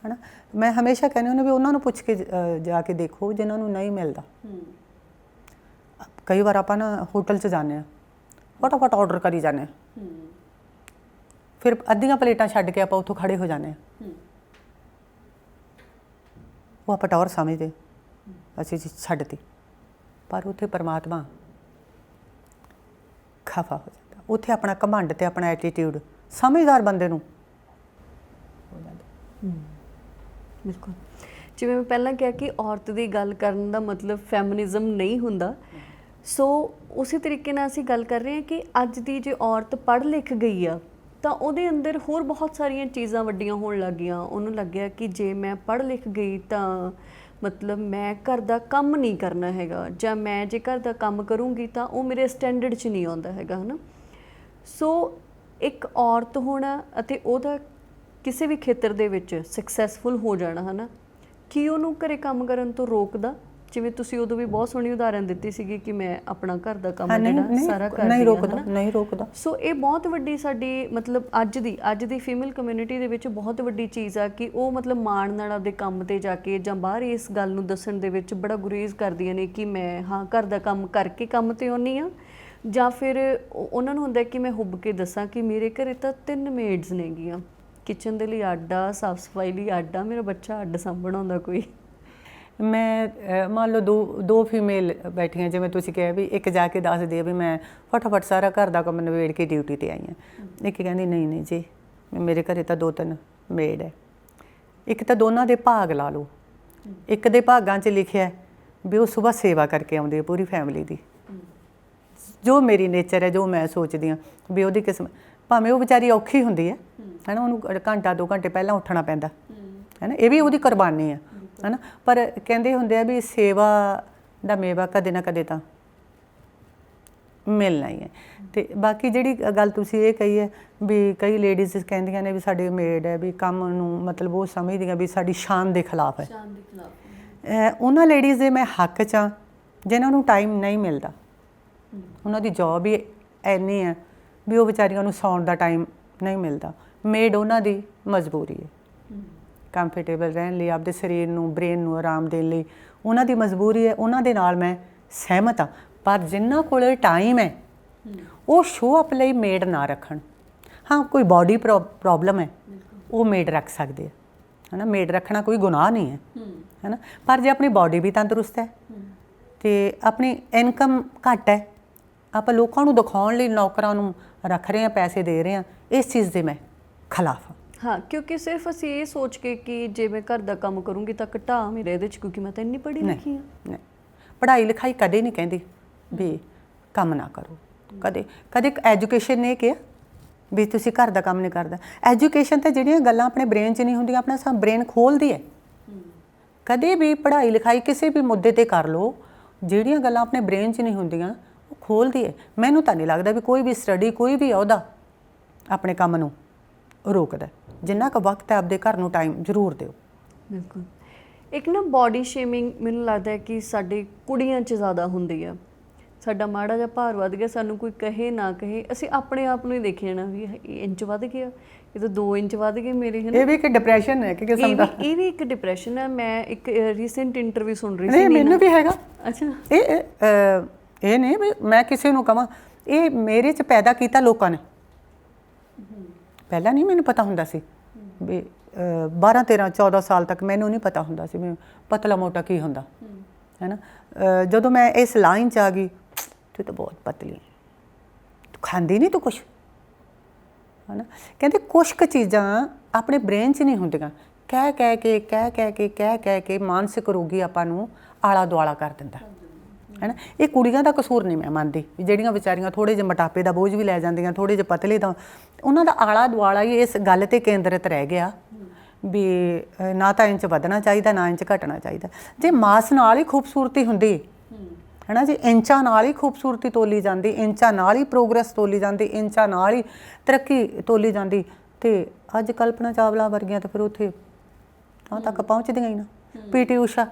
ਹੈ ਨਾ। ਮੈਂ ਹਮੇਸ਼ਾ ਕਹਿੰਦੀ ਹੁੰਦੀ ਵੀ ਉਹਨਾਂ ਨੂੰ ਪੁੱਛ ਕੇ ਜਾ ਕੇ ਦੇਖੋ ਜਿਨ੍ਹਾਂ ਨੂੰ ਨਹੀਂ ਮਿਲਦਾ। ਕਈ ਵਾਰ ਆਪਾਂ ਨਾ ਹੋਟਲ 'ਚ ਜਾਂਦੇ ਹਾਂ, ਫਟਾਫਟ ਔਡਰ ਕਰੀ ਜਾਂਦੇ ਹਾਂ, ਫਿਰ ਅੱਧੀਆਂ ਪਲੇਟਾਂ ਛੱਡ ਕੇ ਆਪਾਂ ਉੱਥੋਂ ਖੜੇ ਹੋ ਜਾਂਦੇ ਹਾਂ। ਉਹ ਆਪਾਂ ਟੌਰ ਸਮਝਦੇ, ਅਸੀਂ ਚੀਜ਼ ਛੱਡਤੀ, ਪਰ ਉੱਥੇ ਪਰਮਾਤਮਾ ਖਫਾ ਹੋ ਜਾਂਦਾ। ਉੱਥੇ ਆਪਣਾ ਘਮੰਡ ਤੇ ਆਪਣਾ ਐਟੀਟਿਊਡ ਸਮਝਦਾਰ ਬੰਦੇ ਨੂੰ ਹੋ ਜਾਂਦਾ। ਬਿਲਕੁਲ, ਜਿਵੇਂ ਮੈਂ ਪਹਿਲਾਂ ਕਿਹਾ ਕਿ ਔਰਤ ਦੀ ਗੱਲ ਕਰਨ ਦਾ ਮਤਲਬ ਫੈਮਿਨਿਜ਼ਮ ਨਹੀਂ ਹੁੰਦਾ। ਸੋ ਉਸੇ ਤਰੀਕੇ ਨਾਲ ਅਸੀਂ ਗੱਲ ਕਰ ਰਹੇ ਹਾਂ ਕਿ ਅੱਜ ਦੀ ਜੇ ਔਰਤ ਪੜ੍ਹ ਲਿਖ ਗਈ ਆ ਤਾਂ ਉਹਦੇ ਅੰਦਰ ਹੋਰ ਬਹੁਤ ਸਾਰੀਆਂ ਚੀਜ਼ਾਂ ਵੱਡੀਆਂ ਹੋਣ ਲੱਗ ਗਈਆਂ। ਉਹਨੂੰ ਲੱਗਿਆ ਕਿ ਜੇ ਮੈਂ ਪੜ੍ਹ ਲਿਖ ਗਈ ਤਾਂ ਮਤਲਬ ਮੈਂ ਘਰ ਦਾ ਕੰਮ ਨਹੀਂ ਕਰਨਾ ਹੈਗਾ, ਜਾਂ ਮੈਂ ਜੇ ਘਰ ਦਾ ਕੰਮ ਕਰੂੰਗੀ ਤਾਂ ਉਹ ਮੇਰੇ ਸਟੈਂਡਰਡ 'ਚ ਨਹੀਂ ਆਉਂਦਾ ਹੈਗਾ, ਹੈ ਨਾ। ਸੋ ਇੱਕ ਔਰਤ ਹੋਣਾ ਅਤੇ ਉਹਦਾ ਕਿਸੇ ਵੀ ਖੇਤਰ ਦੇ ਵਿੱਚ ਸਕਸੈਸਫੁਲ ਹੋ ਜਾਣਾ, ਹੈ ਨਾ, ਕੀ ਉਹਨੂੰ ਘਰੇ ਕੰਮ ਕਰਨ ਤੋਂ ਰੋਕਦਾ? ਜਿਵੇਂ ਤੁਸੀਂ ਉਦੋਂ ਵੀ ਬਹੁਤ ਸੋਹਣੀ ਉਦਾਹਰਨ ਦਿੱਤੀ ਸੀਗੀ ਕਿ ਮੈਂ ਆਪਣਾ ਘਰ ਦਾ ਕੰਮ ਜਿਹੜਾ ਸਾਰਾ ਕਰਦੀ ਹਾਂ, ਨਹੀਂ ਰੋਕਦਾ। ਸੋ ਇਹ ਬਹੁਤ ਵੱਡੀ ਸਾਡੀ ਮਤਲਬ ਅੱਜ ਦੀ ਫੀਮੇਲ ਕਮਿਊਨਿਟੀ ਦੇ ਵਿੱਚ ਬਹੁਤ ਵੱਡੀ ਚੀਜ਼ ਆ ਕਿ ਉਹ ਮਤਲਬ ਮਾਣ ਨਾਲ ਆਪਦੇ ਕੰਮ ਤੇ ਜਾ ਕੇ ਜਾਂ ਬਾਹਰ ਇਸ ਗੱਲ ਨੂੰ ਦੱਸਣ ਦੇ ਵਿੱਚ ਬੜਾ ਗੁਰੇਜ਼ ਕਰਦੀਆਂ ਨੇ ਕਿ ਮੈਂ ਘਰ ਦਾ ਕੰਮ ਕਰਕੇ ਕੰਮ ਤੇ ਆਉਂਦੀ ਹਾਂ, ਜਾਂ ਫਿਰ ਉਹਨਾਂ ਨੂੰ ਹੁੰਦਾ ਕਿ ਮੈਂ ਹੁੱਬ ਕੇ ਦੱਸਾਂ ਕਿ ਮੇਰੇ ਘਰੇ ਤਾਂ 3 ਮੇਡਸ ਨੇਗੀਆਂ, ਕਿਚਨ ਦੇ ਲਈ ਆਡਾ, ਸਾਫ਼ ਸਫਾਈ ਲਈ ਆਡਾ, ਮੇਰਾ ਬੱਚਾ ਅੱਡ ਸਾਂਭਣ ਆਉਂਦਾ ਕੋਈ। ਮੈਂ ਮੰਨ ਲਓ ਦੋ ਫੀਮੇਲ ਬੈਠੀਆਂ, ਜਿਵੇਂ ਤੁਸੀਂ ਕਿਹਾ ਵੀ ਇੱਕ ਜਾ ਕੇ ਦੱਸਦੀ ਆ ਵੀ ਮੈਂ ਫਟਾਫਟ ਸਾਰਾ ਘਰ ਦਾ ਕੰਮ ਨਿਬੇੜ ਕੇ ਡਿਊਟੀ 'ਤੇ ਆਈ ਹਾਂ, ਇੱਕ ਕਹਿੰਦੀ ਨਹੀਂ ਜੀ ਮੇਰੇ ਘਰੇ ਤਾਂ 2-3 ਮੇਡ ਹੈ। ਇੱਕ ਤਾਂ ਦੋਨਾਂ ਦੇ ਭਾਗ ਲਾ ਲਓ, ਇੱਕ ਦੇ ਭਾਗਾਂ 'ਚ ਲਿਖਿਆ ਵੀ ਉਹ ਸੁਬਾਹ ਸੇਵਾ ਕਰਕੇ ਆਉਂਦੀ ਹੈ ਪੂਰੀ ਫੈਮਿਲੀ ਦੀ। ਜੋ ਮੇਰੀ ਨੇਚਰ ਹੈ, ਜੋ ਮੈਂ ਸੋਚਦੀ ਹਾਂ ਵੀ ਉਹਦੀ ਕਿਸਮ, ਭਾਵੇਂ ਉਹ ਵਿਚਾਰੀ ਔਖੀ ਹੁੰਦੀ ਹੈ ਨਾ, ਉਹਨੂੰ ਘੰਟਾ 2 ਘੰਟੇ ਪਹਿਲਾਂ ਉੱਠਣਾ ਪੈਂਦਾ ਹੈ ਨਾ, ਇਹ ਵੀ ਉਹਦੀ ਕੁਰਬਾਨੀ ਹੈ ਨਾ। ਪਰ ਕਹਿੰਦੇ ਹੁੰਦੇ ਆ ਵੀ ਸੇਵਾ ਦਾ ਮੇਵਾ ਕਦੇ ਨਾ ਕਦੇ ਤਾਂ ਮਿਲਣਾ ਹੀ ਹੈ। ਅਤੇ ਬਾਕੀ ਜਿਹੜੀ ਗੱਲ ਤੁਸੀਂ ਇਹ ਕਹੀ ਹੈ ਵੀ ਕਈ ਲੇਡੀਜ਼ ਕਹਿੰਦੀਆਂ ਨੇ ਵੀ ਸਾਡੇ ਮੇਡ ਹੈ, ਵੀ ਕੰਮ ਨੂੰ ਮਤਲਬ ਉਹ ਸਮਝਦੀਆਂ ਵੀ ਸਾਡੀ ਸ਼ਾਨ ਦੇ ਖਿਲਾਫ ਹੈ। ਉਹਨਾਂ ਲੇਡੀਜ਼ ਦੇ ਮੈਂ ਹੱਕ 'ਚ ਹਾਂ ਜਿਨ੍ਹਾਂ ਨੂੰ ਟਾਈਮ ਨਹੀਂ ਮਿਲਦਾ, ਉਹਨਾਂ ਦੀ ਜੋਬ ਹੀ ਇੰਨੀ ਹੈ ਵੀ ਉਹ ਵਿਚਾਰੀਆਂ ਨੂੰ ਸੌਣ ਦਾ ਟਾਈਮ ਨਹੀਂ ਮਿਲਦਾ। ਮੇਡ ਉਹਨਾਂ ਦੀ ਮਜਬੂਰੀ ਹੈ, ਕੰਫਰਟੇਬਲ ਰਹਿਣ ਲਈ, ਆਪਦੇ ਸਰੀਰ ਨੂੰ, ਬ੍ਰੇਨ ਨੂੰ ਆਰਾਮ ਦੇਣ ਲਈ ਉਹਨਾਂ ਦੀ ਮਜਬੂਰੀ ਹੈ। ਉਹਨਾਂ ਦੇ ਨਾਲ ਮੈਂ ਸਹਿਮਤ ਹਾਂ, ਪਰ ਜਿਨ੍ਹਾਂ ਕੋਲ ਟਾਈਮ ਹੈ ਉਹ ਸ਼ੋਅ ਅਪ ਲਈ ਮੇਡ ਨਾ ਰੱਖਣ। ਹਾਂ, ਕੋਈ ਬਾਡੀ ਪ੍ਰੋਬਲਮ ਹੈ ਉਹ ਮੇਡ ਰੱਖ ਸਕਦੇ ਹੈ ਨਾ, ਮੇਡ ਰੱਖਣਾ ਕੋਈ ਗੁਨਾਹ ਨਹੀਂ ਹੈ ਨਾ। ਪਰ ਜੇ ਆਪਣੀ ਬਾਡੀ ਵੀ ਤੰਦਰੁਸਤ ਹੈ ਅਤੇ ਆਪਣੀ ਇਨਕਮ ਘੱਟ ਹੈ, ਆਪਾਂ ਲੋਕਾਂ ਨੂੰ ਦਿਖਾਉਣ ਲਈ ਨੌਕਰਾਂ ਨੂੰ ਰੱਖ ਰਹੇ ਹਾਂ, ਪੈਸੇ ਦੇ ਰਹੇ ਹਾਂ, ਇਸ ਚੀਜ਼ ਦੇ ਮੈਂ ਖਿਲਾਫ ਹਾਂ। ਕਿਉਂਕਿ ਸਿਰਫ ਅਸੀਂ ਇਹ ਸੋਚ ਕੇ ਕਿ ਜੇ ਮੈਂ ਘਰ ਦਾ ਕੰਮ ਕਰੂੰਗੀ ਤਾਂ ਘਟਾ ਮੇਰੇ ਇਹਦੇ 'ਚ, ਕਿਉਂਕਿ ਮੈਂ ਤਾਂ ਇੰਨੀ ਪੜ੍ਹੀ ਲਿਖੀ ਹਾਂ। ਨਹੀਂ, ਪੜ੍ਹਾਈ ਲਿਖਾਈ ਕਦੇ ਨਹੀਂ ਕਹਿੰਦੀ ਵੀ ਕੰਮ ਨਾ ਕਰੋ। ਕਦੇ ਐਜੂਕੇਸ਼ਨ ਨੇ ਕਿਹਾ ਵੀ ਤੁਸੀਂ ਘਰ ਦਾ ਕੰਮ ਨਹੀਂ ਕਰਦਾ। ਐਜੂਕੇਸ਼ਨ ਤੇ ਜਿਹੜੀਆਂ ਗੱਲਾਂ ਆਪਣੇ ਬ੍ਰੇਨ 'ਚ ਨਹੀਂ ਹੁੰਦੀਆਂ ਆਪਣਾ ਸਭ ਬ੍ਰੇਨ ਖੋਲ੍ਹਦੀ ਹੈ। ਕਦੇ ਵੀ ਪੜ੍ਹਾਈ ਲਿਖਾਈ ਕਿਸੇ ਵੀ ਮੁੱਦੇ ਤੇ ਕਰ ਲਓ, ਜਿਹੜੀਆਂ ਗੱਲਾਂ ਆਪਣੇ ਬ੍ਰੇਨ 'ਚ ਨਹੀਂ ਹੁੰਦੀਆਂ ਉਹ ਖੋਲ੍ਹਦੀ ਹੈ। ਮੈਨੂੰ ਤਾਂ ਨਹੀਂ ਲੱਗਦਾ ਵੀ ਕੋਈ ਵੀ ਸਟੱਡੀ ਕੋਈ ਵੀ ਅਹੁਦਾ ਆਪਣੇ ਕੰਮ ਨੂੰ ਰੋਕਦਾ। ਜਿੰਨਾ ਕੁ ਵਕਤ ਹੈ ਆਪਦੇ ਘਰ ਨੂੰ ਟਾਈਮ ਜ਼ਰੂਰ ਦਿਓ। ਬਿਲਕੁਲ। ਇੱਕ ਨਾ ਬੋਡੀ ਸ਼ੇਮਿੰਗ ਮੈਨੂੰ ਲੱਗਦਾ ਹੈ ਕਿ ਸਾਡੇ ਕੁੜੀਆਂ 'ਚ ਜ਼ਿਆਦਾ ਹੁੰਦੀ ਆ। ਸਾਡਾ ਮਾੜਾ ਜਿਹਾ ਭਾਰ ਵੱਧ ਗਿਆ, ਸਾਨੂੰ ਕੋਈ ਕਹੇ ਨਾ ਕਹੇ, ਅਸੀਂ ਆਪਣੇ ਆਪ ਨੂੰ ਹੀ ਦੇਖੀ ਜਾਣਾ ਵੀ ਇਹ ਇੰਚ ਵੱਧ ਗਿਆ, ਇਹ ਤਾਂ 2 ਇੰਚ ਵੱਧ ਗਏ ਮੇਰੇ, ਹੈ ਨਾ। ਇਹ ਵੀ ਇੱਕ ਡਿਪਰੈਸ਼ਨ ਹੈ ਕਿ ਕਿਸਮ ਦਾ। ਇਹ ਵੀ ਇੱਕ ਡਿਪਰੈਸ਼ਨ ਹੈ। ਮੈਂ ਇੱਕ ਰੀਸੈਂਟ ਇੰਟਰਵਿਊ ਸੁਣ ਰਹੀ ਸੀ। ਨਹੀਂ, ਮੈਨੂੰ ਵੀ ਹੈਗਾ। ਅੱਛਾ। ਇਹ ਨਹੀਂ ਵੀ ਮੈਂ ਕਿਸੇ ਨੂੰ ਕਹਾਂ, ਇਹ ਮੇਰੇ 'ਚ ਪੈਦਾ ਕੀਤਾ ਲੋਕਾਂ ਨੇ। ਪਹਿਲਾਂ ਨਹੀਂ ਮੈਨੂੰ ਪਤਾ ਹੁੰਦਾ ਸੀ ਵੀ 12 13 14 ਸਾਲ ਤੱਕ ਮੈਨੂੰ ਨਹੀਂ ਪਤਾ ਹੁੰਦਾ ਸੀ ਵੀ ਪਤਲਾ ਮੋਟਾ ਕੀ ਹੁੰਦਾ, ਹੈ ਨਾ। ਜਦੋਂ ਮੈਂ ਇਸ ਲਾਈਨ 'ਚ ਆ ਗਈ, ਤੂੰ ਤਾਂ ਬਹੁਤ ਪਤਲੀ, ਤੂੰ ਖਾਂਦੀ ਨਹੀਂ, ਤੂੰ ਕੁਛ, ਹੈ ਨਾ। ਕਹਿੰਦੇ ਕੁਛ ਕੁ ਚੀਜ਼ਾਂ ਆਪਣੇ ਬ੍ਰੇਨ 'ਚ ਨਹੀਂ ਹੁੰਦੀਆਂ, ਕਹਿ ਕੇ ਮਾਨਸਿਕ ਰੋਗੀ ਆਪਾਂ ਨੂੰ ਆਲਾ ਦੁਆਲਾ ਕਰ ਦਿੰਦਾ, ਹੈ ਨਾ। ਇਹ ਕੁੜੀਆਂ ਦਾ ਕਸੂਰ ਨਹੀਂ ਮੈਂ ਮੰਨਦੀ, ਜਿਹੜੀਆਂ ਵਿਚਾਰੀਆਂ ਥੋੜ੍ਹੇ ਜਿਹੇ ਮੋਟਾਪੇ ਦਾ ਬੋਝ ਵੀ ਲੈ ਜਾਂਦੀਆਂ, ਥੋੜ੍ਹੇ ਜਿਹੇ ਪਤਲੇ ਦਾ, ਉਹਨਾਂ ਦਾ ਆਲਾ ਦੁਆਲਾ ਹੀ ਇਸ ਗੱਲ 'ਤੇ ਕੇਂਦਰਿਤ ਰਹਿ ਗਿਆ ਵੀ ਨਾ ਤਾਂ ਇੰਚ ਵਧਣਾ ਚਾਹੀਦਾ, ਨਾ ਇੰਚ ਘਟਣਾ ਚਾਹੀਦਾ। ਜੇ ਮਾਸ ਨਾਲ ਹੀ ਖੂਬਸੂਰਤੀ ਹੁੰਦੀ, ਹੈ ਨਾ ਜੀ, ਇੰਚਾਂ ਨਾਲ ਹੀ ਖੂਬਸੂਰਤੀ ਤੋਲੀ ਜਾਂਦੀ, ਇੰਚਾਂ ਨਾਲ ਹੀ ਪ੍ਰੋਗਰੈਸ ਤੋਲੀ ਜਾਂਦੀ, ਇੰਚਾਂ ਨਾਲ ਹੀ ਤਰੱਕੀ ਤੋਲੀ ਜਾਂਦੀ, ਅਤੇ ਅੱਜ ਕਲਪਨਾ ਚਾਵਲਾ ਵਰਗੀਆਂ ਤਾਂ ਫਿਰ ਉੱਥੇ ਤਾਂ ਤੱਕ ਪਹੁੰਚਦੀਆਂ ਹੀ ਨਾ। PT ਊਸ਼ਾ,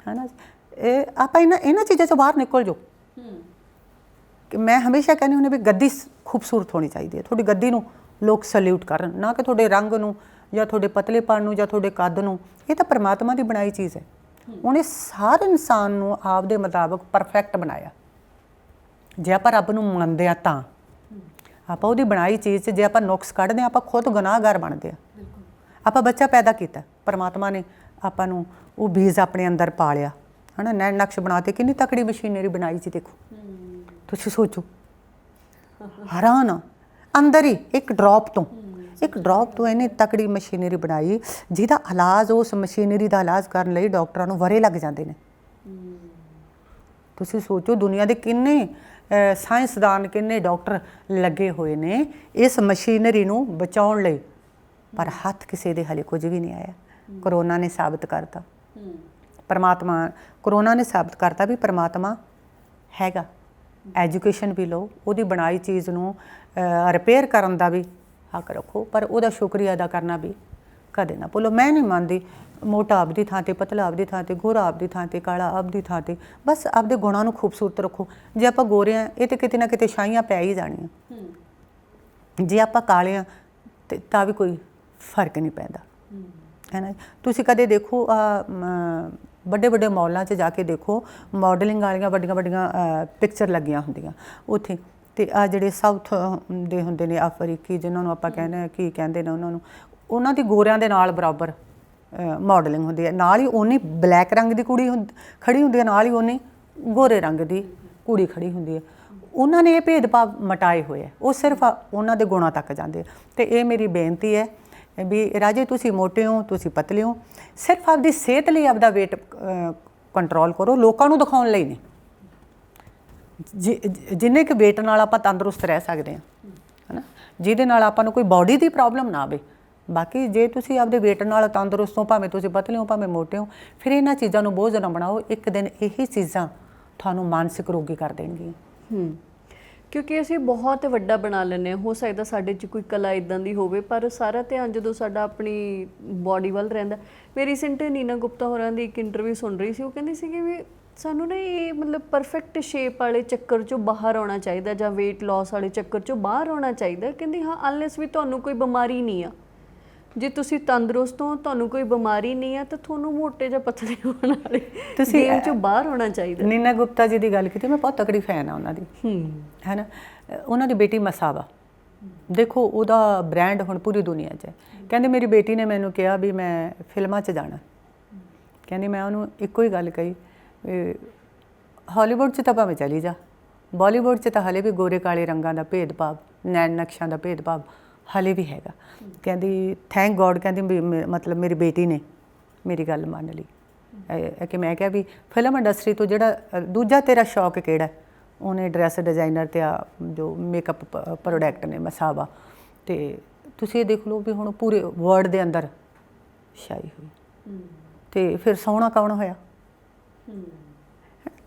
ਹੈ ਨਾ। ਇਹ ਆਪਾਂ ਇਹਨਾਂ ਚੀਜ਼ਾਂ 'ਚੋਂ ਬਾਹਰ ਨਿਕਲ ਜਾਓ। ਕਿ ਮੈਂ ਹਮੇਸ਼ਾ ਕਹਿੰਦੀ ਹੁੰਦੀ ਵੀ ਗੱਦੀ ਖੂਬਸੂਰਤ ਹੋਣੀ ਚਾਹੀਦੀ ਹੈ। ਤੁਹਾਡੀ ਗੱਦੀ ਨੂੰ ਲੋਕ ਸੈਲਿਊਟ ਕਰਨ, ਨਾ ਕਿ ਤੁਹਾਡੇ ਰੰਗ ਨੂੰ ਜਾਂ ਤੁਹਾਡੇ ਪਤਲੇਪਣ ਨੂੰ ਜਾਂ ਤੁਹਾਡੇ ਕੱਦ ਨੂੰ। ਇਹ ਤਾਂ ਪਰਮਾਤਮਾ ਦੀ ਬਣਾਈ ਚੀਜ਼ ਹੈ। ਉਹਨੇ ਹਰ ਇਨਸਾਨ ਨੂੰ ਆਪਦੇ ਮੁਤਾਬਕ ਪਰਫੈਕਟ ਬਣਾਇਆ। ਜੇ ਆਪਾਂ ਰੱਬ ਨੂੰ ਮੰਨਦੇ ਹਾਂ ਤਾਂ ਆਪਾਂ ਉਹਦੀ ਬਣਾਈ ਚੀਜ਼ 'ਚ ਜੇ ਆਪਾਂ ਨੁਕਸ ਕੱਢਦੇ ਹਾਂ, ਆਪਾਂ ਖੁਦ ਗੁਨਾਹਗਾਰ ਬਣਦੇ ਹਾਂ। ਆਪਾਂ ਬੱਚਾ ਪੈਦਾ ਕੀਤਾ, ਪਰਮਾਤਮਾ ਨੇ ਆਪਾਂ ਨੂੰ ਉਹ ਬੀਜ ਆਪਣੇ ਅੰਦਰ ਪਾ ਲਿਆ, ਹੈ ਨਾ। ਨੈਣ ਨਕਸ਼ ਬਣਾ ਤੇ ਕਿੰਨੀ ਤਕੜੀ ਮਸ਼ੀਨਰੀ ਬਣਾਈ ਸੀ, ਦੇਖੋ ਤੁਸੀਂ ਸੋਚੋ। ਹੈਰਾਨ ਅੰਦਰ ਹੀ ਇੱਕ ਡ੍ਰੌਪ ਤੋਂ ਇਹਨੇ ਤਕੜੀ ਮਸ਼ੀਨਰੀ ਬਣਾਈ, ਜਿਹਦਾ ਇਲਾਜ, ਉਸ ਮਸ਼ੀਨਰੀ ਦਾ ਇਲਾਜ ਕਰਨ ਲਈ ਡਾਕਟਰਾਂ ਨੂੰ ਵਰੇ ਲੱਗ ਜਾਂਦੇ ਨੇ। ਤੁਸੀਂ ਸੋਚੋ ਦੁਨੀਆ ਦੇ ਕਿੰਨੇ ਸਾਇੰਸਦਾਨ, ਕਿੰਨੇ ਡਾਕਟਰ ਲੱਗੇ ਹੋਏ ਨੇ ਇਸ ਮਸ਼ੀਨਰੀ ਨੂੰ ਬਚਾਉਣ ਲਈ, ਪਰ ਹੱਥ ਕਿਸੇ ਦੇ ਹਾਲੇ ਕੁਝ ਵੀ ਨਹੀਂ ਆਇਆ। ਕਰੋਨਾ ਨੇ ਸਾਬਤ ਕਰਤਾ, ਕਰੋਨਾ ਨੇ ਸਾਬਤ ਕਰਤਾ ਵੀ ਪਰਮਾਤਮਾ ਹੈਗਾ। ਐਜੂਕੇਸ਼ਨ ਵੀ ਲਓ, ਉਹਦੀ ਬਣਾਈ ਚੀਜ਼ ਨੂੰ ਰਿਪੇਅਰ ਕਰਨ ਦਾ ਵੀ ਹੱਕ ਰੱਖੋ, ਪਰ ਉਹਦਾ ਸ਼ੁਕਰੀਆ ਅਦਾ ਕਰਨਾ ਵੀ ਕਦੇ ਨਾ ਭੁੱਲੋ। ਮੈਂ ਨਹੀਂ ਮੰਨਦੀ ਮੋਟਾ ਆਪਦੀ ਥਾਂ 'ਤੇ, ਪਤਲਾ ਆਪਦੀ ਥਾਂ 'ਤੇ, ਗੋਰਾ ਆਪਦੀ ਥਾਂ 'ਤੇ, ਕਾਲਾ ਆਪਦੀ ਥਾਂ 'ਤੇ। ਬਸ ਆਪਦੇ ਗੁਣਾਂ ਨੂੰ ਖੂਬਸੂਰਤ ਰੱਖੋ। ਜੇ ਆਪਾਂ ਗੋਰੇ ਹਾਂ, ਇਹ ਤਾਂ ਕਿਤੇ ਨਾ ਕਿਤੇ ਛਾਈਆਂ ਪੈ ਹੀ ਜਾਣੀਆਂ। ਜੇ ਆਪਾਂ ਕਾਲੇ ਹਾਂ ਤਾਂ ਵੀ ਕੋਈ ਫਰਕ ਨਹੀਂ ਪੈਂਦਾ, ਹੈ ਨਾ। ਤੁਸੀਂ ਕਦੇ ਦੇਖੋ ਵੱਡੇ ਵੱਡੇ ਮੌਲਾਂ 'ਚ ਜਾ ਕੇ ਦੇਖੋ, ਮਾਡਲਿੰਗ ਵਾਲੀਆਂ ਵੱਡੀਆਂ ਪਿਕਚਰ ਲੱਗੀਆਂ ਹੁੰਦੀਆਂ ਉੱਥੇ। ਅਤੇ ਆਹ ਜਿਹੜੇ ਸਾਊਥ ਦੇ ਹੁੰਦੇ ਨੇ, ਅਫਰੀਕੀ ਜਿਹਨਾਂ ਨੂੰ ਆਪਾਂ ਕਹਿੰਦੇ ਕੀ ਕਹਿੰਦੇ ਨੇ, ਉਹਨਾਂ ਦੀ ਗੋਰਿਆਂ ਦੇ ਨਾਲ ਬਰਾਬਰ ਮਾਡਲਿੰਗ ਹੁੰਦੀ ਹੈ। ਨਾਲ ਹੀ ਉਨੀ ਬਲੈਕ ਰੰਗ ਦੀ ਕੁੜੀ ਖੜੀ ਹੁੰਦੀ ਹੈ, ਨਾਲ ਹੀ ਉਨੀ ਗੋਰੇ ਰੰਗ ਦੀ ਕੁੜੀ ਖੜੀ ਹੁੰਦੀ ਹੈ। ਉਹਨਾਂ ਨੇ ਇਹ ਭੇਦਭਾਵ ਮਿਟਾਏ ਹੋਏ ਹੈ, ਉਹ ਸਿਰਫ ਉਹਨਾਂ ਦੇ ਗੁਣਾਂ ਤੱਕ ਜਾਂਦੇ। ਅਤੇ ਇਹ ਮੇਰੀ ਬੇਨਤੀ ਹੈ ਵੀ ਰਾਜੇ, ਤੁਸੀਂ ਮੋਟੇ ਹੋ, ਤੁਸੀਂ ਪਤਲੇ ਹੋ, ਸਿਰਫ ਆਪਦੀ ਸਿਹਤ ਲਈ ਆਪਦਾ ਵੇਟ ਕੰਟਰੋਲ ਕਰੋ, ਲੋਕਾਂ ਨੂੰ ਦਿਖਾਉਣ ਲਈ ਨਹੀਂ। ਜਿੰਨੇ ਕੁ ਵੇਟ ਨਾਲ ਆਪਾਂ ਤੰਦਰੁਸਤ ਰਹਿ ਸਕਦੇ ਹਾਂ, ਹੈ ਨਾ, ਜਿਹਦੇ ਨਾਲ ਆਪਾਂ ਨੂੰ ਕੋਈ ਬਾਡੀ ਦੀ ਪ੍ਰੋਬਲਮ ਨਾ ਆਵੇ। ਬਾਕੀ ਜੇ ਤੁਸੀਂ ਆਪਦੇ ਵੇਟ ਨਾਲ ਤੰਦਰੁਸਤ ਹੋ, ਭਾਵੇਂ ਤੁਸੀਂ ਪਤਲੇ ਹੋ, ਭਾਵੇਂ ਮੋਟੇ ਹੋ, ਫਿਰ ਇਹਨਾਂ ਚੀਜ਼ਾਂ ਨੂੰ ਬੋਝ ਨਾ ਬਣਾਓ। ਇੱਕ ਦਿਨ ਇਹੀ ਚੀਜ਼ਾਂ ਤੁਹਾਨੂੰ ਮਾਨਸਿਕ ਰੋਗੀ ਕਰ ਦੇਣਗੀਆਂ। ਕਿਉਂਕਿ ਅਸੀਂ ਬਹੁਤ ਵੱਡਾ ਬਣਾ ਲੈਂਦੇ ਹਾਂ। ਹੋ ਸਕਦਾ ਸਾਡੇ 'ਚ ਕੋਈ ਕਲਾ ਇੱਦਾਂ ਦੀ ਹੋਵੇ, ਪਰ ਸਾਰਾ ਧਿਆਨ ਜਦੋਂ ਸਾਡਾ ਆਪਣੀ ਬੋਡੀ ਵੱਲ ਰਹਿੰਦਾ। ਮੈਂ ਰੀਸੈਂਟ ਨੀਨਾ ਗੁਪਤਾ ਹੋਰਾਂ ਦੀ ਇੱਕ ਇੰਟਰਵਿਊ ਸੁਣ ਰਹੀ ਸੀ। ਉਹ ਕਹਿੰਦੀ ਸੀਗੀ ਵੀ ਸਾਨੂੰ ਨਾ ਇਹ ਮਤਲਬ ਪਰਫੈਕਟ ਸ਼ੇਪ ਵਾਲੇ ਚੱਕਰ 'ਚੋਂ ਬਾਹਰ ਆਉਣਾ ਚਾਹੀਦਾ, ਜਾਂ ਵੇਟ ਲਾਸ ਵਾਲੇ ਚੱਕਰ 'ਚੋਂ ਬਾਹਰ ਆਉਣਾ ਚਾਹੀਦਾ। ਕਹਿੰਦੀ ਹਾਂ, ਅਨਲੈਸ ਵੀ ਤੁਹਾਨੂੰ ਕੋਈ ਬਿਮਾਰੀ ਨਹੀਂ ਆ। ਜੇ ਤੁਸੀਂ ਤੰਦਰੁਸਤ ਹੋ, ਤੁਹਾਨੂੰ ਕੋਈ ਬਿਮਾਰੀ ਨਹੀਂ ਆ, ਤਾਂ ਤੁਹਾਨੂੰ ਮੋਟੇ ਜਾਂ ਪਤਲੇ ਹੋਣ ਵਾਲੇ ਗੇਮ 'ਚੋਂ ਬਾਹਰ ਆਉਣਾ ਚਾਹੀਦਾ। ਨੀਨਾ ਗੁਪਤਾ ਜੀ ਦੀ ਗੱਲ ਕੀਤੀ, ਮੈਂ ਬਹੁਤ ਤਕੜੀ ਫੈਨ ਆ ਉਹਨਾਂ ਦੀ, ਹੈ ਨਾ। ਉਹਨਾਂ ਦੀ ਬੇਟੀ ਮਸਾਵਾ, ਦੇਖੋ ਉਹਦਾ ਬ੍ਰਾਂਡ ਹੁਣ ਪੂਰੀ ਦੁਨੀਆ 'ਚ ਹੈ। ਕਹਿੰਦੇ ਮੇਰੀ ਬੇਟੀ ਨੇ ਮੈਨੂੰ ਕਿਹਾ ਵੀ ਮੈਂ ਫਿਲਮਾਂ 'ਚ ਜਾਣਾ। ਕਹਿੰਦੀ ਮੈਂ ਉਹਨੂੰ ਇੱਕੋ ਹੀ ਗੱਲ ਕਹੀ, ਹਾਲੀਵੁੱਡ 'ਚ ਤਾਂ ਭਾਵੇਂ ਚਲੀ ਜਾ, ਬਾਲੀਵੁੱਡ 'ਚ ਤਾਂ ਹਲੇ ਵੀ ਗੋਰੇ ਕਾਲੇ ਰੰਗਾਂ ਦਾ ਭੇਦਭਾਵ, ਨੈਣ ਨਕਸ਼ਾਂ ਦਾ ਭੇਦਭਾਵ ਹਲੇ ਵੀ ਹੈਗਾ। ਕਹਿੰਦੀ ਥੈਂਕ ਗੋਡ, ਕਹਿੰਦੀ ਮਤਲਬ ਮੇਰੀ ਬੇਟੀ ਨੇ ਮੇਰੀ ਗੱਲ ਮੰਨ ਲਈ। ਕਿ ਮੈਂ ਕਿਹਾ ਵੀ ਫਿਲਮ ਇੰਡਸਟਰੀ ਤੋਂ ਜਿਹੜਾ ਦੂਜਾ ਤੇਰਾ ਸ਼ੌਕ ਕਿਹੜਾ, ਉਹਨੇ ਡਰੈਸ ਡਿਜ਼ਾਈਨਰ ਤੇ ਆ ਜੋ ਮੇਕਅਪ ਪ੍ਰੋਡਕਟ ਨੇ ਮਸਾਵਾ, ਤੇ ਤੁਸੀਂ ਇਹ ਦੇਖ ਲਓ ਵੀ ਹੁਣ ਪੂਰੇ ਵਰਲਡ ਦੇ ਅੰਦਰ ਛਾਈ ਹੋਈ। ਤੇ ਫਿਰ ਸੋਹਣਾ ਕੌਣ ਹੋਇਆ?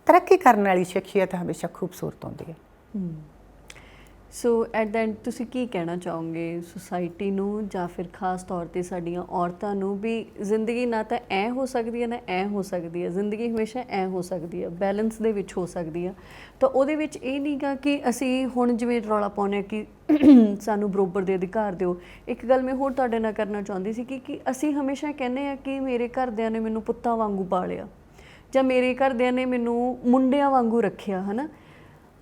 ਤਰੱਕੀ ਕਰਨ ਵਾਲੀ ਸ਼ਖਸੀਅਤ ਹਮੇਸ਼ਾ ਖੂਬਸੂਰਤ ਹੁੰਦੀ ਹੈ। ਸੋ ਐਟ ਦ ਐਂਡ ਤੁਸੀਂ ਕੀ ਕਹਿਣਾ ਚਾਹੋਗੇ ਸੁਸਾਇਟੀ ਨੂੰ, ਜਾਂ ਫਿਰ ਖਾਸ ਤੌਰ 'ਤੇ ਸਾਡੀਆਂ ਔਰਤਾਂ ਨੂੰ, ਵੀ ਜ਼ਿੰਦਗੀ ਨਾ ਤਾਂ ਐ ਹੋ ਸਕਦੀ ਹੈ ਨਾ ਐ ਹੋ ਸਕਦੀ ਹੈ, ਜ਼ਿੰਦਗੀ ਹਮੇਸ਼ਾ ਐ ਹੋ ਸਕਦੀ ਹੈ, ਬੈਲੈਂਸ ਦੇ ਵਿੱਚ ਹੋ ਸਕਦੀ ਹੈ। ਤਾਂ ਉਹਦੇ ਵਿੱਚ ਇਹ ਨਹੀਂ ਗਾ ਕਿ ਅਸੀਂ ਹੁਣ ਜਿਵੇਂ ਰੌਲਾ ਪਾਉਂਦੇ ਹਾਂ ਕਿ ਸਾਨੂੰ ਬਰਾਬਰ ਦੇ ਅਧਿਕਾਰ ਦਿਓ। ਇੱਕ ਗੱਲ ਮੈਂ ਹੋਰ ਤੁਹਾਡੇ ਨਾਲ ਕਰਨਾ ਚਾਹੁੰਦੀ ਸੀ ਕਿ ਅਸੀਂ ਹਮੇਸ਼ਾ ਕਹਿੰਦੇ ਹਾਂ ਕਿ ਮੇਰੇ ਘਰਦਿਆਂ ਨੇ ਮੈਨੂੰ ਪੁੱਤਾਂ ਵਾਂਗੂ ਪਾਲਿਆ, ਜਾਂ ਮੇਰੇ ਘਰਦਿਆਂ ਨੇ ਮੈਨੂੰ ਮੁੰਡਿਆਂ ਵਾਂਗੂ ਰੱਖਿਆ, ਹੈ ਨਾ।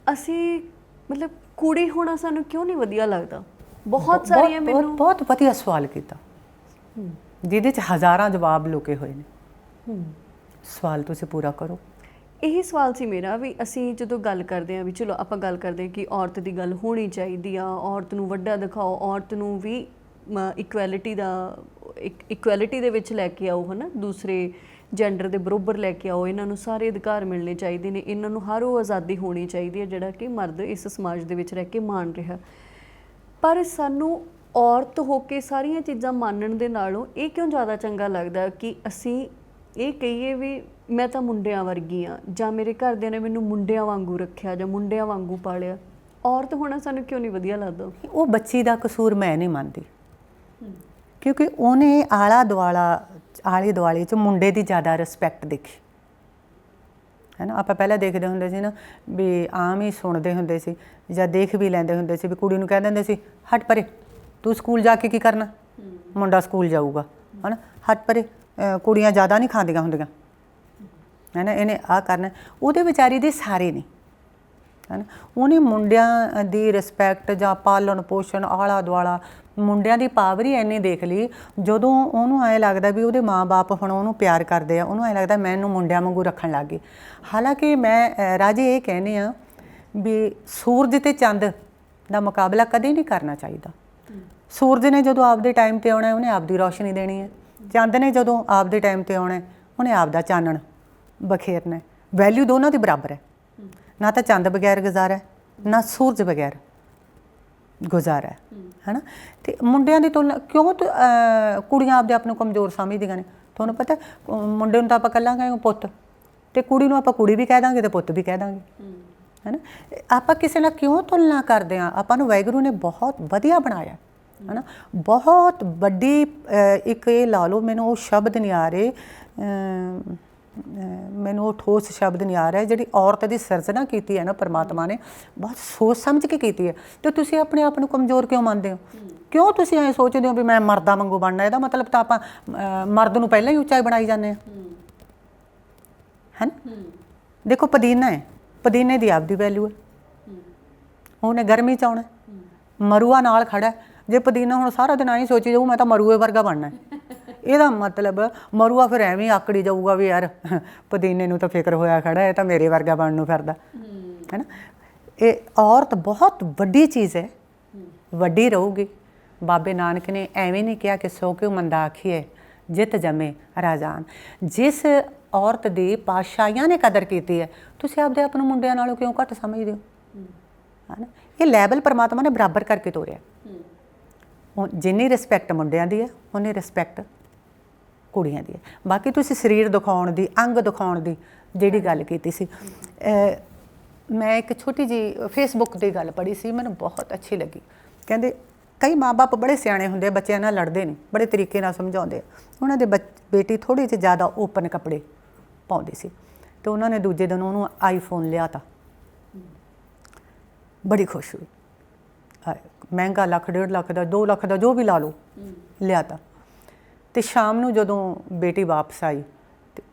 ਅਸੀਂ ਮਤਲਬ ਕੁੜੀ ਹੋਣਾ ਸਾਨੂੰ ਕਿਉਂ ਨਹੀਂ ਵਧੀਆ ਲੱਗਦਾ? ਬਹੁਤ ਸਾਰੀਆਂ ਮੈਨੂੰ ਬਹੁਤ ਵਧੀਆ ਸਵਾਲ ਕੀਤਾ, ਜਿਹਦੇ 'ਚ ਹਜ਼ਾਰਾਂ ਜਵਾਬ ਲੁਕੇ ਹੋਏ ਨੇ। ਸਵਾਲ ਤੁਸੀਂ ਪੂਰਾ ਕਰੋ। ਇਹੀ ਸਵਾਲ ਸੀ ਮੇਰਾ, ਵੀ ਅਸੀਂ ਜਦੋਂ ਗੱਲ ਕਰਦੇ ਹਾਂ ਵੀ ਚਲੋ ਆਪਾਂ ਗੱਲ ਕਰਦੇ ਹਾਂ ਕਿ ਔਰਤ ਦੀ ਗੱਲ ਹੋਣੀ ਚਾਹੀਦੀ ਆ, ਔਰਤ ਨੂੰ ਵੱਡਾ ਦਿਖਾਓ, ਔਰਤ ਨੂੰ ਵੀ ਇਕੁਐਲਿਟੀ ਦੇ ਵਿੱਚ ਲੈ ਕੇ ਆਓ, ਹੈ ਨਾ, ਦੂਸਰੇ ਜੈਂਡਰ ਦੇ ਬਰਾਬਰ ਲੈ ਕੇ ਆਓ, ਇਹਨਾਂ ਨੂੰ ਸਾਰੇ ਅਧਿਕਾਰ ਮਿਲਣੇ ਚਾਹੀਦੇ ਨੇ, ਇਹਨਾਂ ਨੂੰ ਹਰ ਉਹ ਆਜ਼ਾਦੀ ਹੋਣੀ ਚਾਹੀਦੀ ਹੈ ਜਿਹੜਾ ਕਿ ਮਰਦ ਇਸ ਸਮਾਜ ਦੇ ਵਿੱਚ ਰਹਿ ਕੇ ਮਾਣ ਰਿਹਾ। ਪਰ ਸਾਨੂੰ ਔਰਤ ਹੋ ਕੇ ਸਾਰੀਆਂ ਚੀਜ਼ਾਂ ਮੰਨਣ ਦੇ ਨਾਲੋਂ ਇਹ ਕਿਉਂ ਜ਼ਿਆਦਾ ਚੰਗਾ ਲੱਗਦਾ ਕਿ ਅਸੀਂ ਇਹ ਕਹੀਏ ਵੀ ਮੈਂ ਤਾਂ ਮੁੰਡਿਆਂ ਵਰਗੀ ਹਾਂ, ਜਾਂ ਮੇਰੇ ਘਰਦਿਆਂ ਨੇ ਮੈਨੂੰ ਮੁੰਡਿਆਂ ਵਾਂਗੂ ਰੱਖਿਆ ਜਾਂ ਮੁੰਡਿਆਂ ਵਾਂਗੂ ਪਾਲਿਆ। ਔਰਤ ਹੋਣਾ ਸਾਨੂੰ ਕਿਉਂ ਨਹੀਂ ਵਧੀਆ ਲੱਗਦਾ? ਉਹ ਬੱਚੀ ਦਾ ਕਸੂਰ ਮੈਂ ਨਹੀਂ ਮੰਨਦੀ, ਕਿਉਂਕਿ ਉਹਨੇ ਆਲੇ ਦੁਆਲੇ 'ਚ ਮੁੰਡੇ ਦੀ ਜ਼ਿਆਦਾ ਰਿਸਪੈਕਟ ਦੇਖੀ, ਹੈ ਨਾ। ਆਪਾਂ ਪਹਿਲਾਂ ਦੇਖਦੇ ਹੁੰਦੇ ਸੀ ਨਾ ਵੀ ਆਮ ਹੀ ਸੁਣਦੇ ਹੁੰਦੇ ਸੀ ਜਾਂ ਦੇਖ ਵੀ ਲੈਂਦੇ ਹੁੰਦੇ ਸੀ ਵੀ ਕੁੜੀ ਨੂੰ ਕਹਿ ਦਿੰਦੇ ਸੀ ਹਟ ਪਰੇ, ਤੂੰ ਸਕੂਲ ਜਾ ਕੇ ਕੀ ਕਰਨਾ, ਮੁੰਡਾ ਸਕੂਲ ਜਾਊਗਾ, ਹੈ ਨਾ, ਹਟ ਪਰੇ, ਕੁੜੀਆਂ ਜ਼ਿਆਦਾ ਨਹੀਂ ਖਾਂਦੀਆਂ ਹੁੰਦੀਆਂ, ਹੈ ਨਾ, ਇਹਨੇ ਆਹ ਕਰਨਾ। ਉਹਦੇ ਵਿਚਾਰੀ ਦੇ ਸਾਰੇ ਨਹੀਂ, ਹੈ ਨਾ। ਉਹਨੇ ਮੁੰਡਿਆਂ ਦੀ ਰਿਸਪੈਕਟ ਜਾਂ ਪਾਲਣ ਪੋਸ਼ਣ ਆਲਾ ਦੁਆਲਾ ਮੁੰਡਿਆਂ ਦੀ ਪਾਵਰ ਹੀ ਇੰਨੀ ਦੇਖ ਲਈ, ਜਦੋਂ ਉਹਨੂੰ ਐਂ ਲੱਗਦਾ ਵੀ ਉਹਦੇ ਮਾਂ-ਬਾਪ ਹੁਣ ਉਹਨੂੰ ਪਿਆਰ ਕਰਦੇ ਆ, ਉਹਨੂੰ ਐਂ ਲੱਗਦਾ ਮੈਂ ਇਹਨੂੰ ਮੁੰਡਿਆਂ ਵਾਂਗੂ ਰੱਖਣ ਲੱਗ ਗਈ। ਹਾਲਾਂਕਿ ਮੈਂ ਰਾਜੇ ਇਹ ਕਹਿੰਦੇ ਆ ਵੀ ਸੂਰਜ ਅਤੇ ਚੰਦ ਦਾ ਮੁਕਾਬਲਾ ਕਦੇ ਨਹੀਂ ਕਰਨਾ ਚਾਹੀਦਾ। ਸੂਰਜ ਨੇ ਜਦੋਂ ਆਪਦੇ ਟਾਈਮ 'ਤੇ ਆਉਣਾ ਉਹਨੇ ਆਪਦੀ ਰੌਸ਼ਨੀ ਦੇਣੀ ਹੈ, ਚੰਦ ਨੇ ਜਦੋਂ ਆਪਦੇ ਟਾਈਮ 'ਤੇ ਆਉਣਾ ਉਹਨੇ ਆਪਦਾ ਚਾਨਣ ਬਖੇਰਨਾ। ਵੈਲਿਊ ਦੋਨਾਂ ਦੀ ਬਰਾਬਰ ਹੈ, ਨਾ ਤਾਂ ਚੰਦ ਬਗੈਰ ਗੁਜ਼ਾਰਾ ਨਾ ਸੂਰਜ ਬਗੈਰ ਗੁਜ਼ਾਰਾ ਹੈ ਨਾ। ਅਤੇ ਮੁੰਡਿਆਂ ਦੀ ਤੁਲਨਾ ਕਿਉਂ ਕੁੜੀਆਂ ਆਪਦੇ ਆਪ ਨੂੰ ਕਮਜ਼ੋਰ ਸਮਝਦੀਆਂ ਨੇ? ਤੁਹਾਨੂੰ ਪਤਾ ਮੁੰਡੇ ਨੂੰ ਤਾਂ ਆਪਾਂ ਕੱਲਾਂਗੇ ਪੁੱਤ, ਅਤੇ ਕੁੜੀ ਨੂੰ ਆਪਾਂ ਕੁੜੀ ਵੀ ਕਹਿ ਦਾਂਗੇ ਅਤੇ ਪੁੱਤ ਵੀ ਕਹਿ ਦਾਂਗੇ, ਹੈ ਨਾ। ਆਪਾਂ ਕਿਸੇ ਨਾਲ ਕਿਉਂ ਤੁਲਨਾ ਕਰਦੇ ਹਾਂ? ਆਪਾਂ ਨੂੰ ਵਾਹਿਗੁਰੂ ਨੇ ਬਹੁਤ ਵਧੀਆ ਬਣਾਇਆ, ਹੈ ਨਾ, ਬਹੁਤ ਵੱਡੀ ਇੱਕ ਇਹ ਲਾ ਲਓ, ਮੈਨੂੰ ਉਹ ਸ਼ਬਦ ਨਹੀਂ ਆ ਰਹੇ, ਮੈਨੂੰ ਉਹ ਠੋਸ ਸ਼ਬਦ ਨਹੀਂ ਆ ਰਿਹਾ, ਜਿਹੜੀ ਔਰਤ ਦੀ ਸਿਰਜਣਾ ਕੀਤੀ ਹੈ ਨਾ ਪਰਮਾਤਮਾ ਨੇ, ਬਹੁਤ ਸੋਚ ਸਮਝ ਕੇ ਕੀਤੀ ਹੈ। ਅਤੇ ਤੁਸੀਂ ਆਪਣੇ ਆਪ ਨੂੰ ਕਮਜ਼ੋਰ ਕਿਉਂ ਮੰਨਦੇ ਹੋ? ਕਿਉਂ ਤੁਸੀਂ ਐਂ ਸੋਚਦੇ ਹੋ ਵੀ ਮੈਂ ਮਰਦਾਂ ਵਾਂਗੂ ਬਣਨਾ? ਇਹਦਾ ਮਤਲਬ ਤਾਂ ਆਪਾਂ ਮਰਦ ਨੂੰ ਪਹਿਲਾਂ ਹੀ ਉੱਚਾ ਬਣਾਈ ਜਾਂਦੇ ਹਾਂ, ਹੈ ਨਾ। ਦੇਖੋ ਪੁਦੀਨਾ ਹੈ, ਪੁਦੀਨੇ ਦੀ ਆਪਦੀ ਵੈਲਿਊ ਹੈ, ਉਹਨੇ ਗਰਮੀ 'ਚ ਆਉਣਾ। ਮਰੂਆ ਨਾਲ ਖੜਾ, ਜੇ ਪੁਦੀਨਾ ਹੁਣ ਸਾਰਾ ਦਿਨ ਐਂ ਸੋਚੀ ਜਾਊ ਮੈਂ ਤਾਂ ਮਰੂਏ ਵਰਗਾ ਬਣਨਾ, ਇਹਦਾ ਮਤਲਬ ਮਰੂਆ ਫਿਰ ਐਵੇਂ ਆਕੜੀ ਜਾਊਗਾ ਵੀ ਯਾਰ ਪੁਦੀਨੇ ਨੂੰ ਤਾਂ ਫਿਕਰ ਹੋਇਆ ਖੜਾ, ਇਹ ਤਾਂ ਮੇਰੇ ਵਰਗਾ ਬਣਨ ਨੂੰ ਫਿਰਦਾ, ਹੈ ਨਾ। ਇਹ ਔਰਤ ਬਹੁਤ ਵੱਡੀ ਚੀਜ਼ ਹੈ, ਵੱਡੀ ਰਹੂਗੀ। ਬਾਬੇ ਨਾਨਕ ਨੇ ਐਵੇਂ ਨਹੀਂ ਕਿਹਾ ਕਿ ਸੋ ਕਿਉ ਮੰਦਾ ਆਖੀਏ ਜਿੱਤ ਜੰਮੇ ਰਾਜਾਨ। ਜਿਸ ਔਰਤ ਦੀ ਪਾਤਸ਼ਾਹੀਆਂ ਨੇ ਕਦਰ ਕੀਤੀ ਹੈ, ਤੁਸੀਂ ਆਪਦੇ ਆਪ ਨੂੰ ਮੁੰਡਿਆਂ ਨਾਲੋਂ ਕਿਉਂ ਘੱਟ ਸਮਝਦੇ ਹੋ, ਹੈ ਨਾ। ਇਹ ਲੈਵਲ ਪਰਮਾਤਮਾ ਨੇ ਬਰਾਬਰ ਕਰਕੇ ਤੋਰਿਆ। ਜਿੰਨੀ ਰਿਸਪੈਕਟ ਮੁੰਡਿਆਂ ਦੀ ਹੈ ਉਨੀ ਰਿਸਪੈਕਟ ਕੁੜੀਆਂ ਦੀ ਹੈ। ਬਾਕੀ ਤੁਸੀਂ ਸਰੀਰ ਦਿਖਾਉਣ ਦੀ, ਅੰਗ ਦਿਖਾਉਣ ਦੀ ਜਿਹੜੀ ਗੱਲ ਕੀਤੀ ਸੀ, ਮੈਂ ਇੱਕ ਛੋਟੀ ਜਿਹੀ ਫੇਸਬੁੱਕ ਦੀ ਗੱਲ ਪੜ੍ਹੀ ਸੀ, ਮੈਨੂੰ ਬਹੁਤ ਅੱਛੀ ਲੱਗੀ। ਕਹਿੰਦੇ ਕਈ ਮਾਂ ਬਾਪ ਬੜੇ ਸਿਆਣੇ ਹੁੰਦੇ, ਬੱਚਿਆਂ ਨਾਲ ਲੜਦੇ ਨਹੀਂ, ਬੜੇ ਤਰੀਕੇ ਨਾਲ ਸਮਝਾਉਂਦੇ ਆ। ਉਹਨਾਂ ਦੇ ਬੇਟੀ ਥੋੜ੍ਹੀ ਜਿਹੀ ਜ਼ਿਆਦਾ ਓਪਨ ਕੱਪੜੇ ਪਾਉਂਦੀ ਸੀ, ਅਤੇ ਉਹਨਾਂ ਨੇ ਦੂਜੇ ਦਿਨ ਉਹਨੂੰ ਆਈਫੋਨ ਲਿਆ ਤਾ, ਬੜੀ ਖੁਸ਼ ਹੋਈ। ਮਹਿੰਗਾ 1 ਲੱਖ 1.5 ਲੱਖ ਦਾ 2 ਲੱਖ ਦਾ ਜੋ ਵੀ ਲਾ ਲਓ ਲਿਆ ਤਾ। ਅਤੇ ਸ਼ਾਮ ਨੂੰ ਜਦੋਂ ਬੇਟੀ ਵਾਪਸ ਆਈ ਅਤੇ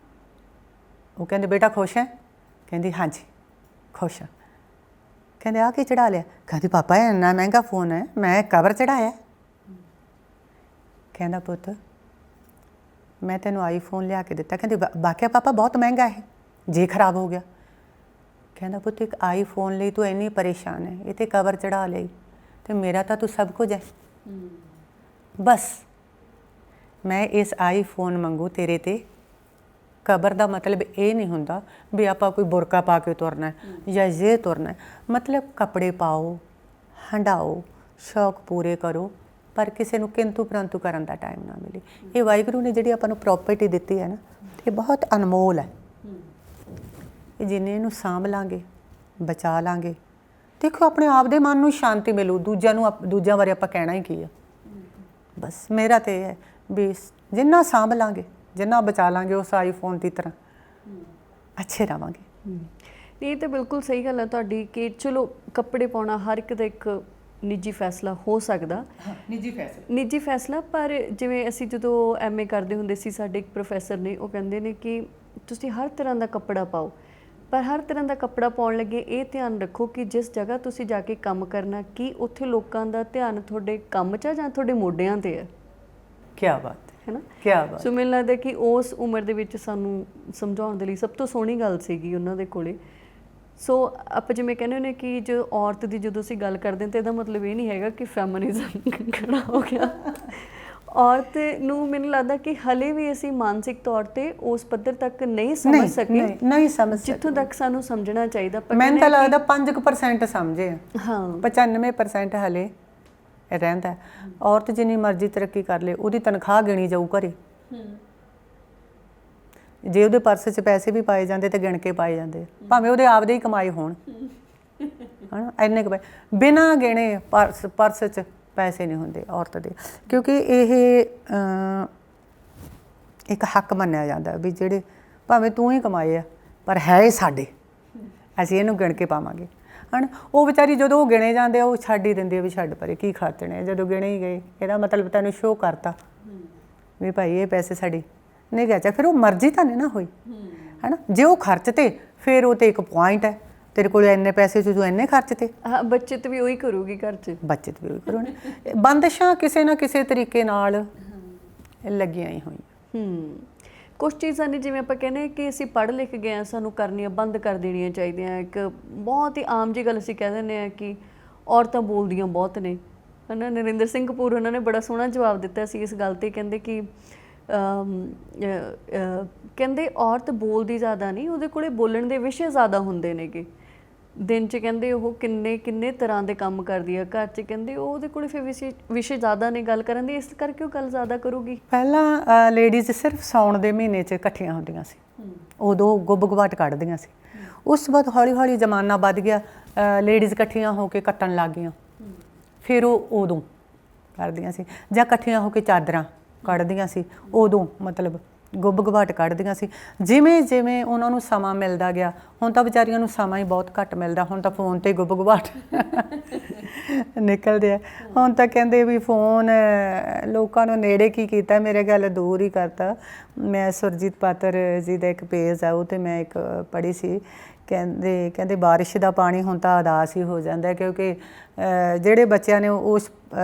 ਉਹ ਕਹਿੰਦੇ ਬੇਟਾ ਖੁਸ਼ ਹੈ? ਕਹਿੰਦੀ ਹਾਂਜੀ ਖੁਸ਼ ਹਾਂ। ਕਹਿੰਦੇ ਆਹ ਕੀ ਚੜ੍ਹਾ ਲਿਆ? ਕਹਿੰਦੀ ਪਾਪਾ ਇੰਨਾ ਮਹਿੰਗਾ ਫ਼ੋਨ ਹੈ, ਮੈਂ ਕਵਰ ਚੜ੍ਹਾਇਆ। ਕਹਿੰਦਾ ਪੁੱਤ ਮੈਂ ਤੈਨੂੰ ਆਈਫੋਨ ਲਿਆ ਕੇ ਦਿੱਤਾ। ਕਹਿੰਦੀ ਵਾਕਿਆ ਪਾਪਾ ਬਹੁਤ ਮਹਿੰਗਾ ਹੈ, ਜੇ ਖਰਾਬ ਹੋ ਗਿਆ। ਕਹਿੰਦਾ ਪੁੱਤ ਇੱਕ ਆਈਫੋਨ ਲਈ ਤੂੰ ਇੰਨੀ ਪਰੇਸ਼ਾਨ ਹੈ, ਇਹ 'ਤੇ ਕਵਰ ਚੜ੍ਹਾ ਲਈ, ਅਤੇ ਮੇਰਾ ਤਾਂ ਤੂੰ ਸਭ ਕੁਝ ਹੈ। ਬਸ ਮੈਂ ਇਸ ਆਈਫੋਨ ਵਾਂਗੂ ਤੇਰੇ 'ਤੇ ਕਬਰ ਦਾ ਮਤਲਬ ਇਹ ਨਹੀਂ ਹੁੰਦਾ ਵੀ ਆਪਾਂ ਕੋਈ ਬੁਰਕਾ ਪਾ ਕੇ ਤੁਰਨਾ ਹੈ ਜਾਂ ਇਹ ਤੁਰਨਾ ਹੈ। ਮਤਲਬ ਕੱਪੜੇ ਪਾਓ, ਹੰਡਾਓ, ਸ਼ੌਕ ਪੂਰੇ ਕਰੋ, ਪਰ ਕਿਸੇ ਨੂੰ ਕਿੰਤੂ ਪਰੰਤੂ ਕਰਨ ਦਾ ਟਾਈਮ ਨਾ ਮਿਲੇ। ਇਹ ਵਾਹਿਗੁਰੂ ਨੇ ਜਿਹੜੀ ਆਪਾਂ ਨੂੰ ਪ੍ਰੋਪਰਟੀ ਦਿੱਤੀ ਹੈ ਨਾ, ਇਹ ਬਹੁਤ ਅਨਮੋਲ ਹੈ। ਇਹ ਜਿੰਨੇ ਇਹਨੂੰ ਸਾਂਭ ਲਾਂਗੇ, ਬਚਾ ਲਾਂਗੇ, ਦੇਖੋ ਆਪਣੇ ਆਪ ਦੇ ਮਨ ਨੂੰ ਸ਼ਾਂਤੀ ਮਿਲੂ। ਦੂਜਿਆਂ ਬਾਰੇ ਆਪਾਂ ਕਹਿਣਾ ਹੀ ਕੀ ਆ। ਬਸ ਮੇਰਾ ਤਾਂ ਇਹ ਹੈ ਵੀ ਜਿੰਨਾ ਸਾਂਭ ਲਾਂਗੇ, ਜਿੰਨਾ ਬਚਾ ਲਾਂਗੇ, ਉਸ ਆਈਫੋਨ ਦੀ ਤਰ੍ਹਾਂ ਅੱਛੇ ਰਹਾਂਗੇ। ਇਹ ਤਾਂ ਬਿਲਕੁਲ ਸਹੀ ਗੱਲ ਹੈ ਤੁਹਾਡੀ ਕਿ ਚਲੋ ਕੱਪੜੇ ਪਾਉਣਾ ਹਰ ਇੱਕ ਦਾ ਇੱਕ ਨਿੱਜੀ ਫੈਸਲਾ ਹੋ ਸਕਦਾ, ਨਿੱਜੀ ਫੈਸਲਾ। ਪਰ ਜਿਵੇਂ ਅਸੀਂ ਜਦੋਂ ਐਮਏ ਕਰਦੇ ਹੁੰਦੇ ਸੀ, ਸਾਡੇ ਇੱਕ ਪ੍ਰੋਫੈਸਰ ਨੇ, ਉਹ ਕਹਿੰਦੇ ਨੇ ਕਿ ਤੁਸੀਂ ਹਰ ਤਰ੍ਹਾਂ ਦਾ ਕੱਪੜਾ ਪਾਓ, ਪਰ ਹਰ ਤਰ੍ਹਾਂ ਦਾ ਕੱਪੜਾ ਪਾਉਣ ਲੱਗੇ ਇਹ ਧਿਆਨ ਰੱਖੋ ਕਿ ਜਿਸ ਜਗ੍ਹਾ ਤੁਸੀਂ ਜਾ ਕੇ ਕੰਮ ਕਰਨਾ, ਕੀ ਉੱਥੇ ਲੋਕਾਂ ਦਾ ਧਿਆਨ ਤੁਹਾਡੇ ਕੰਮ 'ਚ ਆ ਜਾਂ ਤੁਹਾਡੇ ਮੋਢਿਆਂ 'ਤੇ ਹੈ। ਕੀ ਬਾਤ ਹੈ ਨਾ। ਕੀ ਬਾਤ। ਸੋ ਮੈਨੂੰ ਲੱਗਦਾ ਕਿ ਉਸ ਉਮਰ ਦੇ ਵਿੱਚ ਸਾਨੂੰ ਸਮਝਾਉਣ ਦੇ ਲਈ ਸਭ ਤੋਂ ਸੋਹਣੀ ਗੱਲ ਸੀਗੀ ਉਹਨਾਂ ਦੇ ਕੋਲੇ। ਸੋ ਆਪਾਂ ਜਿਵੇਂ ਕਹਿੰਦੇ ਹੁੰਦੇ ਕਿ ਜੋ ਔਰਤ ਦੀ ਜਦੋਂ ਅਸੀਂ ਗੱਲ ਕਰਦੇ ਹਾਂ ਤਾਂ ਇਹਦਾ ਮਤਲਬ ਇਹ ਨਹੀਂ ਹੈਗਾ ਕਿ ਫੈਮਿਨਿਜ਼ਮ ਖੜਾ ਹੋ ਗਿਆ। ਔਰਤ ਨੂੰ ਮੈਨੂੰ ਲੱਗਦਾ ਕਿ ਹਲੇ ਵੀ ਅਸੀਂ ਮਾਨਸਿਕ ਤੌਰ ਤੇ ਉਸ ਪੱਧਰ ਤੱਕ ਨਹੀਂ ਸਮਝ ਸਕੇ, ਨਹੀਂ ਸਮਝ ਜਿੱਥੋਂ ਤੱਕ ਸਾਨੂੰ ਸਮਝਣਾ ਚਾਹੀਦਾ। ਮੈਨੂੰ ਤਾਂ ਲੱਗਦਾ 5% ਸਮਝੇ ਆ, ਹਾਂ 95% ਹਲੇ ਰਹਿੰਦਾ। ਔਰਤ ਜਿੰਨੀ ਮਰਜ਼ੀ ਤਰੱਕੀ ਕਰ ਲੇ, ਉਹਦੀ ਤਨਖਾਹ ਗਿਣੀ ਜਾਊ ਘਰੇ। ਜੇ ਉਹਦੇ ਪਰਸ 'ਚ ਪੈਸੇ ਵੀ ਪਾਏ ਜਾਂਦੇ ਤੇ ਗਿਣ ਕੇ ਪਾਏ ਜਾਂਦੇ, ਭਾਵੇਂ ਉਹਦੇ ਆਪਦੇ ਹੀ ਕਮਾਏ ਹੋਣ, ਹਨਾ। ਇੰਨੇ ਕੁ ਬਿਨਾਂ ਗਿਣੇ ਪਰਸ 'ਚ ਪੈਸੇ ਨਹੀਂ ਹੁੰਦੇ ਔਰਤ ਦੇ, ਕਿਉਂਕਿ ਇਹ ਇੱਕ ਹੱਕ ਮੰਨਿਆ ਜਾਂਦਾ ਵੀ ਜਿਹੜੇ ਭਾਵੇਂ ਤੂੰ ਹੀ ਕਮਾਏ ਆ, ਪਰ ਹੈ ਇਹ ਸਾਡੇ, ਅਸੀਂ ਇਹਨੂੰ ਗਿਣ ਕੇ ਪਾਵਾਂਗੇ, ਹਨਾ। ਉਹ ਵਿਚਾਰੀ ਜਦੋਂ ਉਹ ਗਿਣੇ ਜਾਂਦੇ ਆ, ਉਹ ਛੱਡ ਹੀ ਦਿੰਦੀ ਆ ਵੀ ਛੱਡ ਪਰੇ ਕੀ ਖਰਚਣੇ। ਜਦੋਂ ਗਿਣੇ ਹੀ ਗਏ, ਇਹਦਾ ਮਤਲਬ ਤੈਨੂੰ ਸ਼ੋਅ ਕਰਤਾ ਵੀ ਭਾਈ ਇਹ ਪੈਸੇ ਸਾਡੀ ਨਹੀਂ ਗਿਆ ਚਾ। ਫਿਰ ਉਹ ਮਰਜ਼ੀ ਤਾਂ ਨਹੀਂ ਨਾ ਹੋਈ, ਹੈ ਨਾ। ਜੇ ਉਹ ਖਰਚ ਤੇ ਫਿਰ ਉਹ ਤੇ ਇੱਕ ਪੁਆਇੰਟ ਹੈ, ਤੇਰੇ ਕੋਲ ਇੰਨੇ ਪੈਸੇ ਤੂੰ ਇੰਨੇ ਖਰਚ ਤੇ। ਹਾਂ, ਬੱਚਤ ਵੀ ਉਹੀ ਕਰੂਗੀ ਘਰ 'ਚ, ਬੱਚਤ ਵੀ ਉਹੀ ਕਰੂਗੀ। ਬੰਦਿਸ਼ਾਂ ਕਿਸੇ ਨਾ ਕਿਸੇ ਤਰੀਕੇ ਨਾਲ ਲੱਗੀਆਂ ਹੀ ਹੋਈਆਂ। ਕੁਛ ਚੀਜ਼ਾਂ ਨੇ ਜਿਵੇਂ ਆਪਾਂ ਕਹਿੰਦੇ ਕਿ ਅਸੀਂ ਪੜ੍ਹ ਲਿਖ ਗਏ ਹਾਂ, ਸਾਨੂੰ ਕਰਨੀਆਂ ਬੰਦ ਕਰ ਦੇਣੀਆਂ ਚਾਹੀਦੀਆਂ। ਇੱਕ ਬਹੁਤ ਹੀ ਆਮ ਜਿਹੀ ਗੱਲ ਅਸੀਂ ਕਹਿ ਦਿੰਦੇ ਹਾਂ ਕਿ ਔਰਤਾਂ ਬੋਲਦੀਆਂ ਬਹੁਤ ਨੇ, ਹੈ ਨਾ। ਨਰਿੰਦਰ ਸਿੰਘ ਕਪੂਰ ਉਹਨਾਂ ਨੇ ਬੜਾ ਸੋਹਣਾ ਜਵਾਬ ਦਿੱਤਾ ਸੀ ਇਸ ਗੱਲ 'ਤੇ। ਕਹਿੰਦੇ ਕਿ ਕਹਿੰਦੇ ਔਰਤ ਬੋਲਦੀ ਜ਼ਿਆਦਾ ਨਹੀਂ, ਉਹਦੇ ਕੋਲੇ ਬੋਲਣ ਦੇ ਵਿਸ਼ੇ ਜ਼ਿਆਦਾ ਹੁੰਦੇ ਨੇਗੇ। ਦਿਨ 'ਚ ਕਹਿੰਦੇ ਉਹ ਕਿੰਨੇ ਤਰ੍ਹਾਂ ਦੇ ਕੰਮ ਕਰਦੀ ਆ ਘਰ 'ਚ, ਕਹਿੰਦੇ ਉਹਦੇ ਕੋਲੇ ਫਿਰ ਵਿਸ਼ੇ ਜ਼ਿਆਦਾ ਨੇ ਗੱਲ ਕਰਨ ਦੇ, ਇਸ ਕਰਕੇ ਉਹ ਗੱਲ ਜ਼ਿਆਦਾ ਕਰੂਗੀ। ਪਹਿਲਾਂ ਲੇਡੀਜ਼ ਸਿਰਫ ਸਾਉਣ ਦੇ ਮਹੀਨੇ 'ਚ ਇਕੱਠੀਆਂ ਹੁੰਦੀਆਂ ਸੀ, ਉਦੋਂ ਗੁੱਬ ਗਵਾਟ ਕੱਢਦੀਆਂ ਸੀ। ਉਸ ਤੋਂ ਬਾਅਦ ਹੌਲੀ ਹੌਲੀ ਜ਼ਮਾਨਾ ਵੱਧ ਗਿਆ, ਲੇਡੀਜ਼ ਇਕੱਠੀਆਂ ਹੋ ਕੇ ਕੱਟਣ ਲੱਗ ਗਈਆਂ, ਫਿਰ ਉਹ ਉਦੋਂ ਕਰਦੀਆਂ ਸੀ। ਜਾਂ ਇਕੱਠੀਆਂ ਹੋ ਕੇ ਚਾਦਰਾਂ ਕੱਢਦੀਆਂ ਸੀ, ਉਦੋਂ ਮਤਲਬ ਗੁੱਬ ਗਵਾਟ ਕੱਢਦੀਆਂ ਸੀ। ਜਿਵੇਂ ਜਿਵੇਂ ਉਹਨਾਂ ਨੂੰ ਸਮਾਂ ਮਿਲਦਾ ਗਿਆ, ਹੁਣ ਤਾਂ ਵਿਚਾਰੀਆਂ ਨੂੰ ਸਮਾਂ ਹੀ ਬਹੁਤ ਘੱਟ ਮਿਲਦਾ। ਹੁਣ ਤਾਂ ਫੋਨ 'ਤੇ ਗੁੱਬ ਗਵਾਟ ਨਿਕਲਦੇ ਆ। ਹੁਣ ਤਾਂ ਕਹਿੰਦੇ ਵੀ ਫੋਨ ਲੋਕਾਂ ਨੂੰ ਨੇੜੇ ਕੀ ਕੀਤਾ, ਮੇਰੇ ਗੱਲ ਦੂਰ ਹੀ ਕਰਤਾ। ਮੈਂ ਸੁਰਜੀਤ ਪਾਤਰ ਜੀ ਦਾ ਇੱਕ ਪੇਜ ਆ, ਉਹ 'ਤੇ ਮੈਂ ਇੱਕ ਪੜ੍ਹੀ ਸੀ, ਕਹਿੰਦੇ ਬਾਰਿਸ਼ ਦਾ ਪਾਣੀ ਹੁਣ ਤਾਂ ਉਦਾਸ ਹੀ ਹੋ ਜਾਂਦਾ, ਕਿਉਂਕਿ ਜਿਹੜੇ ਬੱਚਿਆਂ ਨੇ ਉਸ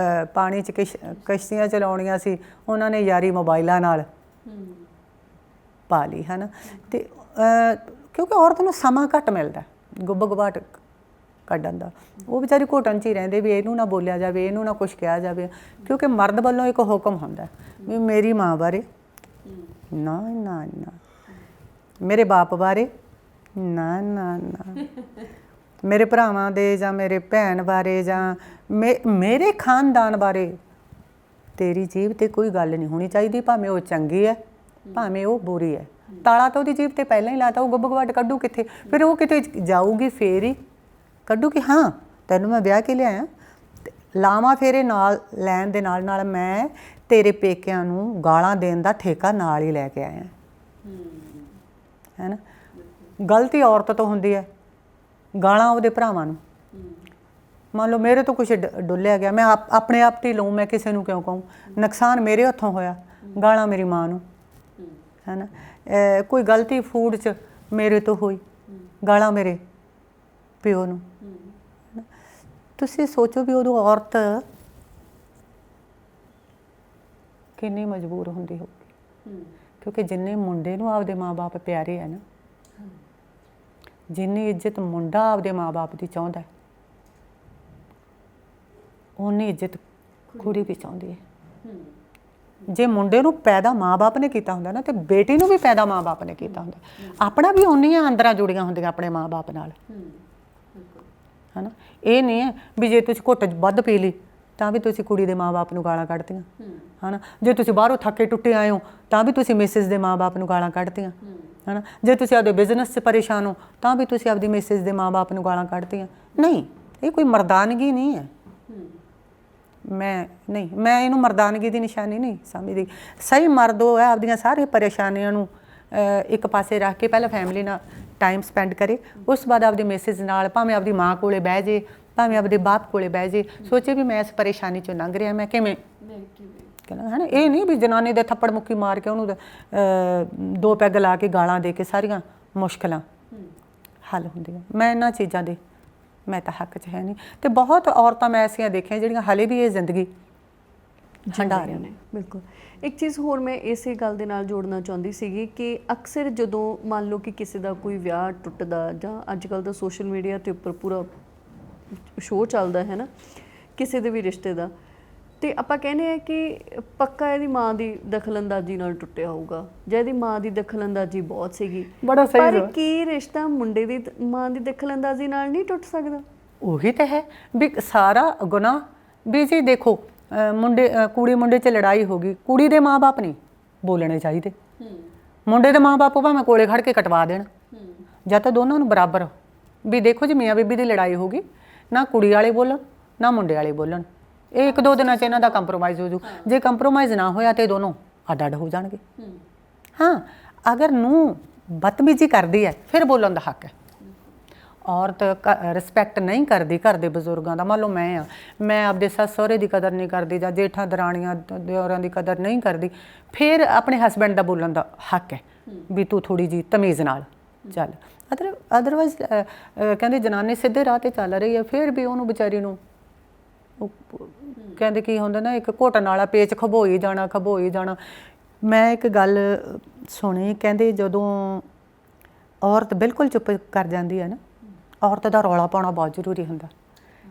ਪਾਣੀ 'ਚ ਕਿਸ਼ਤੀਆਂ ਚਲਾਉਣੀਆਂ ਸੀ, ਉਹਨਾਂ ਨੇ ਯਾਰੀ ਮੋਬਾਈਲਾਂ ਨਾਲ ਪਾ ਲਈ, ਹੈ ਨਾ। ਅਤੇ ਕਿਉਂਕਿ ਔਰਤ ਨੂੰ ਸਮਾਂ ਘੱਟ ਮਿਲਦਾ ਗੁੱਬ ਗਵਾਟ ਕੱਢਣ ਦਾ। ਉਹ ਵਿਚਾਰੀ ਘੁਟਨ 'ਚ ਹੀ ਰਹਿੰਦੇ ਵੀ ਇਹਨੂੰ ਨਾ ਬੋਲਿਆ ਜਾਵੇ, ਇਹਨੂੰ ਨਾ ਕੁਛ ਕਿਹਾ ਜਾਵੇ, ਕਿਉਂਕਿ ਮਰਦ ਵੱਲੋਂ ਇੱਕ ਹੁਕਮ ਹੁੰਦਾ ਵੀ ਮੇਰੀ ਮਾਂ ਬਾਰੇ ਨਾ ਨਾ ਨਾ, ਮੇਰੇ ਬਾਪ ਬਾਰੇ ਨਾ ਨਾ ਨਾ, ਮੇਰੇ ਭਰਾਵਾਂ ਦੇ ਜਾਂ ਮੇਰੇ ਭੈਣ ਬਾਰੇ ਜਾਂ ਮੇਰੇ ਖਾਨਦਾਨ ਬਾਰੇ ਤੇਰੀ ਜੀਭ 'ਤੇ ਕੋਈ ਗੱਲ ਨਹੀਂ ਹੋਣੀ ਚਾਹੀਦੀ, ਭਾਵੇਂ ਉਹ ਚੰਗੀ ਹੈ ਭਾਵੇਂ ਉਹ ਬੁਰੀ ਹੈ। ਤਾਲਾ ਤਾਂ ਉਹਦੀ ਜੀਭ 'ਤੇ ਪਹਿਲਾਂ ਹੀ ਲਾਤਾ, ਉਹ ਗੁੱਬ ਗਵਾਟ ਕੱਢੂ ਕਿੱਥੇ? ਫਿਰ ਉਹ ਕਿਤੇ ਜਾਊਗੀ ਫੇਰ ਹੀ ਕੱਢੂ ਕਿ ਹਾਂ ਤੈਨੂੰ ਮੈਂ ਵਿਆਹ ਕੇ ਲਿਆਇਆ। ਲਾਵਾਂ ਫੇਰੇ ਨਾਲ ਲੈਣ ਦੇ ਨਾਲ ਨਾਲ ਮੈਂ ਤੇਰੇ ਪੇਕਿਆਂ ਨੂੰ ਗਾਲਾਂ ਦੇਣ ਦਾ ਠੇਕਾ ਨਾਲ ਹੀ ਲੈ ਕੇ ਆਇਆ, ਹੈ ਨਾ। ਗਲਤੀ ਔਰਤ ਤੋਂ ਹੁੰਦੀ ਹੈ, ਗਾਲਾਂ ਉਹਦੇ ਭਰਾਵਾਂ ਨੂੰ। ਮੰਨ ਲਓ ਮੇਰੇ ਤੋਂ ਕੁਛ ਡੁੱਲਿਆ ਗਿਆ, ਮੈਂ ਆਪਣੇ ਆਪ 'ਤੇ ਲਊਂ, ਮੈਂ ਕਿਸੇ ਨੂੰ ਕਿਉਂ ਕਹੂੰ? ਨੁਕਸਾਨ ਮੇਰੇ ਹੱਥੋਂ ਹੋਇਆ, ਗਾਲਾਂ ਮੇਰੀ ਮਾਂ ਨੂੰ, ਹੈ ਨਾ। ਕੋਈ ਗਲਤੀ ਫੂਡ 'ਚ ਮੇਰੇ ਤੋਂ ਹੋਈ, ਗਾਲਾਂ ਮੇਰੇ ਪਿਓ ਨੂੰ। ਤੁਸੀਂ ਸੋਚੋ ਵੀ ਉਦੋਂ ਔਰਤ ਕਿੰਨੀ ਮਜਬੂਰ ਹੁੰਦੀ ਹੋਊਗੀ, ਕਿਉਂਕਿ ਜਿੰਨੇ ਮੁੰਡੇ ਨੂੰ ਆਪਦੇ ਮਾਂ-ਬਾਪ ਪਿਆਰੇ ਹੈ ਨਾ, ਜਿੰਨੀ ਇੱਜ਼ਤ ਮੁੰਡਾ ਆਪਦੇ ਮਾਂ-ਬਾਪ ਦੀ ਚਾਹੁੰਦਾ, ਓਨੀ ਇੱਜ਼ਤ ਕੁੜੀ ਵੀ ਚਾਹੁੰਦੀ ਹੈ। ਜੇ ਮੁੰਡੇ ਨੂੰ ਪੈਦਾ ਮਾਂ-ਬਾਪ ਨੇ ਕੀਤਾ ਹੁੰਦਾ ਨਾ ਤੇ ਬੇਟੀ ਨੂੰ ਵੀ ਪੈਦਾ ਮਾਂ-ਬਾਪ ਨੇ ਕੀਤਾ ਹੁੰਦਾ। ਆਪਣਾ ਵੀ ਉਨੀਆਂ ਅੰਦਰਾਂ ਜੁੜੀਆਂ ਹੁੰਦੀਆਂ ਆਪਣੇ ਮਾਂ-ਬਾਪ ਨਾਲ, ਹਨਾ। ਇਹ ਨਹੀਂ ਹੈ ਵੀ ਜੇ ਤੁਸੀਂ ਘੁੱਟ ਵੱਧ ਪੀ ਲਈ ਤਾਂ ਵੀ ਤੁਸੀਂ ਕੁੜੀ ਦੇ ਮਾਂ-ਬਾਪ ਨੂੰ ਗਾਲਾਂ ਕੱਢਦੀਆਂ, ਹਨਾ। ਜੇ ਤੁਸੀਂ ਬਾਹਰੋਂ ਥੱਕੇ ਟੁੱਟੇ ਆਏ ਹੋ ਤਾਂ ਵੀ ਤੁਸੀਂ ਮਿਸਿਸ ਦੇ ਮਾਂ-ਬਾਪ ਨੂੰ ਗਾਲਾਂ ਕੱਢਦੀਆਂ, ਹਨਾ। ਜੇ ਤੁਸੀਂ ਆਪਦੇ ਬਿਜ਼ਨਸ 'ਚ ਪਰੇਸ਼ਾਨ ਹੋ ਤਾਂ ਵੀ ਤੁਸੀਂ ਆਪਦੀ ਮਿਸਿਸ ਦੇ ਮਾਂ-ਬਾਪ ਨੂੰ ਗਾਲਾਂ ਕੱਢਦੀਆਂ। ਨਹੀਂ, ਇਹ ਕੋਈ ਮਰਦਾਨਗੀ ਨਹੀਂ ਹੈ। ਮੈਂ ਇਹਨੂੰ ਮਰਦਾਨਗੀ ਦੀ ਨਿਸ਼ਾਨੀ ਨਹੀਂ ਸਮਝਦੀ। ਸਹੀ ਮਰਦ ਉਹ ਹੈ ਆਪਦੀਆਂ ਸਾਰੀਆਂ ਪਰੇਸ਼ਾਨੀਆਂ ਨੂੰ ਇੱਕ ਪਾਸੇ ਰੱਖ ਕੇ ਪਹਿਲਾਂ ਫੈਮਿਲੀ ਨਾਲ ਟਾਈਮ ਸਪੈਂਡ ਕਰੇ, ਉਸ ਤੋਂ ਬਾਅਦ ਆਪਦੀ ਮਿਸਿਸ ਨਾਲ ਭਾਵੇਂ ਆਪਦੀ ਮਾਂ ਕੋਲੇ ਬਹਿ ਜੇ, ਭਾਵੇਂ ਆਪਦੇ ਬਾਪ ਕੋਲੇ ਬਹਿ ਜੇ, ਸੋਚੇ ਵੀ ਮੈਂ ਇਸ ਪਰੇਸ਼ਾਨੀ 'ਚੋਂ ਲੰਘ ਰਿਹਾ, ਮੈਂ ਕਿਵੇਂ ਹੈ ਨਾ। ਇਹ ਨਹੀਂ ਵੀ ਜਨਾਨੀ ਦੇ ਥੱਪੜ ਮੁੱਕੀ ਮਾਰ ਕੇ ਉਹਨੂੰ 2 ਪੈਗ ਲਾ ਕੇ ਗਾਲਾਂ ਦੇ ਕੇ ਸਾਰੀਆਂ ਮੁਸ਼ਕਿਲਾਂ ਹੱਲ ਹੁੰਦੀਆਂ। ਮੈਂ ਇਹਨਾਂ ਚੀਜ਼ਾਂ ਦੇ ਮੈਂ ਤਾਂ ਹੱਕ 'ਚ ਹੈ ਨਹੀਂ। ਤੇ ਬਹੁਤ ਔਰਤਾਂ ਮੈਂ ਐਸੀਆਂ ਦੇਖੀਆਂ ਜਿਹੜੀਆਂ ਹਲੇ ਵੀ ਇਹ ਜ਼ਿੰਦਗੀ ਹੰਢਾ ਰਹੀਆਂ ਨੇ। ਬਿਲਕੁਲ। ਇੱਕ ਚੀਜ਼ ਹੋਰ ਮੈਂ ਇਸੇ ਗੱਲ ਦੇ ਨਾਲ ਜੋੜਨਾ ਚਾਹੁੰਦੀ ਸੀਗੀ ਕਿ ਅਕਸਰ ਜਦੋਂ ਮੰਨ ਲਓ ਕਿ ਕਿਸੇ ਦਾ ਕੋਈ ਵਿਆਹ ਟੁੱਟਦਾ ਜਾਂ ਅੱਜ ਕੱਲ੍ਹ ਦਾ ਸੋਸ਼ਲ ਮੀਡੀਆ ਤੇ ਉੱਪਰ ਪੂਰਾ ਸ਼ੋਅ ਚੱਲਦਾ ਹੈ ਨਾ ਕਿਸੇ ਦੇ ਵੀ ਰਿਸ਼ਤੇ ਦਾ, ਤੇ ਆਪਾਂ ਕਹਿੰਦੇ ਆ ਕਿ ਪੱਕਾ ਇਹਦੀ ਮਾਂ ਦੀ ਦਖਲਅੰਦਾਜ਼ੀ ਨਾਲ ਟੁੱਟਿਆ ਹੋਊਗਾ ਜਾਂ ਇਹਦੀ ਮਾਂ ਦੀ ਦਖਲਅੰਦਾਜ਼ੀ ਬਹੁਤ ਸੀਗੀ। ਬੜਾ ਸਹੀ ਪਰ ਕੀ ਰਿਸ਼ਤਾ ਮੁੰਡੇ ਦੀ ਮਾਂ ਦੀ ਦਖਲਅੰਦਾਜ਼ੀ ਨਾਲ ਨਹੀਂ ਟੁੱਟ ਸਕਦਾ? ਉਹੀ ਤਾਂ ਹੈ ਵੀ ਸਾਰਾ ਗੁਨਾਹ ਵੀ ਜੀ ਦੇਖੋ ਕੁੜੀ ਮੁੰਡੇ 'ਚ ਲੜਾਈ ਹੋ ਗਈ, ਕੁੜੀ ਦੇ ਮਾਂ-ਬਾਪ ਨਹੀਂ ਬੋਲਣੇ ਚਾਹੀਦੇ, ਮੁੰਡੇ ਦੇ ਮਾਂ-ਬਾਪ ਭਾਵੇਂ ਕੋਲੇ ਖੜ ਕੇ ਕਟਵਾ ਦੇਣ, ਜਾਂ ਤਾਂ ਦੋਨਾਂ ਨੂੰ ਬਰਾਬਰ ਵੀ ਦੇਖੋ ਜੀ ਮੀਆਂ ਬੀਬੀ ਦੀ ਲੜਾਈ ਹੋ ਗਈ, ਨਾ ਕੁੜੀ ਵਾਲੇ ਬੋਲਣ ਨਾ ਮੁੰਡੇ ਵਾਲੇ ਬੋਲਣ, ਇਹ 1-2 ਦਿਨਾਂ 'ਚ ਇਹਨਾਂ ਦਾ ਕੰਪਰੋਮਾਈਜ਼ ਹੋ ਜੂ। ਜੇ ਕੰਪਰੋਮਾਈਜ਼ ਨਾ ਹੋਇਆ ਤਾਂ ਦੋਨੋਂ ਅੱਡ-ਅੱਡ ਹੋ ਜਾਣਗੇ। ਹਾਂ, ਅਗਰ ਨੂੰਹ ਬਦਤਮੀਜ਼ੀ ਕਰਦੀ ਹੈ ਫਿਰ ਬੋਲਣ ਦਾ ਹੱਕ ਹੈ। ਔਰਤ ਰਿਸਪੈਕਟ ਨਹੀਂ ਕਰਦੀ ਘਰ ਦੇ ਬਜ਼ੁਰਗਾਂ ਦਾ, ਮੰਨ ਲਓ ਮੈਂ ਆਪਦੇ ਸੱਸ ਸਹੁਰੇ ਦੀ ਕਦਰ ਨਹੀਂ ਕਰਦੀ ਜਾਂ ਜੇਠਾਂ ਦਰਾਣੀਆਂ ਦਿਓਰਾਂ ਦੀ ਕਦਰ ਨਹੀਂ ਕਰਦੀ, ਫਿਰ ਆਪਣੇ ਹਸਬੈਂਡ ਦਾ ਬੋਲਣ ਦਾ ਹੱਕ ਹੈ ਵੀ ਤੂੰ ਥੋੜ੍ਹੀ ਜਿਹੀ ਤਮੀਜ਼ ਨਾਲ ਚੱਲ। ਅਦਰਵਾਈਜ਼ ਕਹਿੰਦੇ ਜਨਾਨੀ ਸਿੱਧੇ ਰਾਹ 'ਤੇ ਚੱਲ ਰਹੀ ਹੈ ਫਿਰ ਵੀ ਉਹਨੂੰ ਵਿਚਾਰੀ ਨੂੰ ਕਹਿੰਦੇ ਕੀ ਹੁੰਦਾ ਨਾ, ਇੱਕ ਘੋਟਣ ਵਾਲਾ ਪੇਚ ਖਬੋਈ ਜਾਣਾ। ਮੈਂ ਇੱਕ ਗੱਲ ਸੁਣੀ, ਕਹਿੰਦੇ ਜਦੋਂ ਔਰਤ ਬਿਲਕੁਲ ਚੁੱਪ ਕਰ ਜਾਂਦੀ ਹੈ ਨਾ, ਔਰਤ ਦਾ ਰੌਲਾ ਪਾਉਣਾ ਬਹੁਤ ਜ਼ਰੂਰੀ ਹੁੰਦਾ।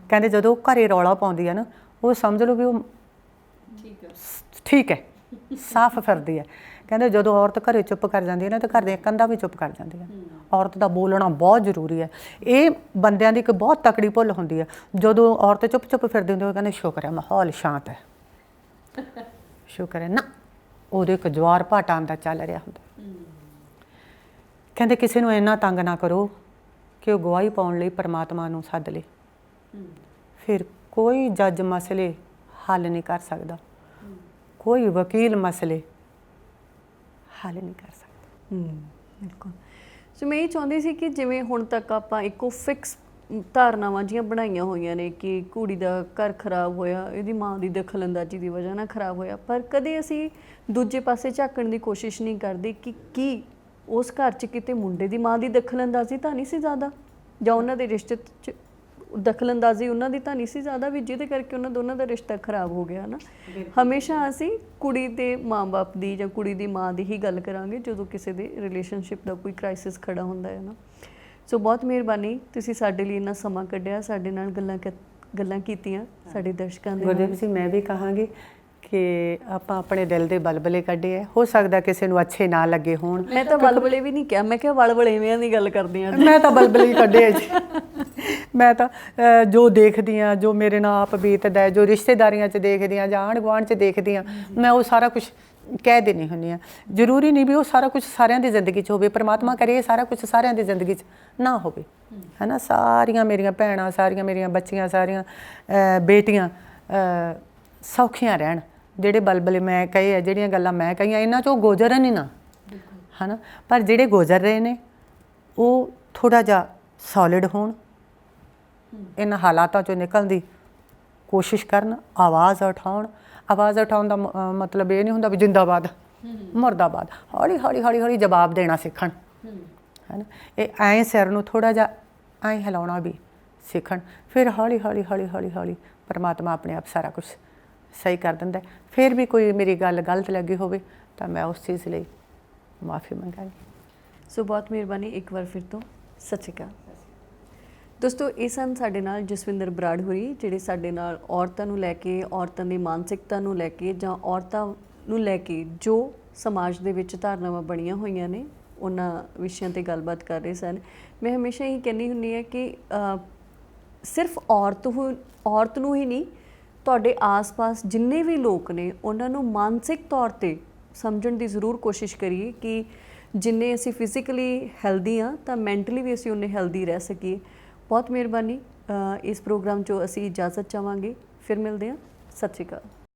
ਕਹਿੰਦੇ ਜਦੋਂ ਉਹ ਘਰੇ ਰੌਲਾ ਪਾਉਂਦੀ ਹੈ ਨਾ, ਉਹ ਸਮਝ ਲਓ ਵੀ ਉਹ ਠੀਕ ਹੈ, ਸਾਫ਼ ਫਿਰਦੀ ਹੈ। ਕਹਿੰਦੇ ਜਦੋਂ ਔਰਤ ਘਰੇ ਚੁੱਪ ਕਰ ਜਾਂਦੀ ਹੈ ਨਾ ਤਾਂ ਘਰ ਦੀਆਂ ਕੰਧਾਂ ਵੀ ਚੁੱਪ ਕਰ ਜਾਂਦੀਆਂ। ਔਰਤ ਦਾ ਬੋਲਣਾ ਬਹੁਤ ਜ਼ਰੂਰੀ ਹੈ। ਇਹ ਬੰਦਿਆਂ ਦੀ ਇੱਕ ਬਹੁਤ ਤਕੜੀ ਭੁੱਲ ਹੁੰਦੀ ਹੈ। ਜਦੋਂ ਔਰਤ ਚੁੱਪ ਫਿਰਦੀ ਹੁੰਦੀ ਉਹ ਕਹਿੰਦੇ ਸ਼ੁਕਰ ਹੈ ਮਾਹੌਲ ਸ਼ਾਂਤ ਹੈ, ਸ਼ੁਕਰ ਹੈ ਨਾ, ਉਹਦੇ ਇੱਕ ਜਵਾਰ ਭਾਟਾ ਆਉਂਦਾ ਚੱਲ ਰਿਹਾ ਹੁੰਦਾ। ਕਹਿੰਦੇ ਕਿਸੇ ਨੂੰ ਇੰਨਾ ਤੰਗ ਨਾ ਕਰੋ ਕਿ ਉਹ ਗਵਾਹੀ ਪਾਉਣ ਲਈ ਪਰਮਾਤਮਾ ਨੂੰ ਸੱਦ ਲੇ, ਫਿਰ ਕੋਈ ਜੱਜ ਮਸਲੇ ਹੱਲ ਨਹੀਂ ਕਰ ਸਕਦਾ, ਕੋਈ ਵਕੀਲ ਮਸਲੇ ਹੱਲ ਨਹੀਂ ਕਰ ਸਕਦਾ। ਬਿਲਕੁਲ। ਸੋ ਮੈਂ ਇਹ ਚਾਹੁੰਦੀ ਸੀ ਕਿ ਜਿਵੇਂ ਹੁਣ ਤੱਕ ਆਪਾਂ ਇੱਕੋ ਫਿਕਸ ਧਾਰਨਾਵਾਂ ਜਿਹੀਆਂ ਬਣਾਈਆਂ ਹੋਈਆਂ ਨੇ ਕਿ ਕੁੜੀ ਦਾ ਘਰ ਖਰਾਬ ਹੋਇਆ ਇਹਦੀ ਮਾਂ ਦੀ ਦਖਲਅੰਦਾਜ਼ੀ ਦੀ ਵਜ੍ਹਾ ਨਾਲ ਖਰਾਬ ਹੋਇਆ, ਪਰ ਕਦੇ ਅਸੀਂ ਦੂਜੇ ਪਾਸੇ ਝਾਕਣ ਦੀ ਕੋਸ਼ਿਸ਼ ਨਹੀਂ ਕਰਦੇ ਕਿ ਕੀ ਉਸ ਘਰ 'ਚ ਕਿਤੇ ਮੁੰਡੇ ਦੀ ਮਾਂ ਦੀ ਦਖਲਅੰਦਾਜ਼ੀ ਤਾਂ ਨਹੀਂ ਸੀ ਜ਼ਿਆਦਾ, ਜਾਂ ਉਹਨਾਂ ਦੇ ਰਿਸ਼ਤੇ 'ਚ ਦਖਲਅੰਦਾਜ਼ੀ ਉਹਨਾਂ ਦੀ ਤਾਂ ਨਹੀਂ ਸੀ ਜ਼ਿਆਦਾ ਵੀ ਜਿਹਦੇ ਕਰਕੇ ਉਹਨਾਂ ਦੋਨਾਂ ਦਾ ਰਿਸ਼ਤਾ ਖਰਾਬ ਹੋ ਗਿਆ ਨਾ। ਹਮੇਸ਼ਾ ਅਸੀਂ ਕੁੜੀ ਦੇ ਮਾਂ-ਬਾਪ ਦੀ ਜਾਂ ਕੁੜੀ ਦੀ ਮਾਂ ਦੀ ਹੀ ਗੱਲ ਕਰਾਂਗੇ ਜਦੋਂ ਕਿਸੇ ਦੇ ਰਿਲੇਸ਼ਨਸ਼ਿਪ ਦਾ ਕੋਈ ਕ੍ਰਾਈਸਿਸ ਖੜਾ ਹੁੰਦਾ ਹੈ ਨਾ। ਸੋ ਬਹੁਤ ਮਿਹਰਬਾਨੀ, ਤੁਸੀਂ ਸਾਡੇ ਲਈ ਇੰਨਾ ਸਮਾਂ ਕੱਢਿਆ, ਸਾਡੇ ਨਾਲ ਗੱਲਾਂ ਕੀਤੀਆਂ, ਸਾਡੇ ਦਰਸ਼ਕਾਂ ਦੇ। ਗੁਰਦੀਪ ਸਿੰਘ, ਮੈਂ ਵੀ ਕਹਾਂਗੀ ਕਿ ਆਪਾਂ ਆਪਣੇ ਦਿਲ ਦੇ ਬਲਬਲੇ ਕੱਢੇ ਹੈ, ਹੋ ਸਕਦਾ ਕਿਸੇ ਨੂੰ ਅੱਛੇ ਨਾ ਲੱਗੇ ਹੋਣ। ਮੈਂ ਤਾਂ ਬਲਬਲੇ ਵੀ ਨਹੀਂ ਕਿਹਾ, ਮੈਂ ਕਿਹਾ ਵਲਵਲੇਵਿਆਂ ਦੀ ਗੱਲ ਕਰਦੀ ਹਾਂ। ਮੈਂ ਤਾਂ ਬਲਬਲੇ ਹੀ ਕੱਢੇ ਜੀ। ਮੈਂ ਤਾਂ ਜੋ ਦੇਖਦੀ ਹਾਂ, ਜੋ ਮੇਰੇ ਨਾਲ ਆਪ ਬੀਤਦਾ, ਜੋ ਰਿਸ਼ਤੇਦਾਰੀਆਂ 'ਚ ਦੇਖਦੀ ਹਾਂ ਜਾਂ ਆਂਢ ਗੁਆਂਢ 'ਚ ਦੇਖਦੀ ਹਾਂ, ਮੈਂ ਉਹ ਸਾਰਾ ਕੁਛ ਕਹਿ ਦੇਣੀ ਹੁੰਦੀ ਹਾਂ। ਜ਼ਰੂਰੀ ਨਹੀਂ ਵੀ ਉਹ ਸਾਰਾ ਕੁਛ ਸਾਰਿਆਂ ਦੀ ਜ਼ਿੰਦਗੀ 'ਚ ਹੋਵੇ, ਪਰਮਾਤਮਾ ਕਰੇ ਇਹ ਸਾਰਾ ਕੁਛ ਸਾਰਿਆਂ ਦੀ ਜ਼ਿੰਦਗੀ 'ਚ ਨਾ ਹੋਵੇ, ਹੈ ਨਾ। ਸਾਰੀਆਂ ਮੇਰੀਆਂ ਭੈਣਾਂ, ਸਾਰੀਆਂ ਮੇਰੀਆਂ ਬੱਚੀਆਂ, ਸਾਰੀਆਂ ਬੇਟੀਆਂ ਸੌਖੀਆਂ ਰਹਿਣ। ਜਿਹੜੇ ਬਲਬਲੇ ਮੈਂ ਕਹੇ ਆ, ਜਿਹੜੀਆਂ ਗੱਲਾਂ ਮੈਂ ਕਹੀਆਂ, ਇਹਨਾਂ 'ਚੋਂ ਗੁਜ਼ਰਨ ਹੀ ਨਾ, ਹੈ ਨਾ। ਪਰ ਜਿਹੜੇ ਗੁਜ਼ਰ ਰਹੇ ਨੇ ਉਹ ਥੋੜ੍ਹਾ ਜਿਹਾ ਸੋਲਿਡ ਹੋਣ, ਇਹਨਾਂ ਹਾਲਾਤਾਂ 'ਚੋਂ ਨਿਕਲਣ ਦੀ ਕੋਸ਼ਿਸ਼ ਕਰਨ, ਆਵਾਜ਼ ਉਠਾਉਣ। ਆਵਾਜ਼ ਉਠਾਉਣ ਦਾ ਮਤਲਬ ਇਹ ਨਹੀਂ ਹੁੰਦਾ ਵੀ ਜਿੰਦਾਬਾਦ ਮੁਰਦਾਬਾਦ, ਹੌਲੀ ਜਵਾਬ ਦੇਣਾ ਸਿੱਖਣ, ਹੈ ਨਾ। ਇਹ ਐਂ ਸਿਰ ਨੂੰ ਥੋੜ੍ਹਾ ਜਿਹਾ ਐਂ ਹਿਲਾਉਣਾ ਵੀ ਸਿੱਖਣ, ਫਿਰ ਹੌਲੀ ਪਰਮਾਤਮਾ ਆਪਣੇ ਆਪ ਸਾਰਾ ਕੁਛ ਸਹੀ ਕਰ ਦਿੰਦਾ। ਫਿਰ ਵੀ ਕੋਈ ਮੇਰੀ ਗੱਲ ਗਲਤ ਲੱਗੀ ਹੋਵੇ ਤਾਂ ਮੈਂ ਉਸ ਚੀਜ਼ ਲਈ ਮਾਫੀ ਮੰਗਾਂਗੀ। ਸੋ ਬਹੁਤ ਮਿਹਰਬਾਨੀ ਇੱਕ ਵਾਰ ਫਿਰ ਤੋਂ, ਸਤਿ ਸ਼੍ਰੀ ਅਕਾਲ। ਦੋਸਤੋ, ਇਹ ਸਨ ਸਾਡੇ ਨਾਲ ਜਸਵਿੰਦਰ ਬਰਾੜ ਹੋਰੀ, ਜਿਹੜੇ ਸਾਡੇ ਨਾਲ ਔਰਤਾਂ ਨੂੰ ਲੈ ਕੇ, ਔਰਤਾਂ ਦੀ ਮਾਨਸਿਕਤਾ ਨੂੰ ਲੈ ਕੇ ਜਾਂ ਔਰਤਾਂ ਨੂੰ ਲੈ ਕੇ ਜੋ ਸਮਾਜ ਦੇ ਵਿੱਚ ਧਾਰਨਾਵਾਂ ਬਣੀਆਂ ਹੋਈਆਂ ਨੇ ਉਹਨਾਂ ਵਿਸ਼ਿਆਂ ਤੇ ਗੱਲਬਾਤ ਕਰ ਰਹੇ ਸਨ। ਮੈਂ ਹਮੇਸ਼ਾ ਹੀ ਕਹਿੰਦੀ ਹੁੰਦੀ ਹਾਂ ਕਿ ਸਿਰਫ ਔਰਤ ਨੂੰ ਹੀ ਨਹੀਂ, ਤੁਹਾਡੇ ਆਸ-ਪਾਸ ਜਿੰਨੇ ਵੀ ਲੋਕ ਨੇ ਉਹਨਾਂ ਨੂੰ ਮਾਨਸਿਕ ਤੌਰ ਤੇ ਸਮਝਣ ਦੀ ਜ਼ਰੂਰ ਕੋਸ਼ਿਸ਼ ਕਰੀਏ ਕਿ ਜਿੰਨੇ ਅਸੀਂ ਫਿਜ਼ੀਕਲੀ ਹੈਲਦੀ ਹਾਂ ਤਾਂ ਮੈਂਟਲੀ ਵੀ ਅਸੀਂ ਉਨੇ ਹੈਲਦੀ ਰਹਿ ਸਕੀਏ। ਬਹੁਤ ਮਿਹਰਬਾਨੀ। ਇਸ ਪ੍ਰੋਗਰਾਮ 'ਚੋਂ ਅਸੀਂ ਇਜਾਜ਼ਤ ਚਾਹਾਂਗੇ। ਫਿਰ ਮਿਲਦੇ ਹਾਂ। ਸਤਿ ਸ਼੍ਰੀ ਅਕਾਲ।